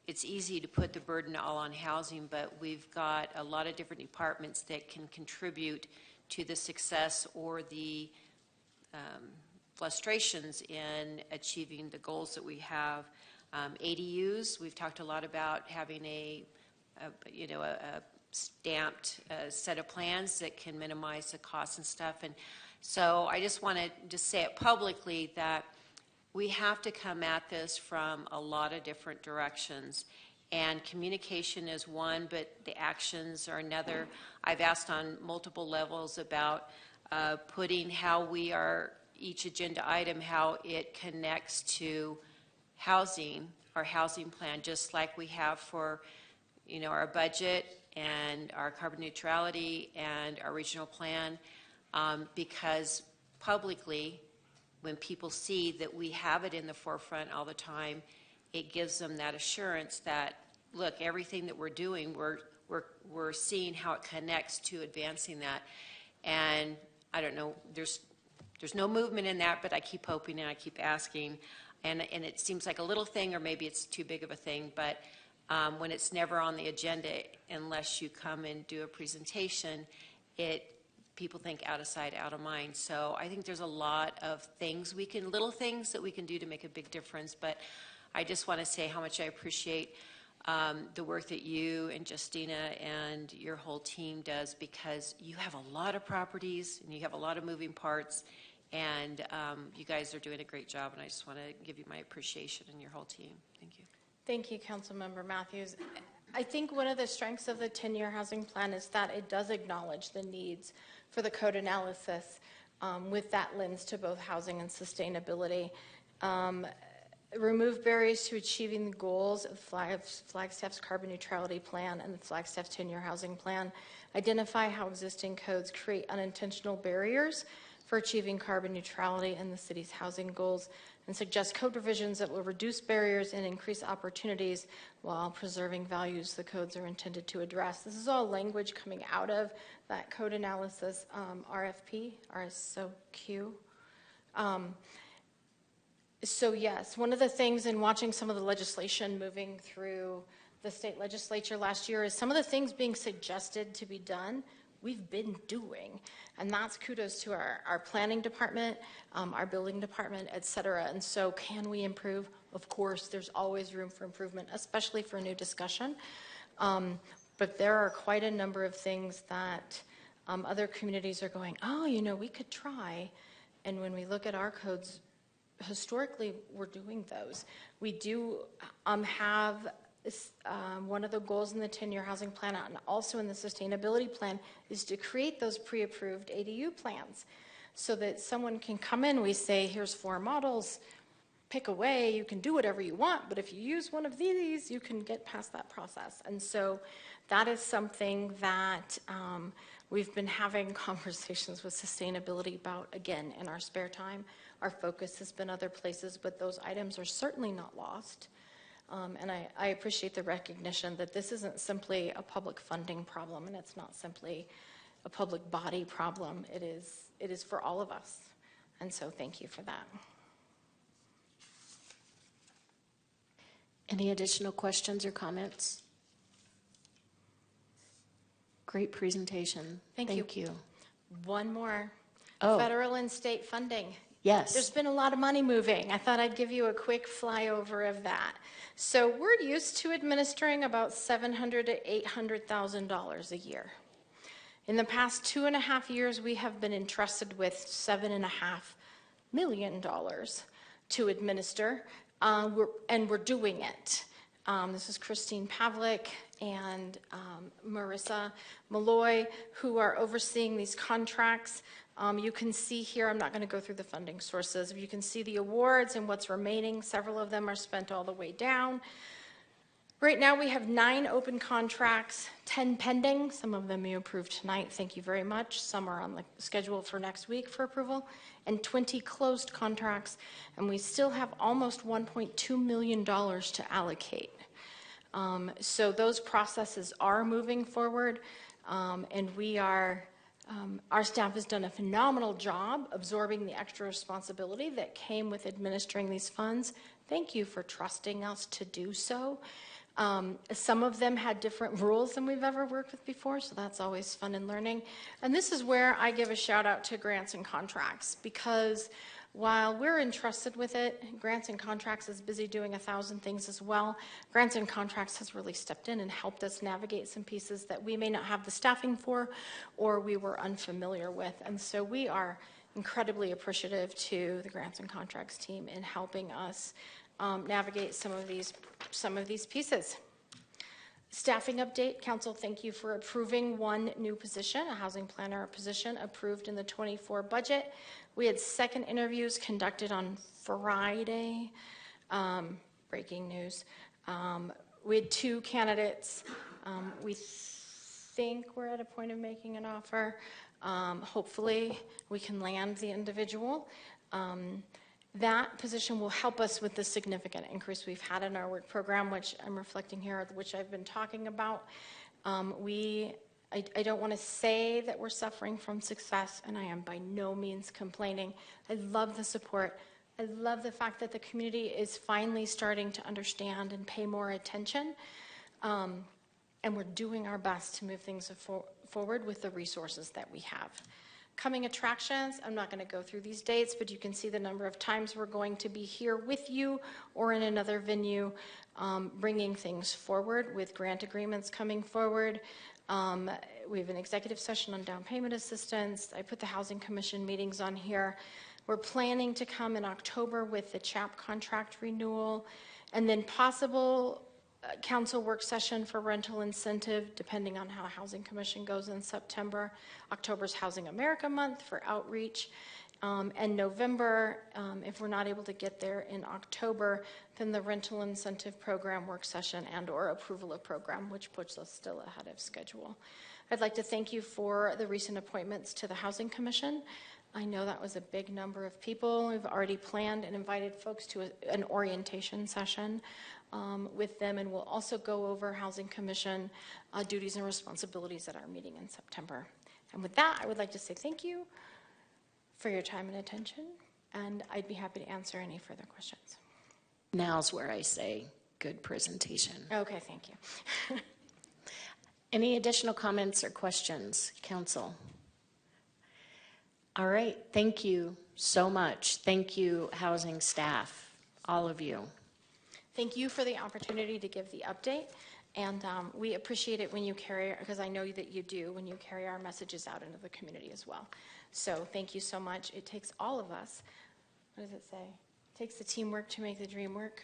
it's easy to put the burden all on housing, but we've got a lot of different departments that can contribute to the success or the frustrations in achieving the goals that we have. ADUs, we've talked a lot about having a stamped set of plans that can minimize the costs and stuff. And so I just want to say it publicly that we have to come at this from a lot of different directions. And communication is one, but the actions are another. I've asked on multiple levels about putting how we are, each agenda item, how it connects to housing, our housing plan, just like we have for, our budget and our carbon neutrality and our regional plan, because publicly, when people see that we have it in the forefront all the time, it gives them that assurance that, look, everything that we're doing, we're seeing how it connects to advancing that. And I don't know, there's no movement in that, but I keep hoping and I keep asking. And it seems like a little thing, or maybe it's too big of a thing, but when it's never on the agenda unless you come and do a presentation, people think out of sight, out of mind. So I think there's a lot of things little things that we can do to make a big difference. But I just want to say how much I appreciate the work that you and Justina and your whole team does, because you have a lot of properties and you have a lot of moving parts, and you guys are doing a great job, and I just want to give you my appreciation and your whole team. Thank you. Thank you, Councilmember Matthews. I think one of the strengths of the 10-year housing plan is that it does acknowledge the needs for the code analysis with that lens to both housing and sustainability. Remove barriers to achieving the goals of Flagstaff's carbon neutrality plan and the Flagstaff's 10-year housing plan. Identify how existing codes create unintentional barriers for achieving carbon neutrality and the city's housing goals, and suggest code provisions that will reduce barriers and increase opportunities while preserving values the codes are intended to address. This is all language coming out of that code analysis RFP, RSOQ. So yes, one of the things in watching some of the legislation moving through the state legislature last year is some of the things being suggested to be done we've been doing. And that's kudos to our planning department, our building department, et cetera. And so can we improve? Of course, there's always room for improvement, especially for new discussion. But there are quite a number of things that other communities are going, oh, you know, we could try. And when we look at our codes, historically, we're doing those. We do have one of the goals in the 10-year housing plan and also in the sustainability plan is to create those pre-approved ADU plans so that someone can come in, we say, here's 4 models, pick away, you can do whatever you want, but if you use one of these, you can get past that process. And so that is something that we've been having conversations with sustainability about, again, in our spare time. Our focus has been other places, but those items are certainly not lost. And I appreciate the recognition that this isn't simply a public funding problem, and it's not simply a public body problem. It is for all of us. And so thank you for that. Any additional questions or comments? Great presentation. Thank you. One more. Oh. Federal and state funding. Yes. There's been a lot of money moving. I thought I'd give you a quick flyover of that. So we're used to administering about $700,000 to $800,000 a year. In the past 2.5 years, we have been entrusted with $7.5 million to administer, and we're doing it. This is Christine Pavlik and Marissa Malloy, who are overseeing these contracts. You can see here, I'm not going to go through the funding sources. You can see the awards and what's remaining. Several of them are spent all the way down. Right now we have 9 open contracts, 10 pending. Some of them you approved tonight. Thank you very much. Some are on the schedule for next week for approval, and 20 closed contracts. And we still have almost $1.2 million to allocate. So those processes are moving forward, and we are our staff has done a phenomenal job absorbing the extra responsibility that came with administering these funds. Thank you for trusting us to do so. Some of them had different rules than we've ever worked with before, so that's always fun and learning. And this is where I give a shout out to grants and contracts, because while we're entrusted with it, Grants and Contracts is busy doing 1,000 things as well. Grants and Contracts has really stepped in and helped us navigate some pieces that we may not have the staffing for or we were unfamiliar with. And so we are incredibly appreciative to the Grants and Contracts team in helping us navigate some of these pieces. Staffing update. Council, thank you for approving 1 new position, a housing planner position approved in the 24 budget. We had second interviews conducted on Friday. Breaking news. We had 2 candidates. We think we're at a point of making an offer. Hopefully we can land the individual. That position will help us with the significant increase we've had in our work program, which I'm reflecting here, which I've been talking about. I don't want to say that we're suffering from success, and I am by no means complaining. I love the support. I love the fact that the community is finally starting to understand and pay more attention, and we're doing our best to move things forward with the resources that we have. Coming attractions, I'm not going to go through these dates, but you can see the number of times we're going to be here with you or in another venue, bringing things forward with grant agreements coming forward. We have an executive session on down payment assistance. I put the Housing Commission meetings on here. We're planning to come in October with the CHAP contract renewal, and then possible council work session for rental incentive, depending on how Housing Commission goes in September. October's Housing America Month for outreach. And November, if we're not able to get there in October, then the rental incentive program work session and or approval of program, which puts us still ahead of schedule. I'd like to thank you for the recent appointments to the Housing Commission. I know that was a big number of people. We've already planned and invited folks to an orientation session with them, and we'll also go over Housing Commission duties and responsibilities at our meeting in September. And with that, I would like to say thank you for your time and attention, and I'd be happy to answer any further questions. Now's where I say good presentation. Okay, thank you. Any additional comments or questions, council? All right, thank you so much. Thank you, housing staff, all of you. Thank you for the opportunity to give the update, and we appreciate it when you carry, because I know that you do, when you carry our messages out into the community as well. So thank you so much. It takes all of us. What does it say? It takes the teamwork to make the dream work.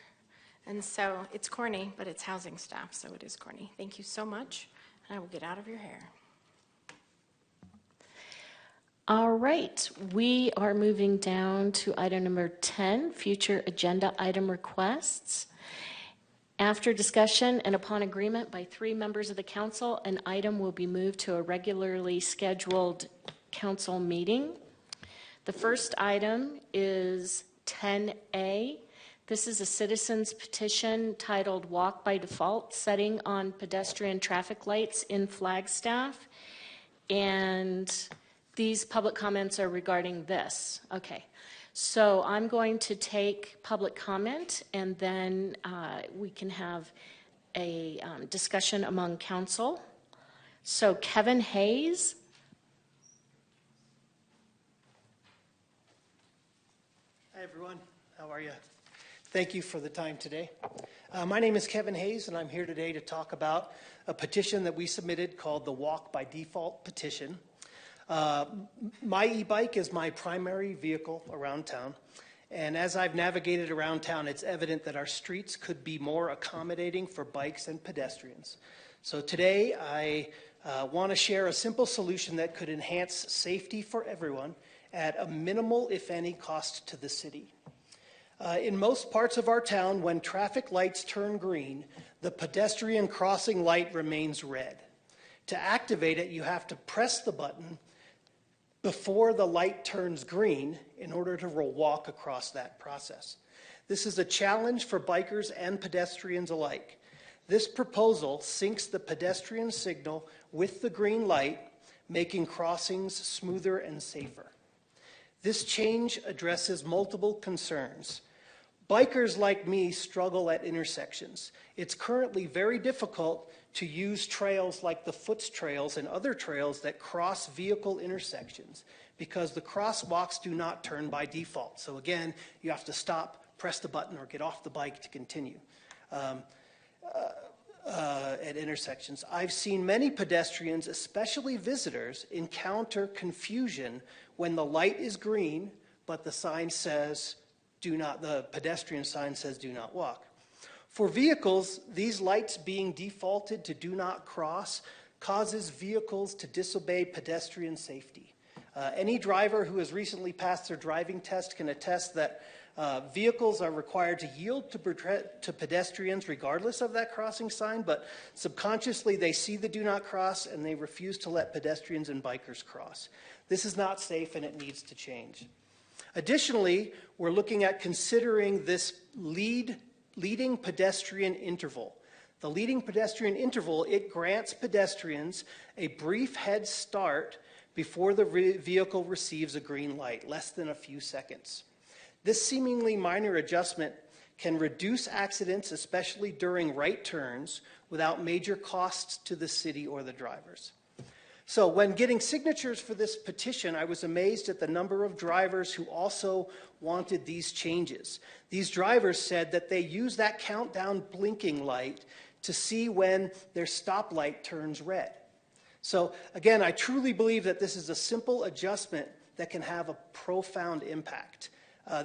And so it's corny, but it's housing staff, so it is corny. Thank you so much, and I will get out of your hair. All right, we are moving down to item number 10, future agenda item requests. After discussion and upon agreement by 3 members of the council, an item will be moved to a regularly scheduled council meeting. The first item is 10A. This is a citizen's petition titled Walk by Default, Setting on Pedestrian Traffic Lights in Flagstaff. And these public comments are regarding this. Okay, so I'm going to take public comment, and then we can have a discussion among council. So Kevin Hayes. Hi everyone, how are you? Thank you for the time today. My name is Kevin Hayes, and I'm here today to talk about a petition that we submitted called the Walk by Default petition. My e-bike is my primary vehicle around town, and as I've navigated around town, it's evident that our streets could be more accommodating for bikes and pedestrians. So today I want to share a simple solution that could enhance safety for everyone at a minimal, if any, cost to the city. In most parts of our town, when traffic lights turn green, the pedestrian crossing light remains red. To activate it, you have to press the button before the light turns green in order to walk across that process. This is a challenge for bikers and pedestrians alike. This proposal syncs the pedestrian signal with the green light, making crossings smoother and safer. This change addresses multiple concerns. Bikers like me struggle at intersections. It's currently very difficult to use trails like the Foots trails and other trails that cross vehicle intersections because the crosswalks do not turn by default. So again, you have to stop, press the button, or get off the bike to continue at intersections. I've seen many pedestrians, especially visitors, encounter confusion when the light is green, but the sign says, the pedestrian sign says do not walk. For vehicles, these lights being defaulted to do not cross causes vehicles to disobey pedestrian safety. Any driver who has recently passed their driving test can attest that vehicles are required to yield to pedestrians regardless of that crossing sign, but subconsciously they see the do not cross and they refuse to let pedestrians and bikers cross. This is not safe and it needs to change. Additionally, we're looking at considering this leading pedestrian interval. The leading pedestrian interval, it grants pedestrians a brief head start before the vehicle receives a green light, less than a few seconds. This seemingly minor adjustment can reduce accidents, especially during right turns, without major costs to the city or the drivers. So when getting signatures for this petition, I was amazed at the number of drivers who also wanted these changes. These drivers said that they use that countdown blinking light to see when their stoplight turns red. So again, I truly believe that this is a simple adjustment that can have a profound impact.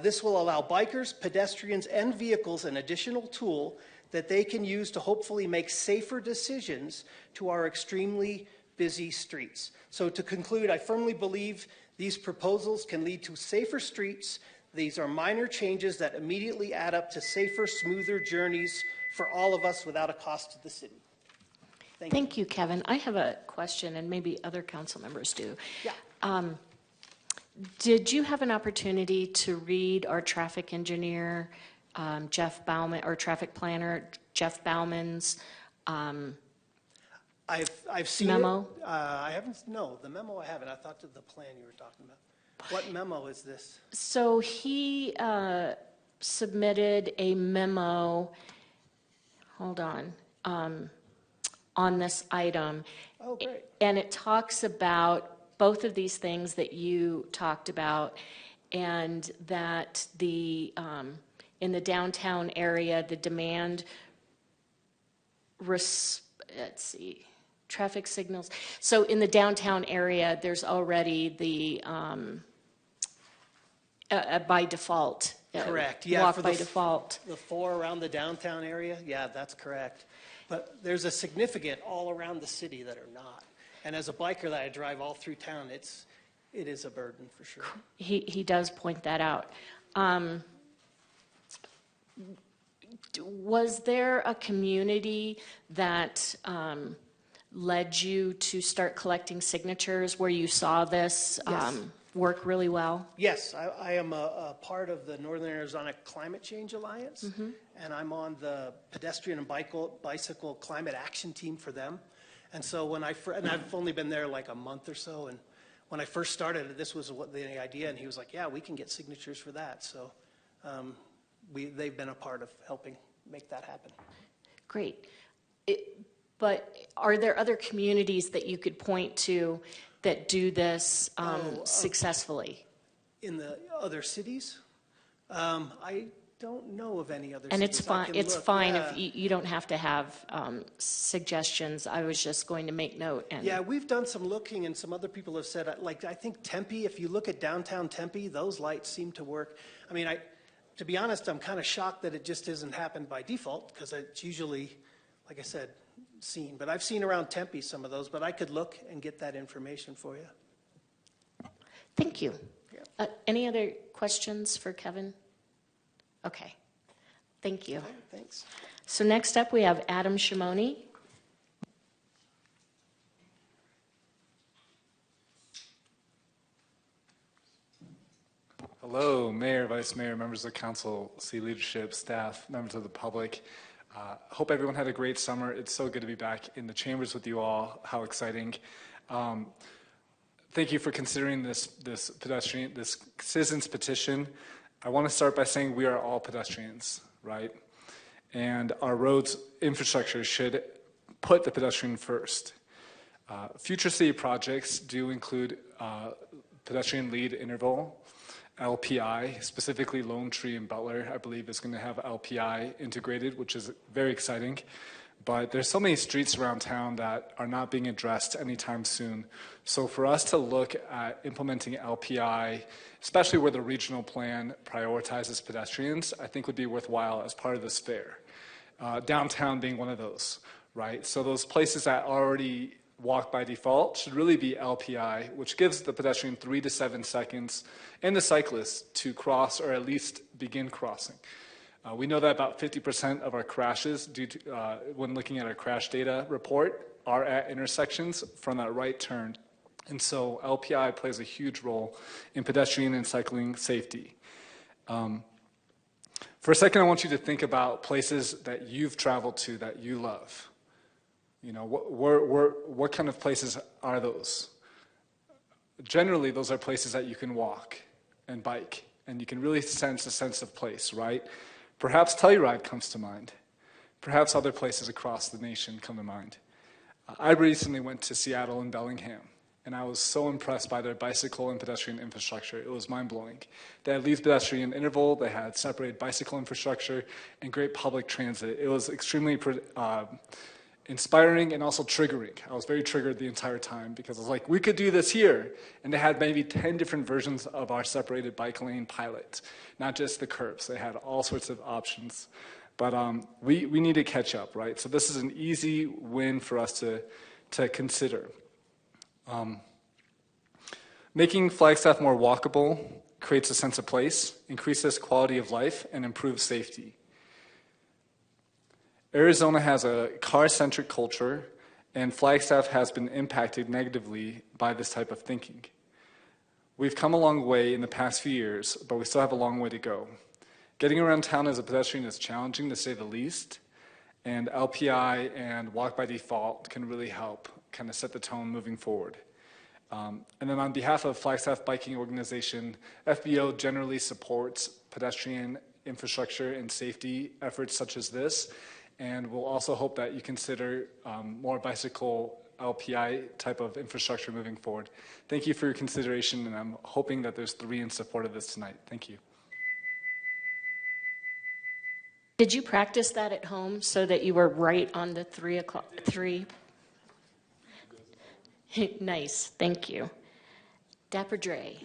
This will allow bikers, pedestrians, and vehicles an additional tool that they can use to hopefully make safer decisions to our extremely busy streets. So to conclude, I firmly believe these proposals can lead to safer streets. These are minor changes that immediately add up to safer, smoother journeys for all of us without a cost to the city. Thank you, Kevin. I have a question, and maybe other council members do. Yeah. Did you have an opportunity to read our traffic engineer, Jeff Bauman, or traffic planner, Jeff Bauman's I've seen memo? it. I haven't, no, the memo I haven't. I thought the plan you were talking about. What memo is this? So he submitted a memo, hold on this item. Oh, great. And it talks about both of these things that you talked about, and that in the downtown area, the demand, let's see, traffic signals. So in the downtown area, there's already the by default. Correct. Yeah, walk for by the default. The 4 around the downtown area. Yeah, that's correct. But there's a significant all around the city that are not. And as a biker that I drive all through town, it is a burden for sure. He does point that out. Was there a community that led you to start collecting signatures where you saw this Yes. work really well? Yes, I am a part of the Northern Arizona Climate Change Alliance, and I'm on the pedestrian and bicycle climate action team for them. And so and I've only been there like a month or so, and when I first started, this was the idea, and he was like, yeah, we can get signatures for that. So they've been a part of helping make that happen. Great. But are there other communities that you could point to that do this successfully? In the other cities? I don't know of any other And cities. it's fine. It's look. fine Yeah. if you don't have to have suggestions. I was just going to make note. And Yeah, we've done some looking, and some other people have said, like, I think Tempe, if you look at downtown Tempe, those lights seem to work. I mean, to be honest, I'm kind of shocked that it just hasn't happened by default, because it's usually, like I said, seen. But I've seen around Tempe some of those, but I could look and get that information for you. Thank you. Any other questions for Kevin? Okay. Thank you. Okay, thanks. So next up, we have Adam Shimoni. Hello, Mayor, Vice Mayor, members of the council, city leadership, staff, members of the public. Hope everyone had a great summer. It's so good to be back in the chambers with you all. How exciting. Thank you for considering this citizens petition. I want to start by saying we are all pedestrians, right? And our roads infrastructure should put the pedestrian first. Future city projects do include pedestrian lead interval, LPI, specifically Lone Tree and Butler, I believe is going to have LPI integrated, which is very exciting. But there's so many streets around town that are not being addressed anytime soon. So for us to look at implementing LPI, especially where the regional plan prioritizes pedestrians, I think would be worthwhile as part of this fair. Downtown being one of those, right? So those places that already walk by default should really be LPI, which gives the pedestrian 3 to 7 seconds and the cyclist to cross or at least begin crossing. We know that about 50% of our crashes, when looking at our crash data report, are at intersections from that right turn. And so LPI plays a huge role in pedestrian and cycling safety. For a second, I want you to think about places that you've traveled to that you love. You know, what kind of places are those? Generally, those are places that you can walk and bike, and you can really sense a sense of place, right? Perhaps Telluride comes to mind. Perhaps other places across the nation come to mind. I recently went to Seattle and Bellingham, and I was so impressed by their bicycle and pedestrian infrastructure. It was mind-blowing. They had lead pedestrian interval, they had separated bicycle infrastructure, and great public transit. It was extremely inspiring and also triggering. I was very triggered the entire time because I was like, we could do this here. And they had maybe 10 different versions of our separated bike lane pilot, not just the curbs. They had all sorts of options. But we need to catch up, right? So this is an easy win for us to consider. Making Flagstaff more walkable creates a sense of place, increases quality of life, and improves safety. Arizona has a car-centric culture, and Flagstaff has been impacted negatively by this type of thinking. We've come a long way in the past few years, but we still have a long way to go. Getting around town as a pedestrian is challenging, to say the least, and LPI and Walk by Default can really help kind of set the tone moving forward. And then on behalf of Flagstaff Biking Organization, FBO generally supports pedestrian infrastructure and safety efforts such as this, and we'll also hope that you consider more bicycle LPI type of infrastructure moving forward. Thank you for your consideration, and I'm hoping that there's 3 in support of this tonight. Thank you. Did you practice that at home so that you were right on the 3 o'clock? 3? Nice, thank you. Dapper Dre.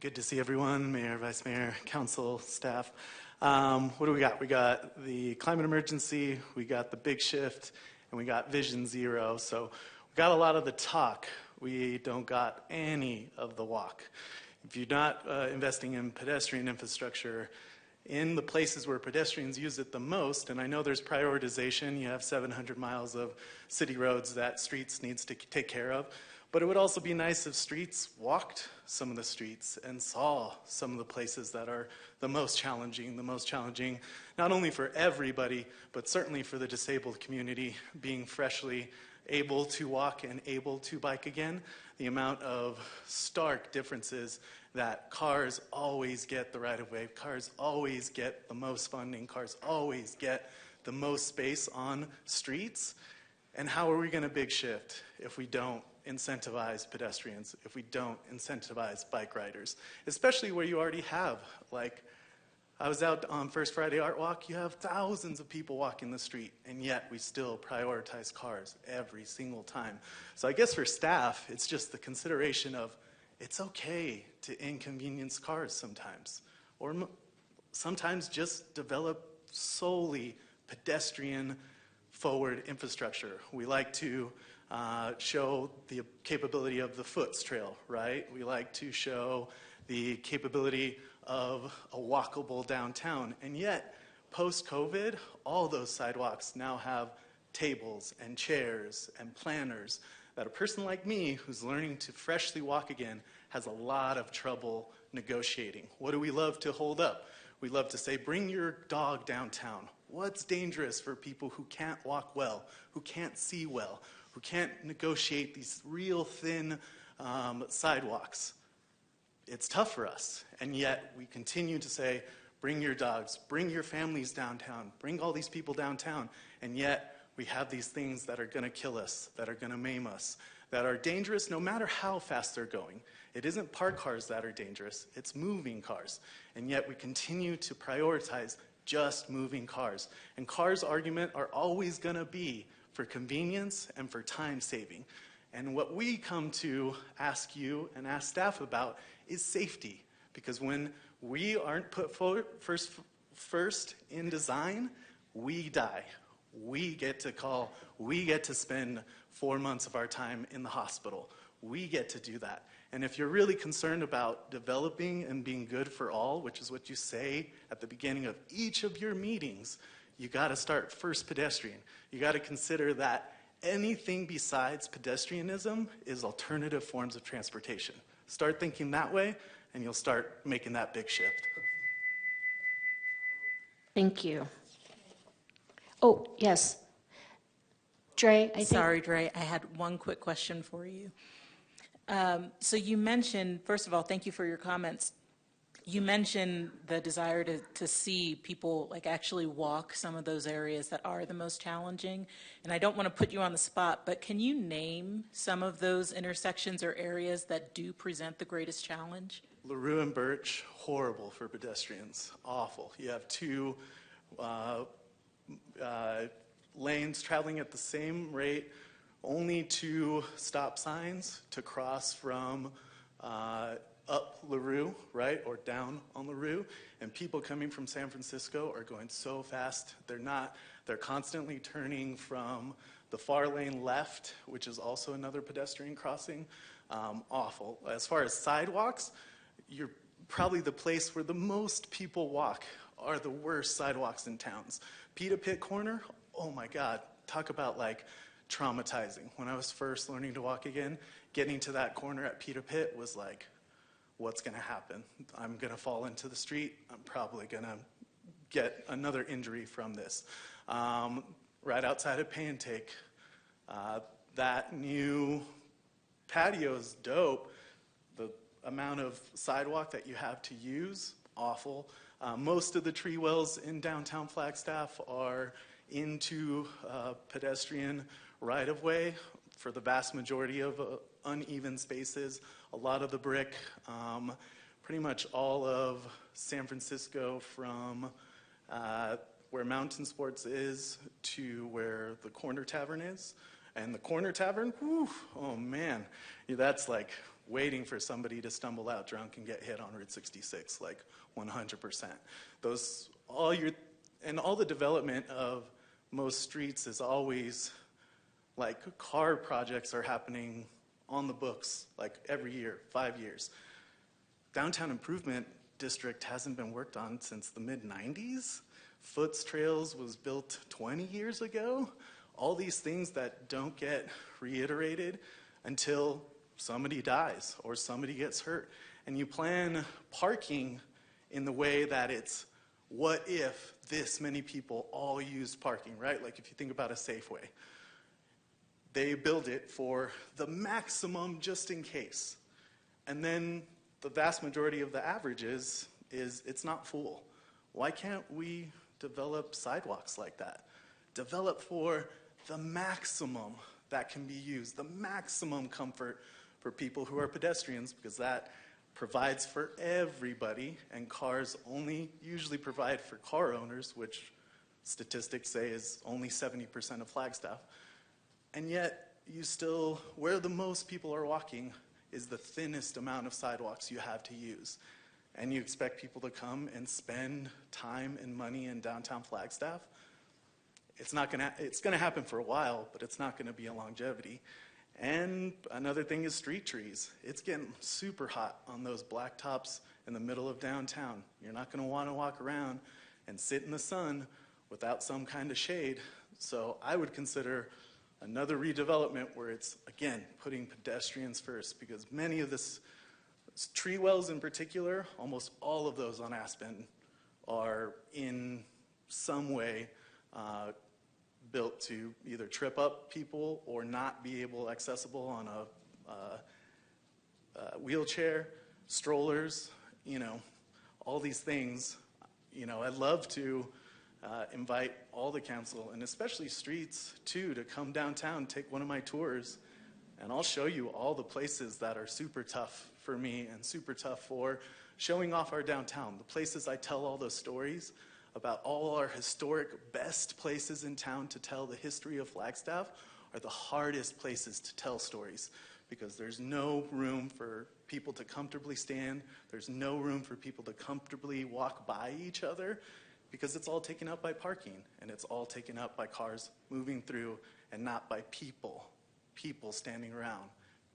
Good to see everyone, Mayor, Vice Mayor, Council, staff. What do we got? We got the climate emergency, we got the big shift, and we got Vision Zero. So we got a lot of the talk. We don't got any of the walk. If you're not investing in pedestrian infrastructure in the places where pedestrians use it the most, and I know there's prioritization, you have 700 miles of city roads that streets needs to take care of, but it would also be nice if streets walked some of the streets and saw some of the places that are the most challenging not only for everybody, but certainly for the disabled community being freshly able to walk and able to bike again. The amount of stark differences that cars always get the right of way, cars always get the most funding, cars always get the most space on streets. And how are we going to big shift if we don't incentivize pedestrians, if we don't incentivize bike riders, especially where you already have, like, I was out on First Friday Art Walk, you have thousands of people walking the street, and yet we still prioritize cars every single time. So I guess for staff, it's just the consideration of it's okay to inconvenience cars sometimes, or sometimes just develop solely pedestrian forward infrastructure. We like to show the capability of the Foots Trail, right? We like to show the capability of a walkable downtown. And yet, post-COVID, all those sidewalks now have tables and chairs and planners that a person like me who's learning to freshly walk again has a lot of trouble negotiating. What do we love to hold up? We love to say, bring your dog downtown. What's dangerous for people who can't walk well, who can't see well, who can't negotiate these real thin sidewalks? It's tough for us, and yet we continue to say, bring your dogs, bring your families downtown, bring all these people downtown, and yet we have these things that are going to kill us, that are going to maim us, that are dangerous no matter how fast they're going. It isn't parked cars that are dangerous, it's moving cars, and yet we continue to prioritize just moving cars. And cars' argument are always going to be for convenience and for time saving. And what we come to ask you and ask staff about is safety. Because when we aren't put forward first in design, we die. We get to call, we get to spend 4 months of our time in the hospital. We get to do that. And if you're really concerned about developing and being good for all, which is what you say at the beginning of each of your meetings, you got to start first pedestrian. You got to consider that anything besides pedestrianism is alternative forms of transportation. Start thinking that way, and you'll start making that big shift. Thank you. Oh, yes. Dre, I think. Sorry, Dre, I had one quick question for you. So you mentioned, first of all, thank you for your comments. You mentioned the desire to see people like actually walk some of those areas that are the most challenging. And I don't want to put you on the spot, but can you name some of those intersections or areas that do present the greatest challenge? LaRue and Birch, horrible for pedestrians, awful. You have two lanes traveling at the same rate, only 2 stop signs to cross from up LaRue, right, or down on LaRue, and people coming from San Francisco are going so fast, they're constantly turning from the far lane left, which is also another pedestrian crossing, awful. As far as sidewalks, you're probably the place where the most people walk are the worst sidewalks in towns. Pita Pit Corner, oh my God, talk about like traumatizing. When I was first learning to walk again, getting to that corner at Peter Pitt was like, what's gonna happen? I'm gonna fall into the street. I'm probably gonna get another injury from this. Right outside of Pay and Take, that new patio is dope. The amount of sidewalk that you have to use, awful. Most of the tree wells in downtown Flagstaff are into pedestrian right-of-way for the vast majority of uneven spaces. A lot of the brick, pretty much all of San Francisco from where Mountain Sports is to where the Corner Tavern is. And the Corner Tavern, whew, oh man, that's like waiting for somebody to stumble out drunk and get hit on Route 66, like 100%. All the development of most streets is always like car projects are happening on the books like every year, 5 years. Downtown Improvement District hasn't been worked on since the mid-90s. Foots Trails was built 20 years ago. All these things that don't get reiterated until somebody dies or somebody gets hurt. And you plan parking in the way that it's, what if this many people all used parking, right? Like if you think about a Safeway. They build it for the maximum just in case. And then the vast majority of the averages is it's not full. Why can't we develop sidewalks like that? Develop for the maximum that can be used, the maximum comfort for people who are pedestrians, because that provides for everybody, and cars only usually provide for car owners, which statistics say is only 70% of Flagstaff. And yet, you still, where the most people are walking is the thinnest amount of sidewalks you have to use. And you expect people to come and spend time and money in downtown Flagstaff? It's gonna happen for a while, but it's not gonna be a longevity. And another thing is street trees. It's getting super hot on those blacktops in the middle of downtown. You're not gonna wanna walk around and sit in the sun without some kind of shade. So I would consider another redevelopment where it's, again, putting pedestrians first, because many of this, tree wells in particular, almost all of those on Aspen are in some way built to either trip up people or not be accessible on a wheelchair, strollers, all these things. I'd love to invite all the council, and especially streets too, to come downtown, take one of my tours, and I'll show you all the places that are super tough for me and super tough for showing off our downtown. The places I tell all those stories about all our historic best places in town to tell the history of Flagstaff are the hardest places to tell stories, because there's no room for people to comfortably stand. There's no room for people to comfortably walk by each other, because it's all taken up by parking, and it's all taken up by cars moving through, and not by people standing around,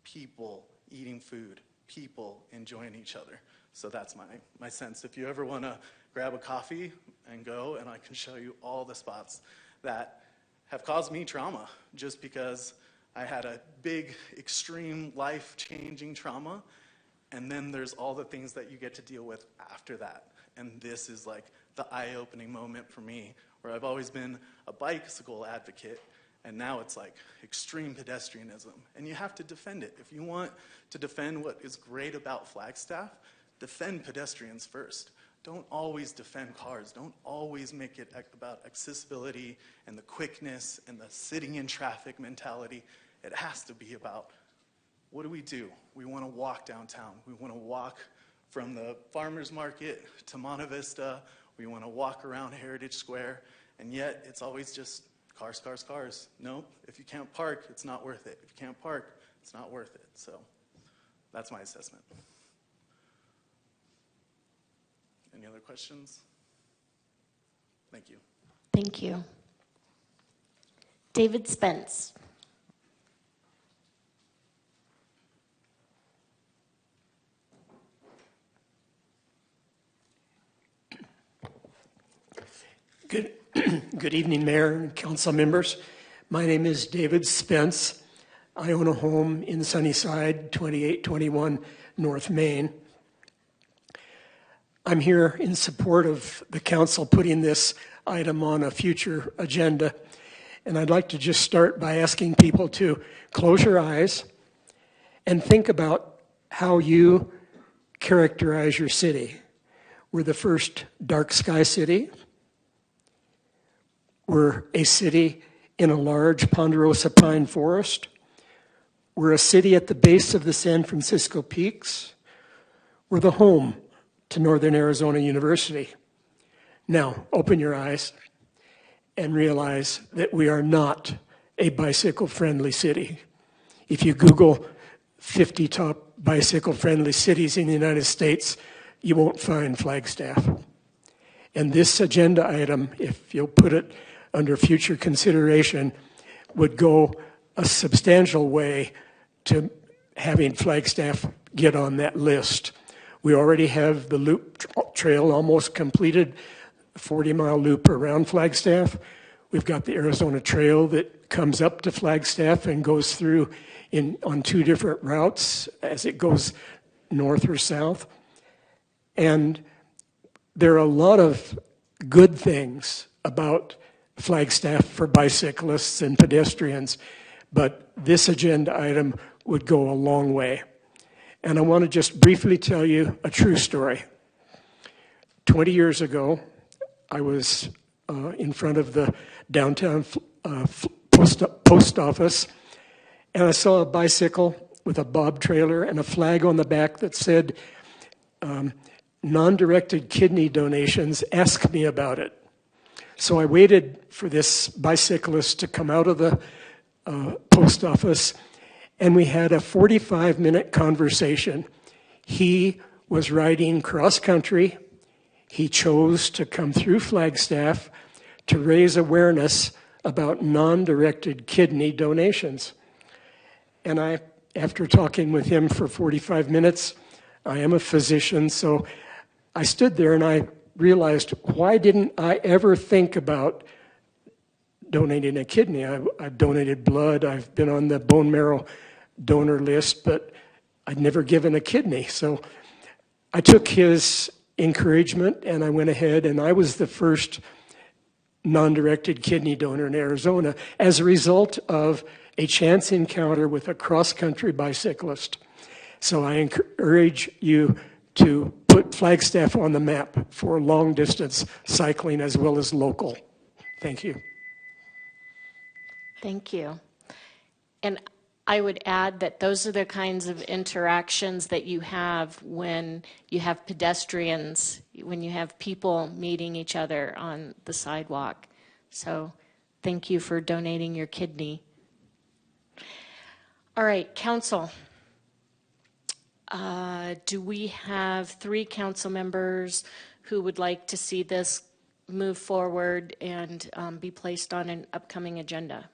people eating food, people enjoying each other. So that's my sense. If you ever want to grab a coffee and go, and I can show you all the spots that have caused me trauma just because I had a big, extreme, life-changing trauma, and then there's all the things that you get to deal with after that. And this is like the eye-opening moment for me, where I've always been a bicycle advocate, and now it's like extreme pedestrianism. And you have to defend it. If you want to defend what is great about Flagstaff, defend pedestrians first. Don't always defend cars. Don't always make it about accessibility and the quickness and the sitting in traffic mentality. It has to be about, what do? We want to walk downtown. We want to walk from the farmer's market to Monte Vista. We want to walk around Heritage Square. And yet, it's always just cars, cars, cars. No, if you can't park, it's not worth it. If you can't park, it's not worth it. So that's my assessment. Any other questions? Thank you. Thank you. David Spence. Good Good evening, Mayor and council members. My name is David Spence. I own a home in Sunnyside, 2821 North Main. I'm here in support of the council putting this item on a future agenda. And I'd like to just start by asking people to close your eyes and think about how you characterize your city. We're the first dark sky city. We're a city in a large ponderosa pine forest. We're a city at the base of the San Francisco Peaks. We're the home to Northern Arizona University. Now, open your eyes and realize that we are not a bicycle-friendly city. If you Google 50 top bicycle-friendly cities in the United States, you won't find Flagstaff. And this agenda item, if you'll put it under future consideration, would go a substantial way to having Flagstaff get on that list. We already have the loop trail almost completed, a 40-mile loop around Flagstaff. We've got the Arizona Trail that comes up to Flagstaff and goes through on 2 different routes as it goes north or south. And there are a lot of good things about Flagstaff for bicyclists and pedestrians, but this agenda item would go a long way. And I want to just briefly tell you a true story. 20 years ago, I was in front of the downtown post office, and I saw a bicycle with a bob trailer and a flag on the back that said, non-directed kidney donations, ask me about it. So I waited for this bicyclist to come out of the post office, and we had a 45-minute conversation. He was riding cross-country. He chose to come through Flagstaff to raise awareness about non-directed kidney donations. And after talking with him for 45 minutes, I am a physician, so I stood there and I realized, why didn't I ever think about donating a kidney? I've donated blood, I've been on the bone marrow donor list, but I'd never given a kidney. So I took his encouragement and I went ahead and I was the first non-directed kidney donor in Arizona as a result of a chance encounter with a cross-country bicyclist. So I encourage you to put Flagstaff on the map for long-distance cycling as well as local. Thank you. Thank you. And I would add that those are the kinds of interactions that you have when you have pedestrians, when you have people meeting each other on the sidewalk. So thank you for donating your kidney. All right, council. Do we have 3 council members who would like to see this move forward and be placed on an upcoming agenda?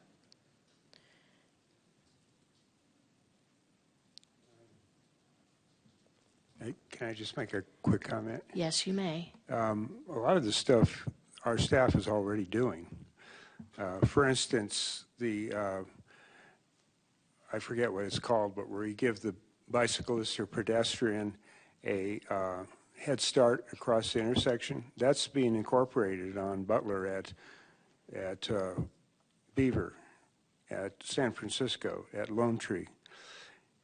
Can I just make a quick comment? Yes, you may. A lot of the stuff our staff is already doing. For instance, I forget what it's called, but where you give the bicyclist or pedestrian a head start across the intersection, that's being incorporated on Butler at Beaver, at San Francisco, at Lone Tree.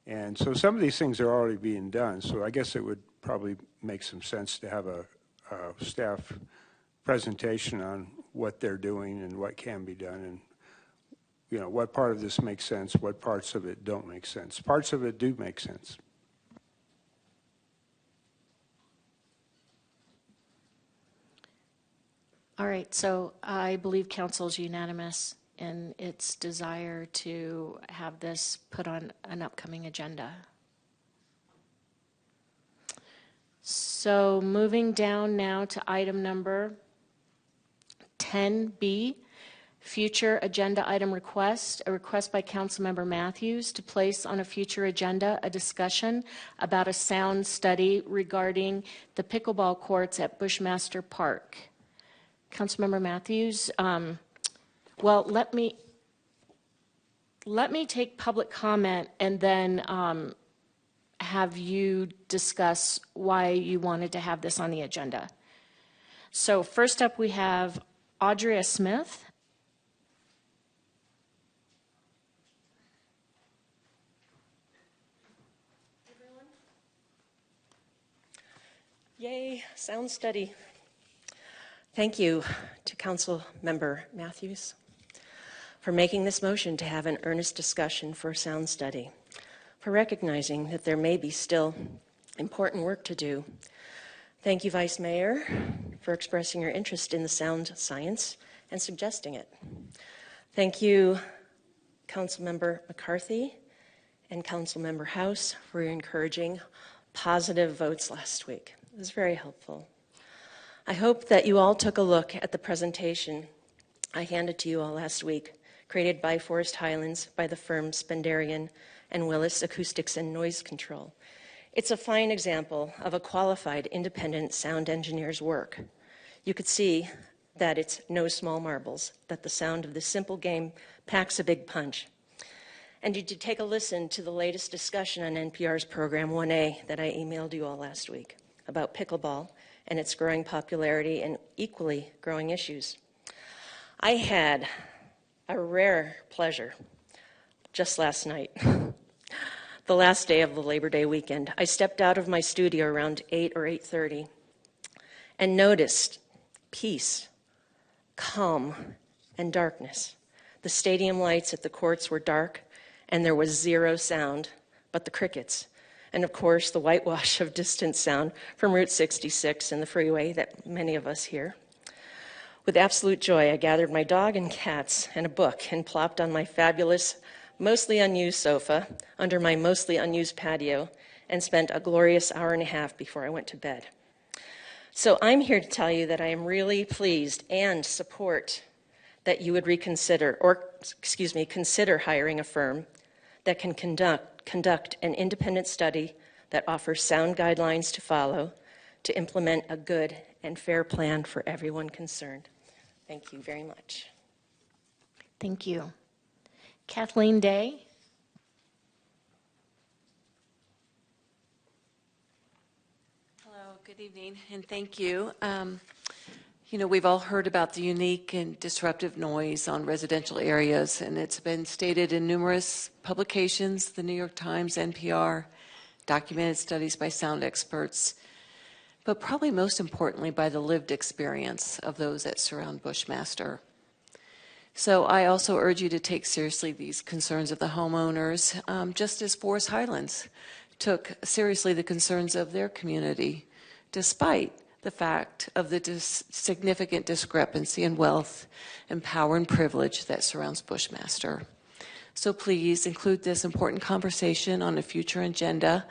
And so some of these things are already being done, so I guess it would probably make some sense to have a staff presentation on what they're doing and what can be done, and you know, what part of this makes sense, what parts of it don't make sense. Parts of it do make sense. All right, so I believe council is unanimous in its desire to have this put on an upcoming agenda. So moving down now to item number 10B, future agenda item request, a request by Councilmember Matthews to place on a future agenda a discussion about a sound study regarding the pickleball courts at Bushmaster Park. Councilmember Matthews. Well, let me take public comment and then have you discuss why you wanted to have this on the agenda. So first up, we have Audrea Smith. Yay, sound study. Thank you to Council Member Matthews for making this motion to have an earnest discussion for a sound study, for recognizing that there may be still important work to do. Thank you, Vice Mayor, for expressing your interest in the sound science and suggesting it. Thank you, Councilmember McCarthy and Councilmember House, for your encouraging positive votes last week. It was very helpful. I hope that you all took a look at the presentation I handed to you all last week, created by Forest Highlands by the firm Spendarian and Willis Acoustics and Noise Control. It's a fine example of a qualified independent sound engineer's work. You could see that it's no small marbles, that the sound of this simple game packs a big punch. And did you take a listen to the latest discussion on NPR's program 1A that I emailed you all last week about pickleball and its growing popularity and equally growing issues? I had a rare pleasure just last night, the last day of the Labor Day weekend. I stepped out of my studio around 8 or 8:30 and noticed peace, calm, and darkness. The stadium lights at the courts were dark, and there was zero sound but the crickets. And of course, the whitewash of distant sound from Route 66 and the freeway that many of us hear. With absolute joy, I gathered my dog and cats and a book and plopped on my fabulous, mostly unused sofa under my mostly unused patio and spent a glorious hour and a half before I went to bed. So I'm here to tell you that I am really pleased and support that you would consider hiring a firm that can conduct an independent study that offers sound guidelines to follow to implement a good and fair plan for everyone concerned. Thank you very much. Thank you. Kathleen Day. Hello, good evening, and thank you. You know, we've all heard about the unique and disruptive noise on residential areas, and it's been stated in numerous publications, the New York Times, NPR, documented studies by sound experts, but probably most importantly by the lived experience of those that surround Bushmaster. So I also urge you to take seriously these concerns of the homeowners, just as Forest Highlands took seriously the concerns of their community, despite the fact of the significant discrepancy in wealth and power and privilege that surrounds Bushmaster. So please include this important conversation on a future agenda,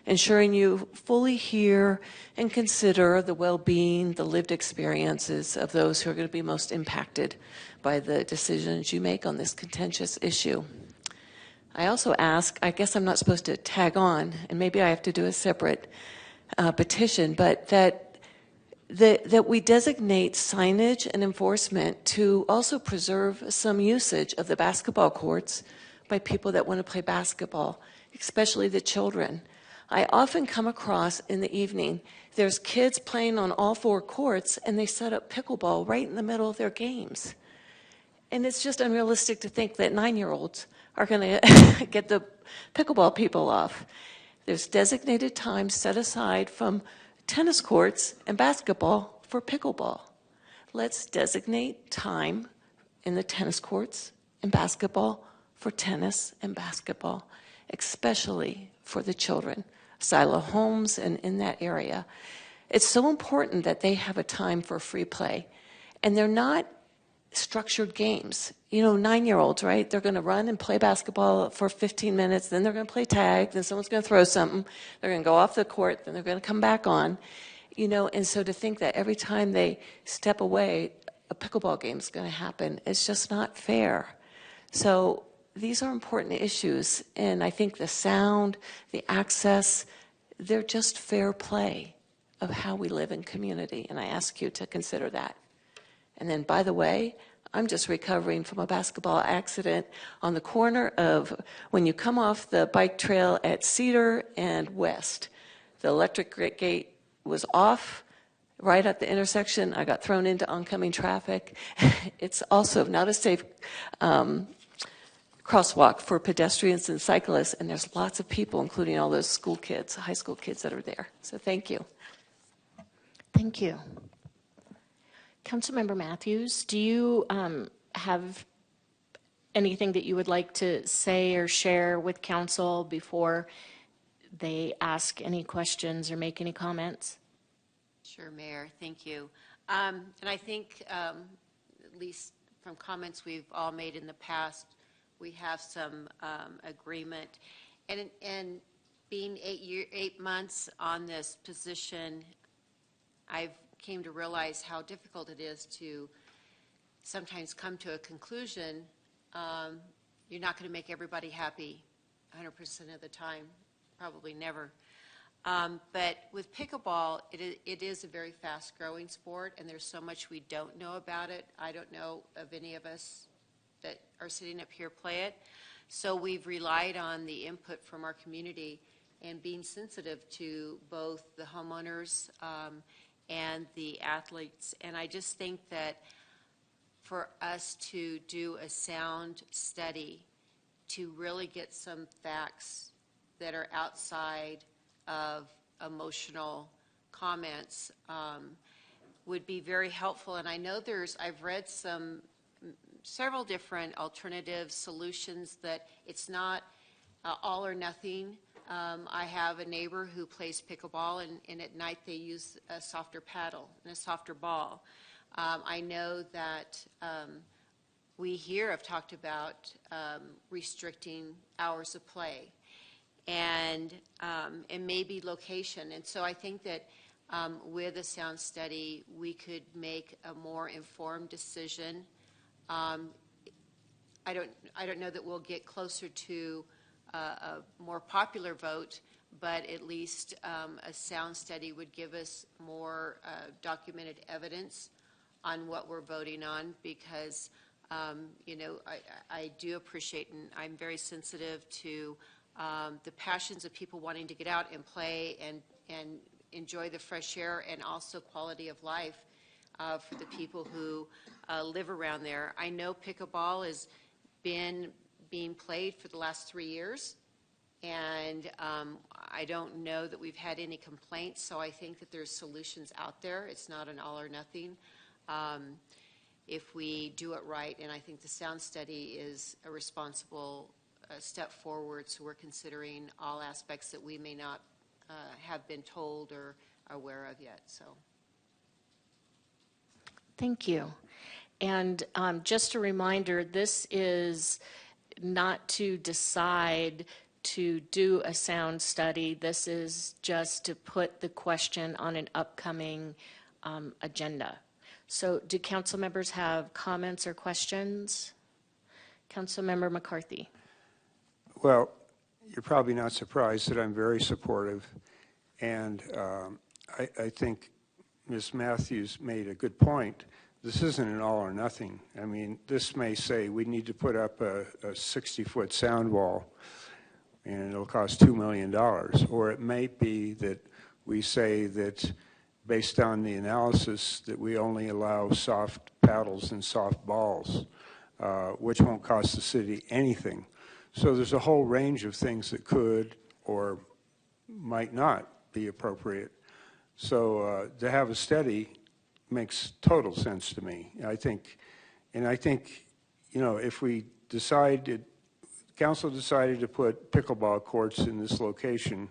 ensuring you fully hear and consider the well-being, the lived experiences of those who are going to be most impacted by the decisions you make on this contentious issue. I also ask, I guess I'm not supposed to tag on, and maybe I have to do a separate petition, but that we designate signage and enforcement to also preserve some usage of the basketball courts by people that want to play basketball, especially the children. I often come across in the evening, there's kids playing on all four courts and they set up pickleball right in the middle of their games. And it's just unrealistic to think that 9-year-olds are going to get the pickleball people off. There's designated time set aside from tennis courts and basketball for pickleball. Let's designate time in the tennis courts and basketball for tennis and basketball, especially for the children, silo homes and in that area. It's so important that they have a time for free play. And they're not structured games. You know, 9-year-olds, right? They're going to run and play basketball for 15 minutes, then they're going to play tag, then someone's going to throw something, they're going to go off the court, then they're going to come back on. You know, and so to think that every time they step away, a pickleball game is going to happen, it's just not fair. So these are important issues, and I think the sound, the access, they're just fair play of how we live in community, and I ask you to consider that. And then, by the way, I'm just recovering from a basketball accident on the corner of when you come off the bike trail at Cedar and West. The electric gate was off right at the intersection. I got thrown into oncoming traffic. It's also not a safe crosswalk for pedestrians and cyclists, and there's lots of people, including all those school kids, high school kids that are there. So thank you. Thank you. Councilmember Matthews, do you have anything that you would like to say or share with council before they ask any questions or make any comments? Sure, Mayor, thank you. And I think, at least from comments we've all made in the past, we have some agreement. And being 8 months on this position, I've came to realize how difficult it is to sometimes come to a conclusion. You're not going to make everybody happy 100% of the time, probably never. But with pickleball, it is a very fast-growing sport, and there's so much we don't know about it. I don't know of any of us that are sitting up here play it. So we've relied on the input from our community and being sensitive to both the homeowners and the athletes. And I just think that for us to do a sound study to really get some facts that are outside of emotional comments would be very helpful. And I know I've read several different alternative solutions that it's not all or nothing. I have a neighbor who plays pickleball, and at night they use a softer paddle and a softer ball. I know that we here have talked about restricting hours of play and maybe location. And so I think that with a sound study, we could make a more informed decision. I don't know that we'll get closer to a more popular vote, but at least a sound study would give us more documented evidence on what we're voting on, because I do appreciate, and I'm very sensitive to the passions of people wanting to get out and play and enjoy the fresh air, and also quality of life for the people who live around there. I know pickleball has been being played for the last 3 years, and I don't know that we've had any complaints, so I think that there's solutions out there. It's not an all or nothing if we do it right, and I think the sound study is a responsible step forward, so we're considering all aspects that we may not have been told or are aware of yet. So, thank you. And just a reminder, this is not to decide to do a sound study. This is just to put the question on an upcoming agenda. So do council members have comments or questions? Councilmember McCarthy. Well, you're probably not surprised that I'm very supportive, and I think Ms. Matthews made a good point. This isn't an all or nothing. I mean, this may say we need to put up a 60-foot sound wall, and it'll cost $2 million. Or it may be that we say that based on the analysis that we only allow soft paddles and soft balls, which won't cost the city anything. So there's a whole range of things that could or might not be appropriate. So to have a study makes total sense to me. I think, if we decided, council decided to put pickleball courts in this location,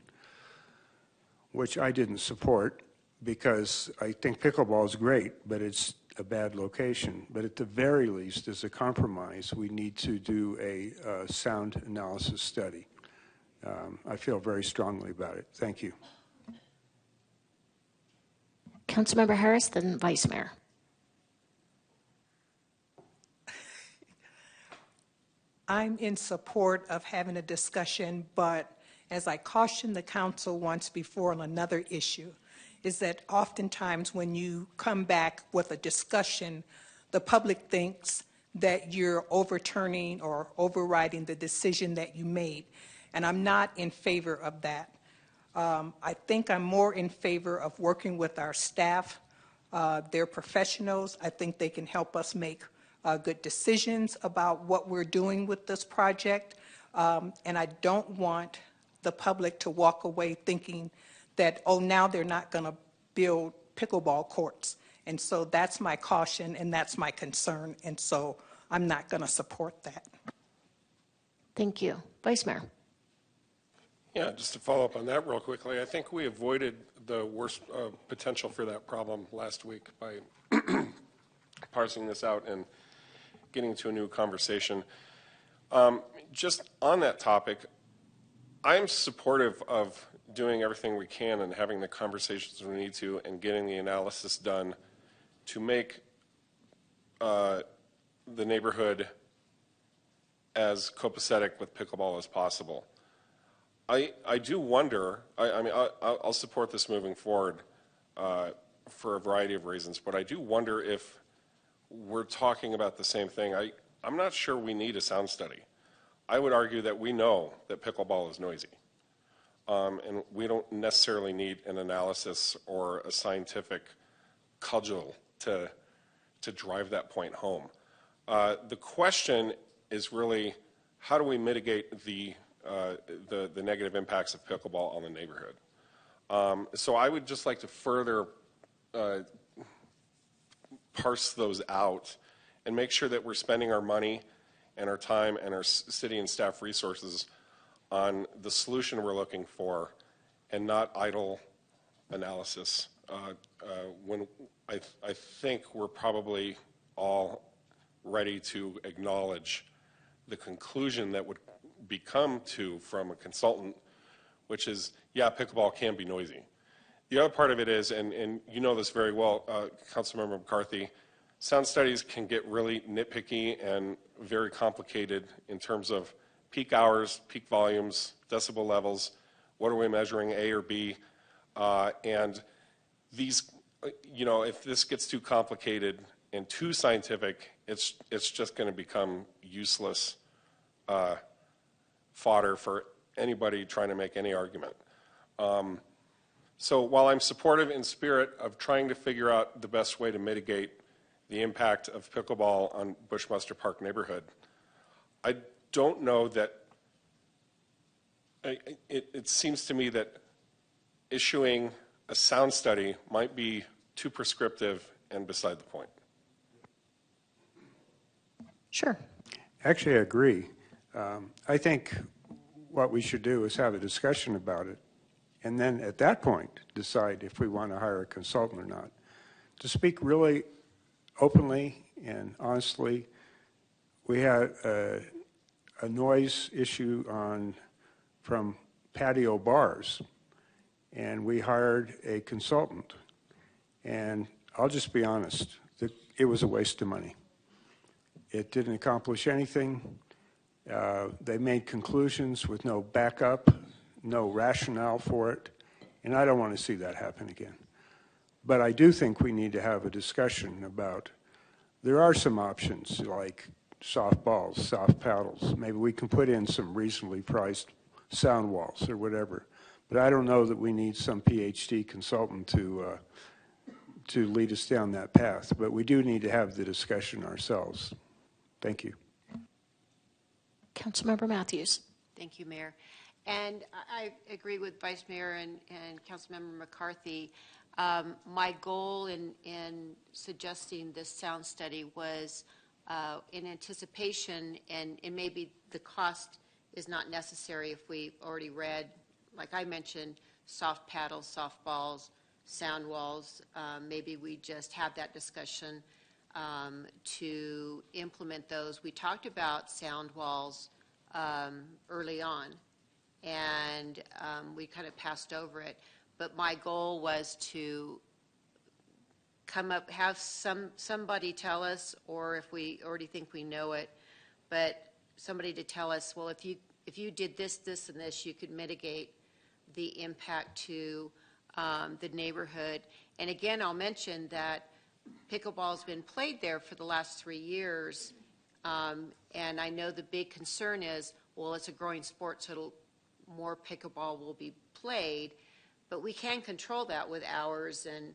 which I didn't support because I think pickleball is great, but it's a bad location. But at the very least, as a compromise, we need to do a sound analysis study. I feel very strongly about it. Thank you. Councilmember Harris, then Vice Mayor. I'm in support of having a discussion, but as I cautioned the council once before on another issue, is that oftentimes when you come back with a discussion, the public thinks that you're overturning or overriding the decision that you made. And I'm not in favor of that. I think I'm more in favor of working with our staff. They're professionals. I think they can help us make good decisions about what we're doing with this project. And I don't want the public to walk away thinking that, oh, now they're not going to build pickleball courts. And so that's my caution and that's my concern. And so I'm not going to support that. Thank you. Vice Mayor. Yeah, just to follow up on that real quickly, I think we avoided the worst potential for that problem last week by parsing this out and getting to a new conversation. Just on that topic, I'm supportive of doing everything we can and having the conversations we need to and getting the analysis done to make the neighborhood as copacetic with pickleball as possible. I do wonder, I mean, I'll support this moving forward for a variety of reasons, but I do wonder if we're talking about the same thing. I'm not sure we need a sound study. I would argue that we know that pickleball is noisy, and we don't necessarily need an analysis or a scientific cudgel to drive that point home. The question is really, how do we mitigate the negative impacts of pickleball on the neighborhood? So I would just like to further parse those out and make sure that we're spending our money and our time and our city and staff resources on the solution we're looking for and not idle analysis. When I think we're probably all ready to acknowledge the conclusion that would become from a consultant, which is, yeah, pickleball can be noisy. The other part of it is, and you know this very well, Councilmember McCarthy, sound studies can get really nitpicky and very complicated in terms of peak hours, peak volumes, decibel levels, what are we measuring, A or B, and these, you know, if this gets too complicated and too scientific, it's just going to become useless fodder for anybody trying to make any argument. So while I'm supportive in spirit of trying to figure out the best way to mitigate the impact of pickleball on Bushmaster Park neighborhood, I don't know that, it seems to me that issuing a sound study might be too prescriptive and beside the point. Sure. Actually, I agree. I think what we should do is have a discussion about it, and then at that point decide if we want to hire a consultant or not. To speak really openly and honestly, we had a noise issue from patio bars, and we hired a consultant. And I'll just be honest, it was a waste of money. It didn't accomplish anything. They made conclusions with no backup, no rationale for it, and I don't want to see that happen again. But I do think we need to have a discussion about, there are some options like soft balls, soft paddles. Maybe we can put in some reasonably priced sound walls or whatever. But I don't know that we need some PhD consultant to lead us down that path. But we do need to have the discussion ourselves. Thank you. Councilmember Matthews. Thank you, Mayor. And I agree with Vice Mayor and Councilmember McCarthy. My goal in suggesting this sound study was in anticipation, and maybe the cost is not necessary if we already read, like I mentioned, soft paddles, soft balls, sound walls. Maybe we just have that discussion to implement those. We talked about sound walls early on, and we kind of passed over it. But my goal was to come up, have somebody tell us, or if we already think we know it, but somebody to tell us, well, if you did this, this, and this, you could mitigate the impact to the neighborhood. And again, I'll mention that pickleball's been played there for the last 3 years. And I know the big concern is, well, it's a growing sport, so more pickleball will be played. But we can control that with hours and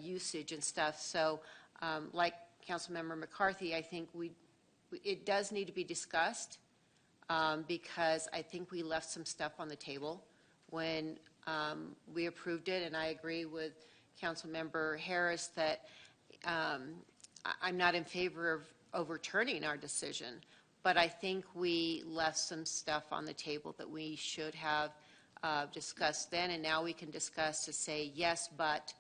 usage and stuff. So like Councilmember McCarthy, I think it does need to be discussed because I think we left some stuff on the table when we approved it. And I agree with Councilmember Harris that I'm not in favor of overturning our decision, but I think we left some stuff on the table that we should have discussed then, and now we can discuss to say, yes, but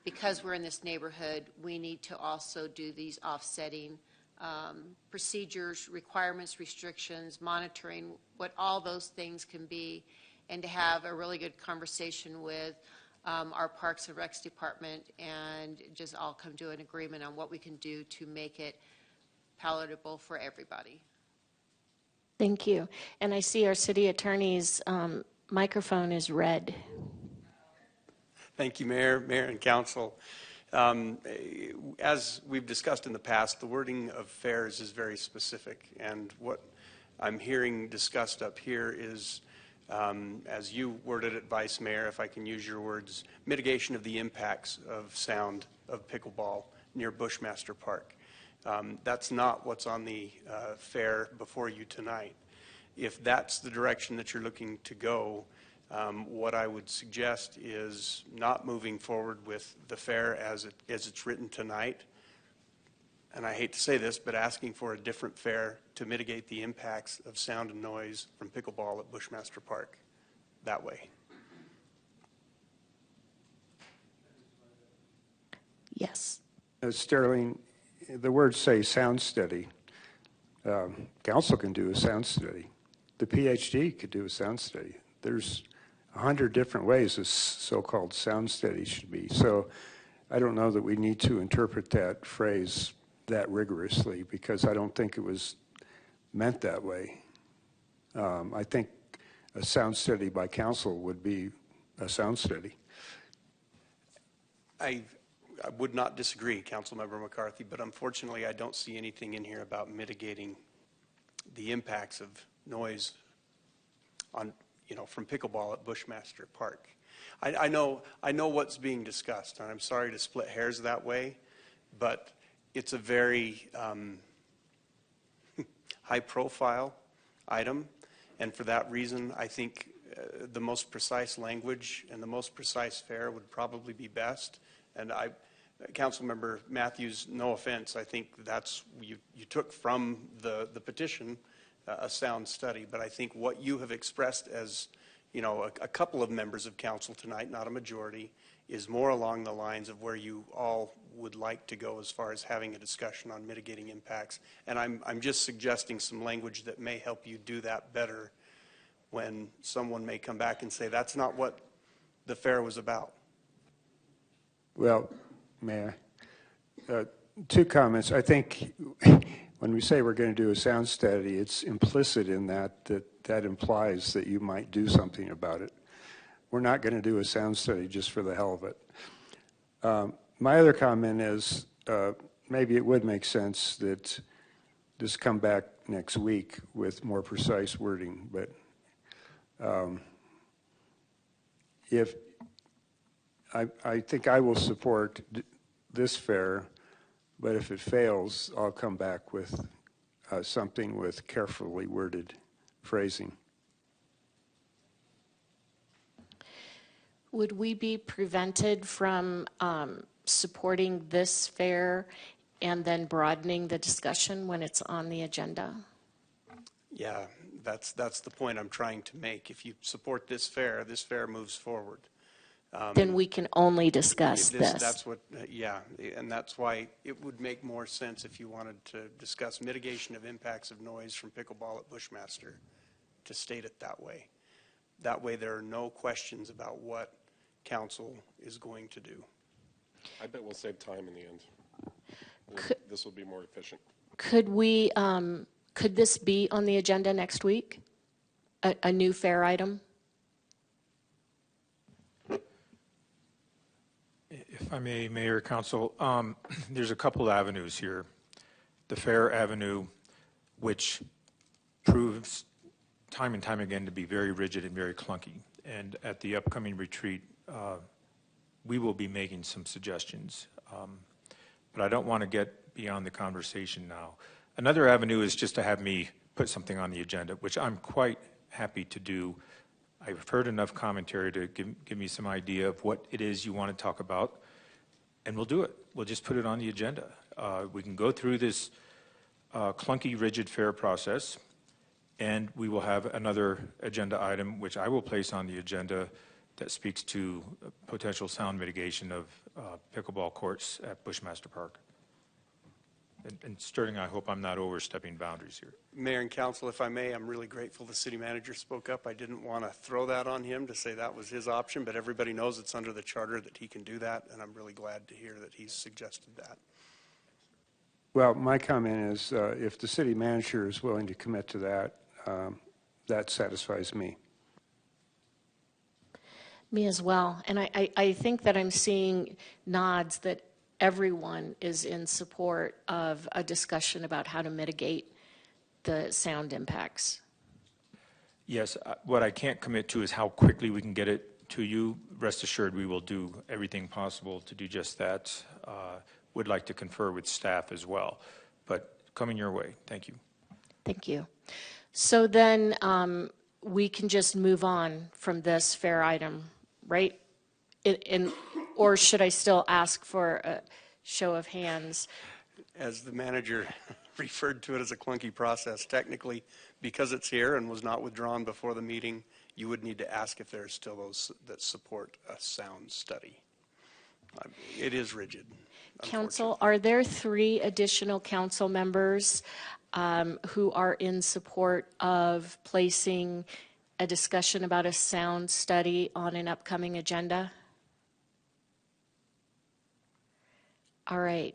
because we're in this neighborhood, we need to also do these offsetting procedures, requirements, restrictions, monitoring, what all those things can be, and to have a really good conversation with our Parks and Recs department and just all come to an agreement on what we can do to make it palatable for everybody. Thank you. And I see our city attorney's microphone is red. Thank you, Mayor and Council. As we've discussed in the past, the wording of fairs is very specific, and what I'm hearing discussed up here is, as you worded it, Vice Mayor, if I can use your words, mitigation of the impacts of sound of pickleball near Bushmaster Park. That's not what's on the fair before you tonight. If that's the direction that you're looking to go, what I would suggest is not moving forward with the fair as it's written tonight. And I hate to say this, but asking for a different fair to mitigate the impacts of sound and noise from pickleball at Bushmaster Park that way. Yes. Sterling, the words say sound study. Council can do a sound study. The PhD could do a sound study. There's 100 different ways a so-called sound study should be. So I don't know that we need to interpret that phrase that rigorously, because I don't think it was meant that way. I think a sound study by council would be a sound study. I would not disagree, Councilmember McCarthy, but unfortunately I don't see anything in here about mitigating the impacts of noise on, from pickleball at Bushmaster Park. I know what's being discussed, and I'm sorry to split hairs that way, but it's a very high-profile item, and for that reason, I think the most precise language and the most precise fair would probably be best. And Councilmember Matthews, no offense, I think that's you took from the petition a sound study, but I think what you have expressed as a couple of members of council tonight, not a majority, is more along the lines of where you all would like to go as far as having a discussion on mitigating impacts. And I'm just suggesting some language that may help you do that better when someone may come back and say that's not what the fair was about. Well, Mayor, two comments. I think when we say we're going to do a sound study, it's implicit in that implies that you might do something about it. We're not going to do a sound study just for the hell of it. My other comment is maybe it would make sense that this come back next week with more precise wording, but if I think I will support this fair, but if it fails, I'll come back with something with carefully worded phrasing. Would we be prevented from supporting this fair and then broadening the discussion when it's on the agenda? Yeah, that's the point I'm trying to make. If you support this fair moves forward. Then we can only discuss this. That's what, yeah, and that's why it would make more sense if you wanted to discuss mitigation of impacts of noise from pickleball at Bushmaster, to state it that way. That way there are no questions about what council is going to do. I bet we'll save time in the end. This will be more efficient. Could we, could this be on the agenda next week? A new fair item? If I may, Mayor, Council, there's a couple avenues here. The Fair Avenue, which proves time and time again to be very rigid and very clunky. And at the upcoming retreat, we will be making some suggestions. But I don't want to get beyond the conversation now. Another avenue is just to have me put something on the agenda, which I'm quite happy to do. I've heard enough commentary to give me some idea of what it is you want to talk about, and we'll do it. We'll just put it on the agenda. We can go through this clunky, rigid fair process, and we will have another agenda item, which I will place on the agenda, that speaks to potential sound mitigation of pickleball courts at Bushmaster Park. And Sterling, I hope I'm not overstepping boundaries here. Mayor and Council, if I may, I'm really grateful the city manager spoke up. I didn't want to throw that on him to say that was his option, but everybody knows it's under the charter that he can do that, and I'm really glad to hear that he's suggested that. Well, my comment is if the city manager is willing to commit to that, that satisfies me. Me as well. And I think that I'm seeing nods that everyone is in support of a discussion about how to mitigate the sound impacts. Yes, what I can't commit to is how quickly we can get it to you. Rest assured, we will do everything possible to do just that. Would like to confer with staff as well, but coming your way. Thank you. Thank you. So then we can just move on from this fair item, right? Or should I still ask for a show of hands? As the manager referred to it as a clunky process, technically, because it's here and was not withdrawn before the meeting, you would need to ask if there are still those that support a sound study. It is rigid. Council, are there 3 additional council members who are in support of placing a discussion about a sound study on an upcoming agenda? All right.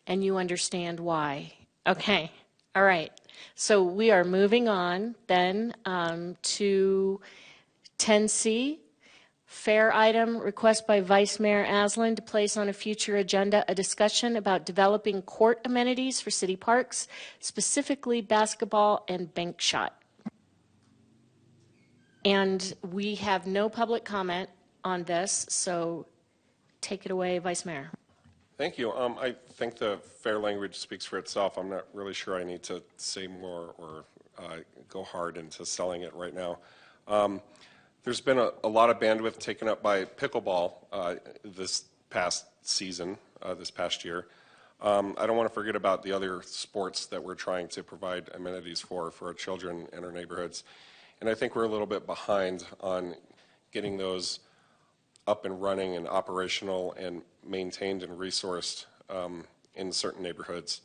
And you understand why. Okay. All right. So we are moving on then to 10C. Fair item, request by Vice Mayor Aslan to place on a future agenda a discussion about developing court amenities for city parks, specifically basketball and bank shot. And we have no public comment on this, so take it away, Vice Mayor. Thank you. I think the fair language speaks for itself. I'm not really sure I need to say more or go hard into selling it right now. There's been a lot of bandwidth taken up by pickleball this past season, this past year. I don't want to forget about the other sports that we're trying to provide amenities for our children in our neighborhoods. And I think we're a little bit behind on getting those up and running and operational and maintained and resourced in certain neighborhoods,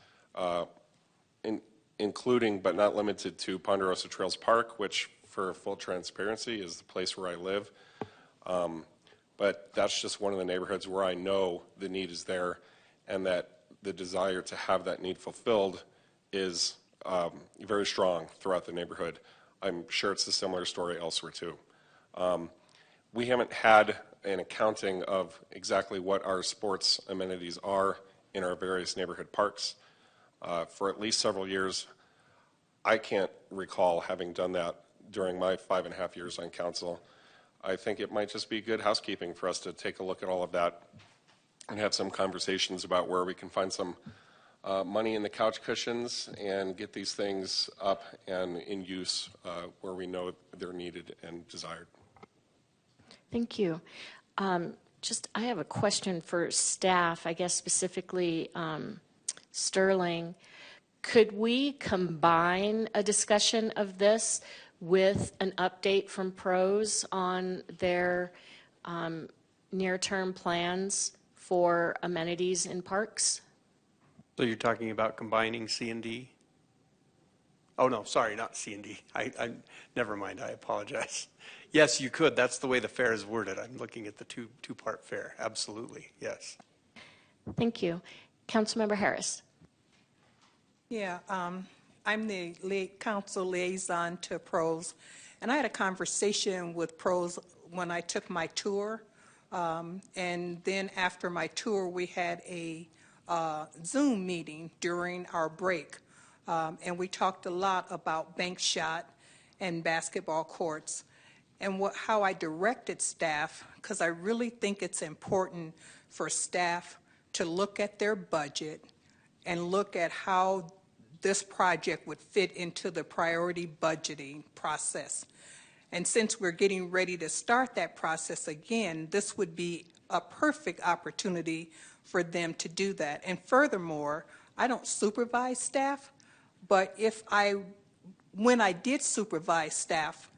including but not limited to Ponderosa Trails Park, which for full transparency is the place where I live. But that's just one of the neighborhoods where I know the need is there and that the desire to have that need fulfilled is very strong throughout the neighborhood. I'm sure it's a similar story elsewhere too. We haven't had an accounting of exactly what our sports amenities are in our various neighborhood parks. For at least several years, I can't recall having done that during my 5.5 years on council. I think it might just be good housekeeping for us to take a look at all of that and have some conversations about where we can find some money in the couch cushions and get these things up and in use where we know they're needed and desired. Thank you. I have a question for staff, I guess specifically Sterling. Could we combine a discussion of this with an update from PROS on their near-term plans for amenities in parks? So you're talking about combining C&D? Oh, no, sorry, not C&D. Never mind, I apologize. Yes, you could. That's the way the fair is worded. I'm looking at the two-part fair. Absolutely, yes. Thank you. Councilmember Harris. Yeah, I'm the council liaison to PROS, and I had a conversation with PROS when I took my tour And then after my tour, we had a Zoom meeting during our break. And we talked a lot about bank shot and basketball courts. And how I directed staff, because I really think it's important for staff to look at their budget and look at how this project would fit into the priority budgeting process. And since we're getting ready to start that process again, this would be a perfect opportunity for them to do that. And furthermore, I don't supervise staff, but when I did supervise staff,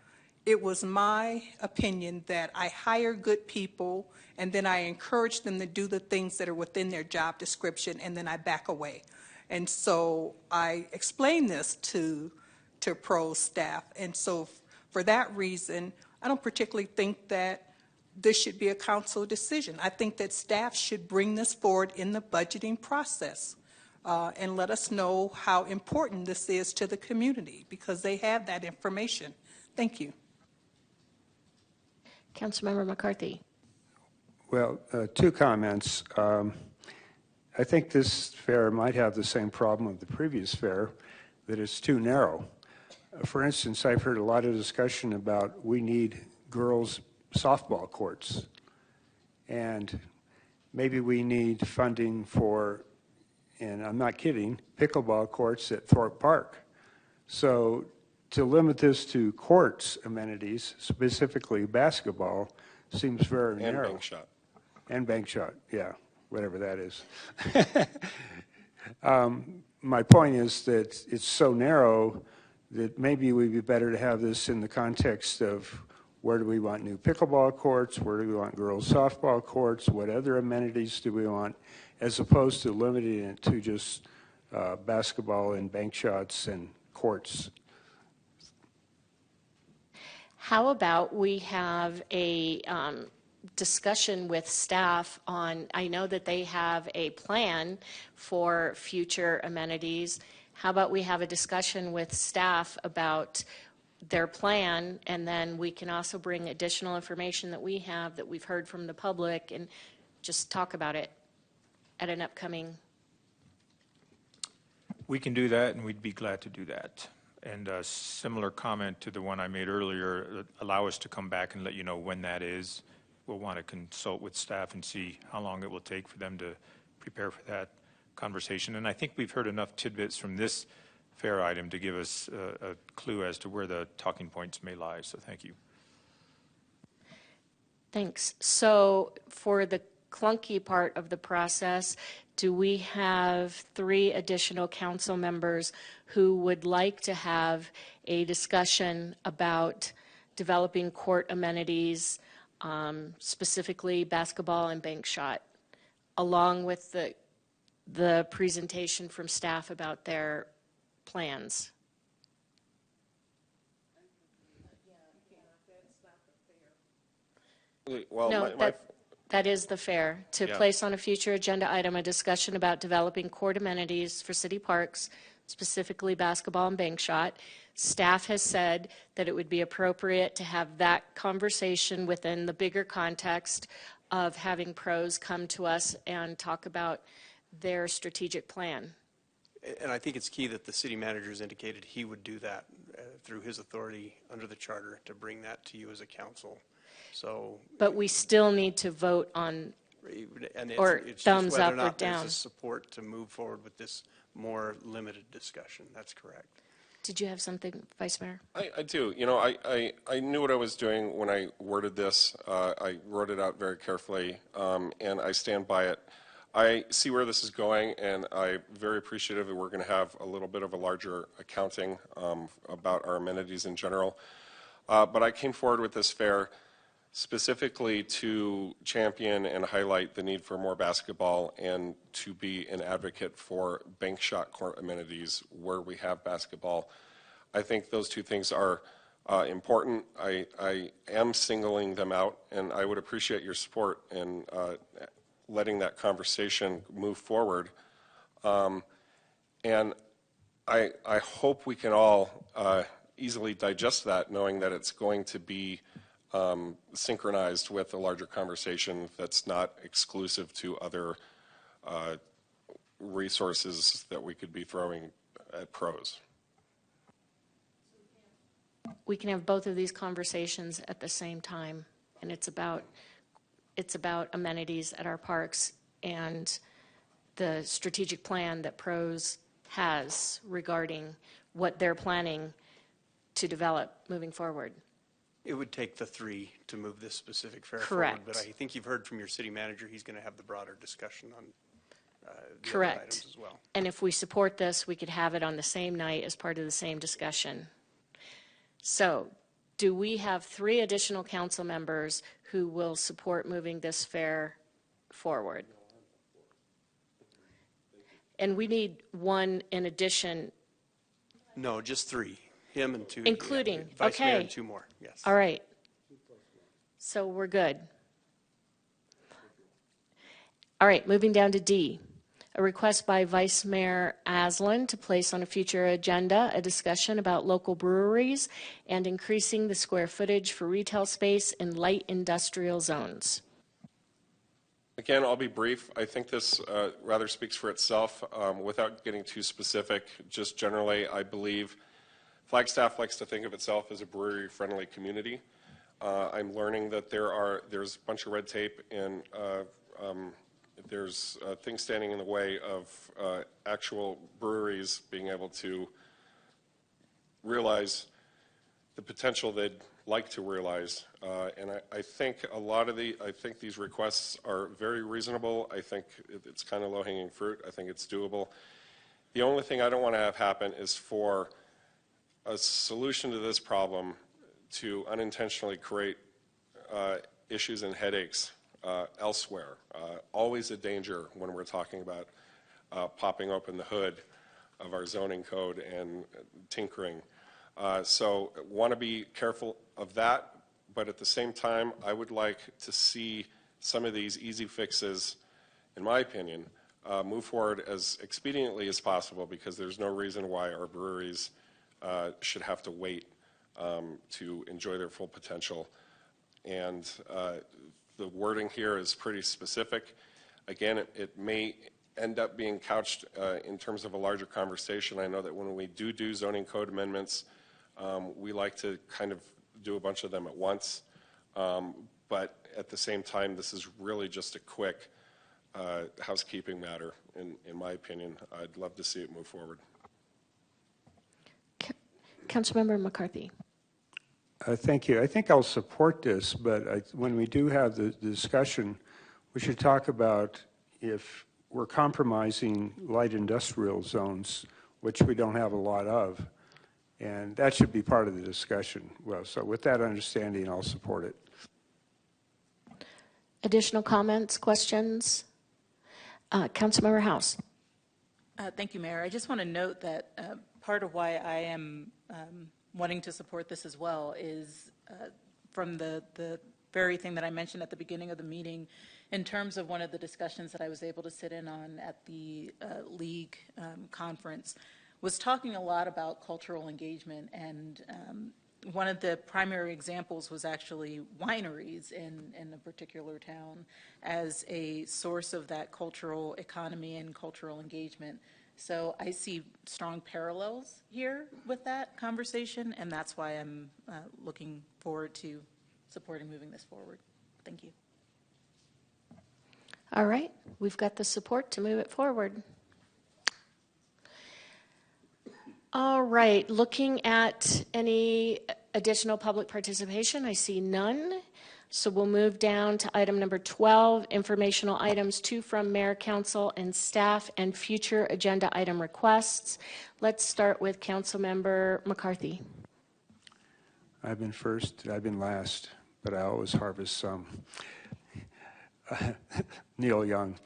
it was my opinion that I hire good people and then I encourage them to do the things that are within their job description, and then I back away. And so I explained this to PRO's staff. And so for that reason, I don't particularly think that this should be a council decision. I think that staff should bring this forward in the budgeting process and let us know how important this is to the community, because they have that information. Thank you. Councilmember McCarthy. Well, two comments. I think this fair might have the same problem of the previous fair, that it's too narrow. For instance, I've heard a lot of discussion about we need girls' softball courts, and maybe we need funding for, and I'm not kidding, pickleball courts at Thorpe Park. So to limit this to courts amenities, specifically basketball, seems very narrow. And bank shot. And bank shot, yeah, whatever that is. My point is that it's so narrow that maybe it would be better to have this in the context of where do we want new pickleball courts, where do we want girls softball courts, what other amenities do we want, as opposed to limiting it to just basketball and bank shots and courts. How about we have a discussion with staff on, I know that they have a plan for future amenities. How about we have a discussion with staff about their plan, and then we can also bring additional information that we have that we've heard from the public and just talk about it at an upcoming. We can do that, and we'd be glad to do that. And a similar comment to the one I made earlier, allow us to come back and let you know when that is. We'll want to consult with staff and see how long it will take for them to prepare for that conversation. And I think we've heard enough tidbits from this fair item to give us a clue as to where the talking points may lie. So thank you. Thanks. So for the clunky part of the process, do we have 3 additional council members who would like to have a discussion about developing court amenities, specifically basketball and bank shot, along with the presentation from staff about their plans? Well, no, that is the fair. To Yeah. place on a future agenda item a discussion about developing court amenities for city parks, specifically basketball and bank shot. Staff has said that it would be appropriate to have that conversation within the bigger context of having pros come to us and talk about their strategic plan. And I think it's key that the city manager has indicated he would do that through his authority under the charter to bring that to you as a council. So, but we still need to vote on, and or it's thumbs just whether up or or not down. there's a support to move forward with this more limited discussion. That's correct. Did you have something, Vice Mayor? I do. You know, I knew what I was doing when I worded this. I wrote it out very carefully, and I stand by it. I see where this is going, and I'm very appreciative that we're going to have a little bit of a larger accounting about our amenities in general. But I came forward with this fair specifically to champion and highlight the need for more basketball and to be an advocate for bank shot court amenities where we have basketball. I think those two things are important. I am singling them out, and I would appreciate your support in letting that conversation move forward. And I hope we can all easily digest that, knowing that it's going to be synchronized with a larger conversation that's not exclusive to other resources that we could be throwing at pros. We can have both of these conversations at the same time, and it's about amenities at our parks and the strategic plan that PROS has regarding what they're planning to develop moving forward. It would take the three to move this specific fair Correct. forward, but I think you've heard from your city manager, he's going to have the broader discussion on the Correct. other items as well. And if we support this, we could have it on the same night as part of the same discussion. So, do we have 3 additional council members who will support moving this fair forward? And we need 1 in addition. No, just 3. Him and 2. Including, Vice okay. Mayor and 2 more, yes. All right. So we're good. All right, moving down to D. A request by Vice Mayor Aslan to place on a future agenda a discussion about local breweries and increasing the square footage for retail space in light industrial zones. Again, I'll be brief. I think this rather speaks for itself. Without getting too specific, just generally, I believe Flagstaff likes to think of itself as a brewery-friendly community. I'm learning that there's a bunch of red tape and there's things standing in the way of actual breweries being able to realize the potential they'd like to realize. And I think I think these requests are very reasonable. I think it's kind of low-hanging fruit. I think it's doable. The only thing I don't want to have happen is for a solution to this problem to unintentionally create issues and headaches elsewhere. Always a danger when we're talking about popping open the hood of our zoning code and tinkering. So want to be careful of that, but at the same time, I would like to see some of these easy fixes, in my opinion, move forward as expediently as possible, because there's no reason why our breweries should have to wait to enjoy their full potential. And the wording here is pretty specific. Again, it may end up being couched in terms of a larger conversation. I know that when we do zoning code amendments, we like to kind of do a bunch of them at once. But at the same time, this is really just a quick housekeeping matter, in my opinion. I'd love to see it move forward. Councilmember McCarthy. Thank you. I think I'll support this, but when we do have the discussion, we should talk about if we're compromising light industrial zones, which we don't have a lot of, and that should be part of the discussion. Well, so with that understanding, I'll support it. Additional comments, questions? Councilmember House. Thank you, Mayor. I just want to note that part of why I am wanting to support this as well is from the very thing that I mentioned at the beginning of the meeting, in terms of one of the discussions that I was able to sit in on at the League conference, was talking a lot about cultural engagement, and one of the primary examples was actually wineries in a particular town as a source of that cultural economy and cultural engagement. So I see strong parallels here with that conversation, and that's why I'm looking forward to supporting moving this forward. Thank you. All right, we've got the support to move it forward. All right, looking at any additional public participation, I see none. So we'll move down to item number 12, informational items, 2 from Mayor, Council, and staff, and future agenda item requests. Let's start with Councilmember McCarthy. I've been first, I've been last, but I always harvest some. Neil Young.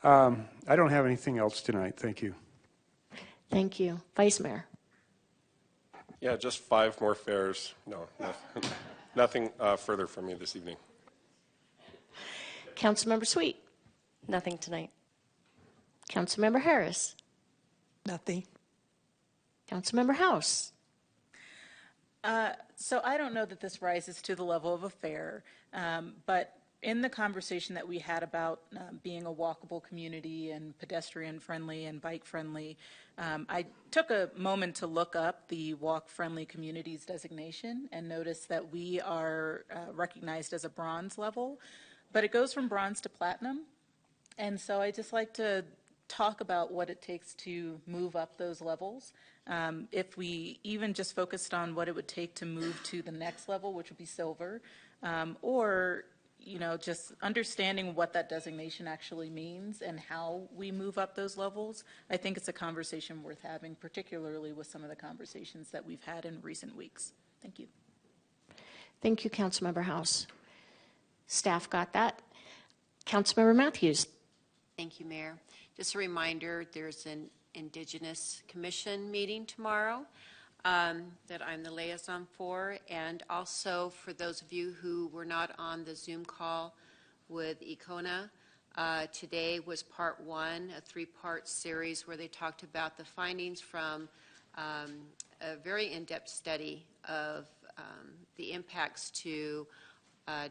I don't have anything else tonight. Thank you. Thank you. Vice Mayor. Yeah, just 5 more fairs. No, nothing further from me this evening. Councilmember Sweet. Nothing tonight. Councilmember Harris. Nothing. Councilmember House. So I don't know that this rises to the level of a fair, but in the conversation that we had about being a walkable community and pedestrian-friendly and bike-friendly, I took a moment to look up the walk-friendly communities designation and noticed that we are recognized as a bronze level, but it goes from bronze to platinum. And so I just like to talk about what it takes to move up those levels. If we even just focused on what it would take to move to the next level, which would be silver, or just understanding what that designation actually means and how we move up those levels, I think it's a conversation worth having, particularly with some of the conversations that we've had in recent weeks. Thank you. Thank you, Councilmember House. Staff got that. Councilmember Matthews. Thank you, Mayor. Just a reminder, there's an Indigenous Commission meeting tomorrow that I'm the liaison for, and also for those of you who were not on the Zoom call with Econa, today was part one, a three-part series where they talked about the findings from a very in-depth study of the impacts to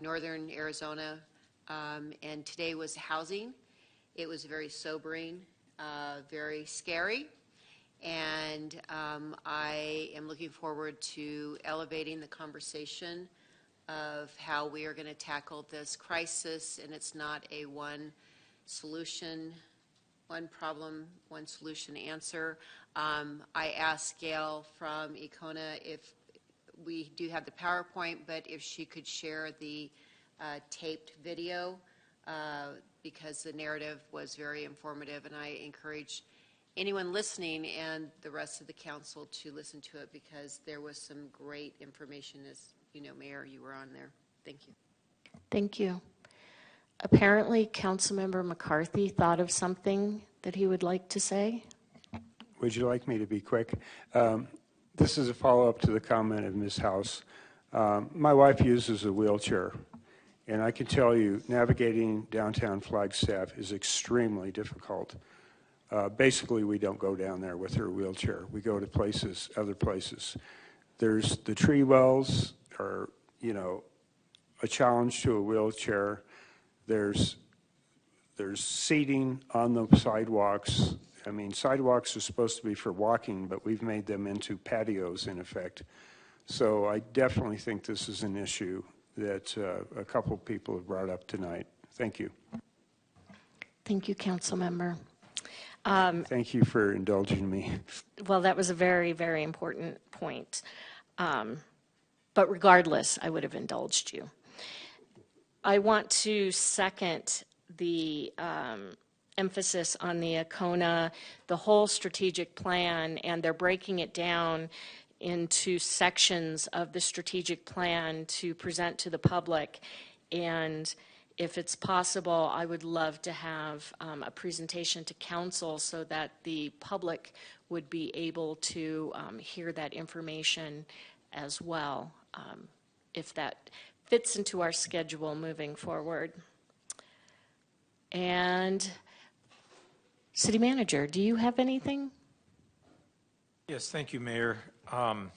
northern Arizona, and today was housing. It was very sobering, very scary, and I am looking forward to elevating the conversation of how we are going to tackle this crisis, and it's not a one solution, one problem, one solution answer. I asked Gail from Econa if we do have the PowerPoint, but if she could share the taped video because the narrative was very informative, and I encourage anyone listening and the rest of the council to listen to it because there was some great information. As you know, Mayor, you were on there. Thank you. Thank you. Apparently, Councilmember McCarthy thought of something that he would like to say. Would you like me to be quick? This is a follow-up to the comment of Ms. House. My wife uses a wheelchair, and I can tell you navigating downtown Flagstaff is extremely difficult. Basically, we don't go down there with her wheelchair. We go to places, other places. There's the tree wells are, a challenge to a wheelchair. There's seating on the sidewalks. I mean, sidewalks are supposed to be for walking, but we've made them into patios in effect. So I definitely think this is an issue that a couple of people have brought up tonight. Thank you. Thank you, Councilmember. Thank you for indulging me. Well, that was a very, very important point. But regardless, I would have indulged you. I want to second the emphasis on the Econa, the whole strategic plan, and they're breaking it down into sections of the strategic plan to present to the public. And if it's possible, I would love to have a presentation to council so that the public would be able to hear that information as well, if that fits into our schedule moving forward. And City Manager, do you have anything? Yes, thank you, Mayor. On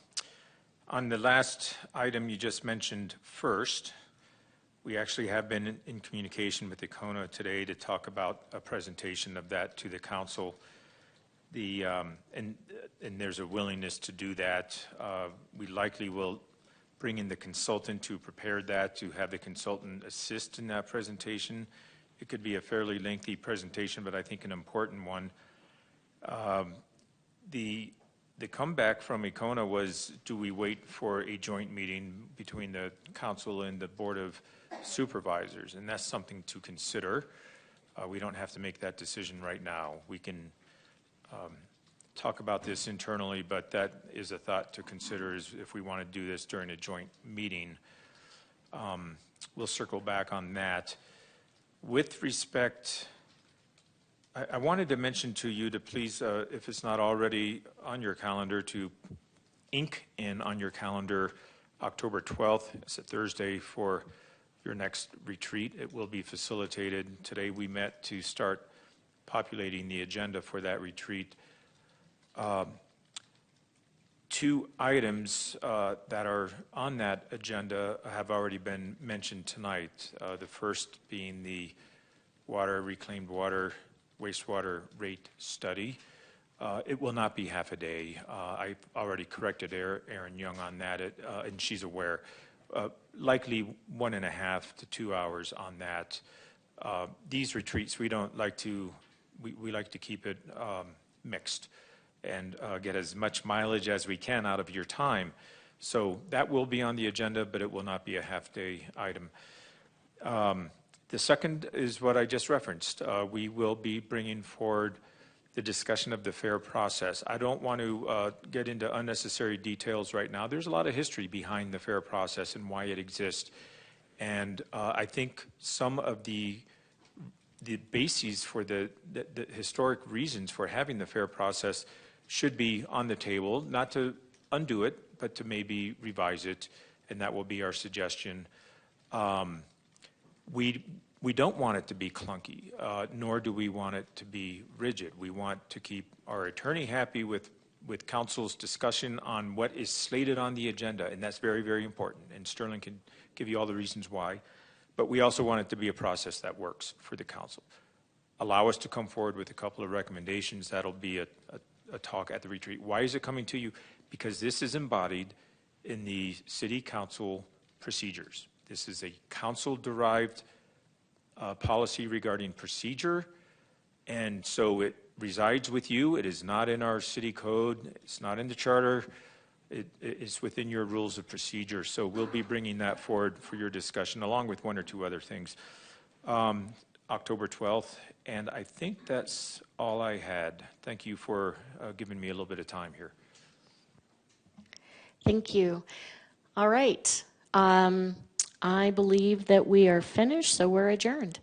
the last item you just mentioned first, we actually have been in communication with Econa today to talk about a presentation of that to the council. And there's a willingness to do that. We likely will bring in the consultant who prepared that to have the consultant assist in that presentation. It could be a fairly lengthy presentation, but I think an important one. The comeback from Econa was, do we wait for a joint meeting between the council and the Board of Supervisors? And that's something to consider. We don't have to make that decision right now. We can talk about this internally, but that is a thought to consider is if we want to do this during a joint meeting. We'll circle back on that. With respect, I wanted to mention to you to please, if it's not already on your calendar, to ink in on your calendar October 12th. It's a Thursday for your next retreat. It will be facilitated. Today we met to start populating the agenda for that retreat. two items that are on that agenda have already been mentioned tonight. The first being the reclaimed water, wastewater rate study. It will not be half a day. I've already corrected Erin Young on that, and she's aware. Likely 1.5 to 2 hours on that. These retreats, we like to keep it mixed and get as much mileage as we can out of your time. So that will be on the agenda, but it will not be a half-day item. The second is what I just referenced. We will be bringing forward the discussion of the fair process. I don't want to get into unnecessary details right now. There's a lot of history behind the fair process and why it exists. And I think some of the bases for the historic reasons for having the fair process should be on the table, not to undo it, but to maybe revise it, and that will be our suggestion. We don't want it to be clunky, nor do we want it to be rigid. We want to keep our attorney happy with council's discussion on what is slated on the agenda, and that's very, very important, and Sterling can give you all the reasons why. But we also want it to be a process that works for the council. Allow us to come forward with a couple of recommendations. That'll be a talk at the retreat. Why is it coming to you? Because this is embodied in the city council procedures. This is a council-derived policy regarding procedure, and so it resides with you. It is not in our city code. It's not in the charter. It is within your rules of procedure. So we'll be bringing that forward for your discussion, along with one or two other things, October 12th. And I think that's all I had. Thank you for giving me a little bit of time here. Thank you. All right. I believe that we are finished, so we're adjourned.